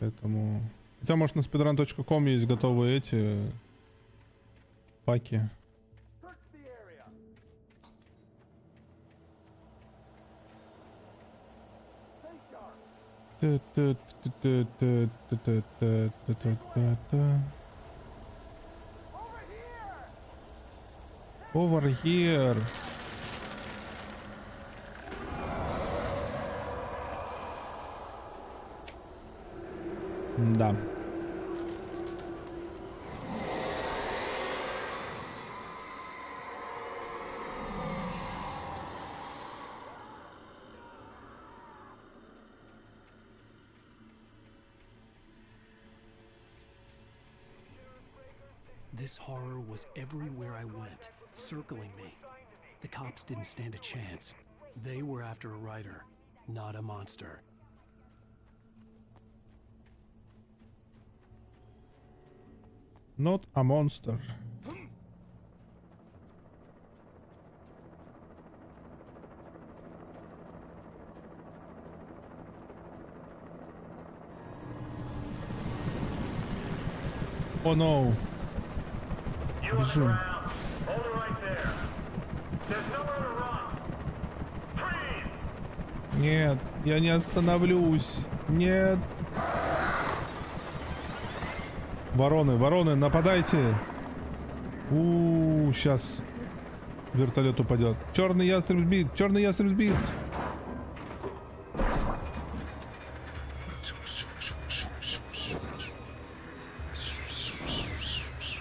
Поэтому... Хотя, может, на speedrun.com есть готовые эти... паки. Over here. Да. This horror was everywhere I went, circling me. The cops didn't stand a chance. They were after a writer, not a monster. Not a monster. Oh no. Бежим. Нет, я не остановлюсь. Нет. Вороны, вороны, нападайте. Сейчас вертолет упадет. Черный ястреб сбит, черный ястреб сбит.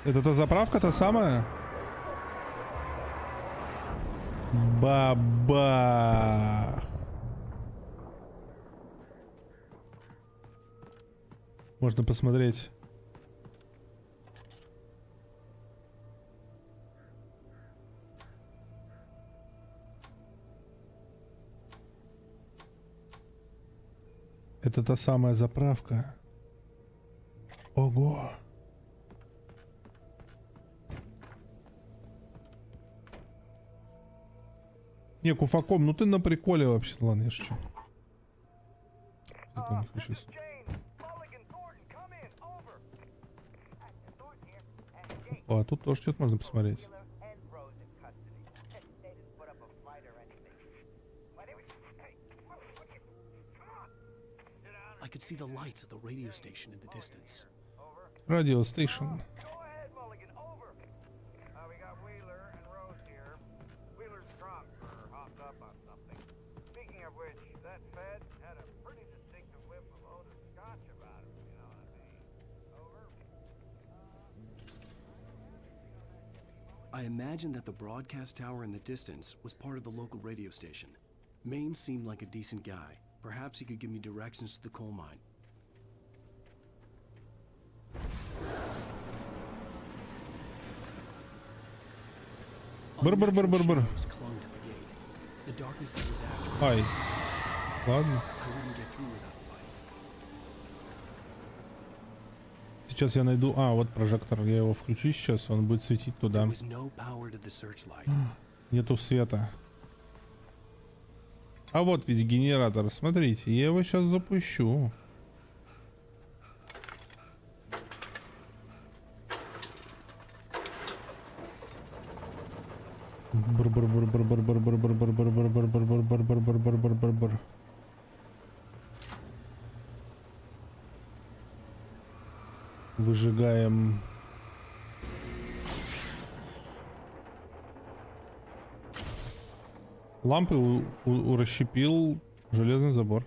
Это та заправка, та самая? Баба. Можно посмотреть. Это та самая заправка. Ого. Не, Куфаком, ну ты на приколе вообще. Ладно, я шучу. Не хочу. А тут тоже что-то можно посмотреть. I could see the lights of the radio station in the distance. Radio station. I imagined that the broadcast tower in the distance was part of the local radio station. Maine seemed like a decent guy. Perhaps he could give me directions to the coal mine. Бр-бр-бр-бр-бр. Ай. Ладно. Сейчас я найду... А, вот прожектор. Я его включу сейчас, он будет светить туда. Нету света. А вот ведь генератор. Смотрите, я его сейчас запущу. Выжигаем. Лампы расщепил железный забор.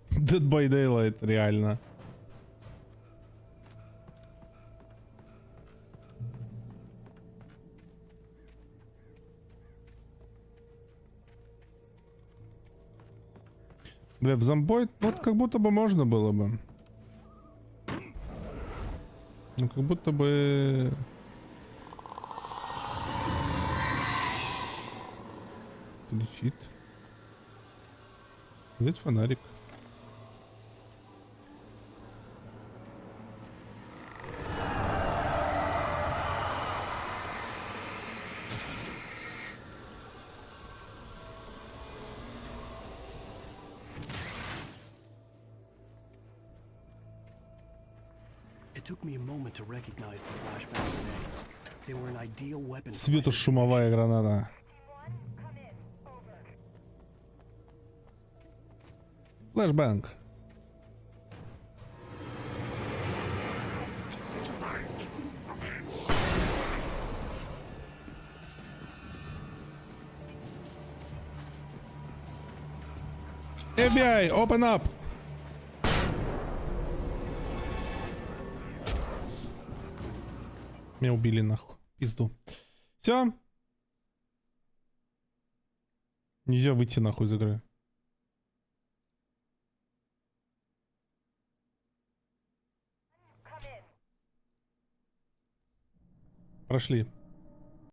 Dead by Daylight, реально. Бля, в зомбоид, ну, как будто бы можно было бы. Ну, как будто бы... Лечит. Где фонарик? It took me a moment to recognize the flashbang grenades. They were an ideal weapon. Светошумовая граната. Флэшбэнг. FBI, open up. Меня убили нахуй. Пизду. Все. Нельзя выйти нахуй из игры. Прошли.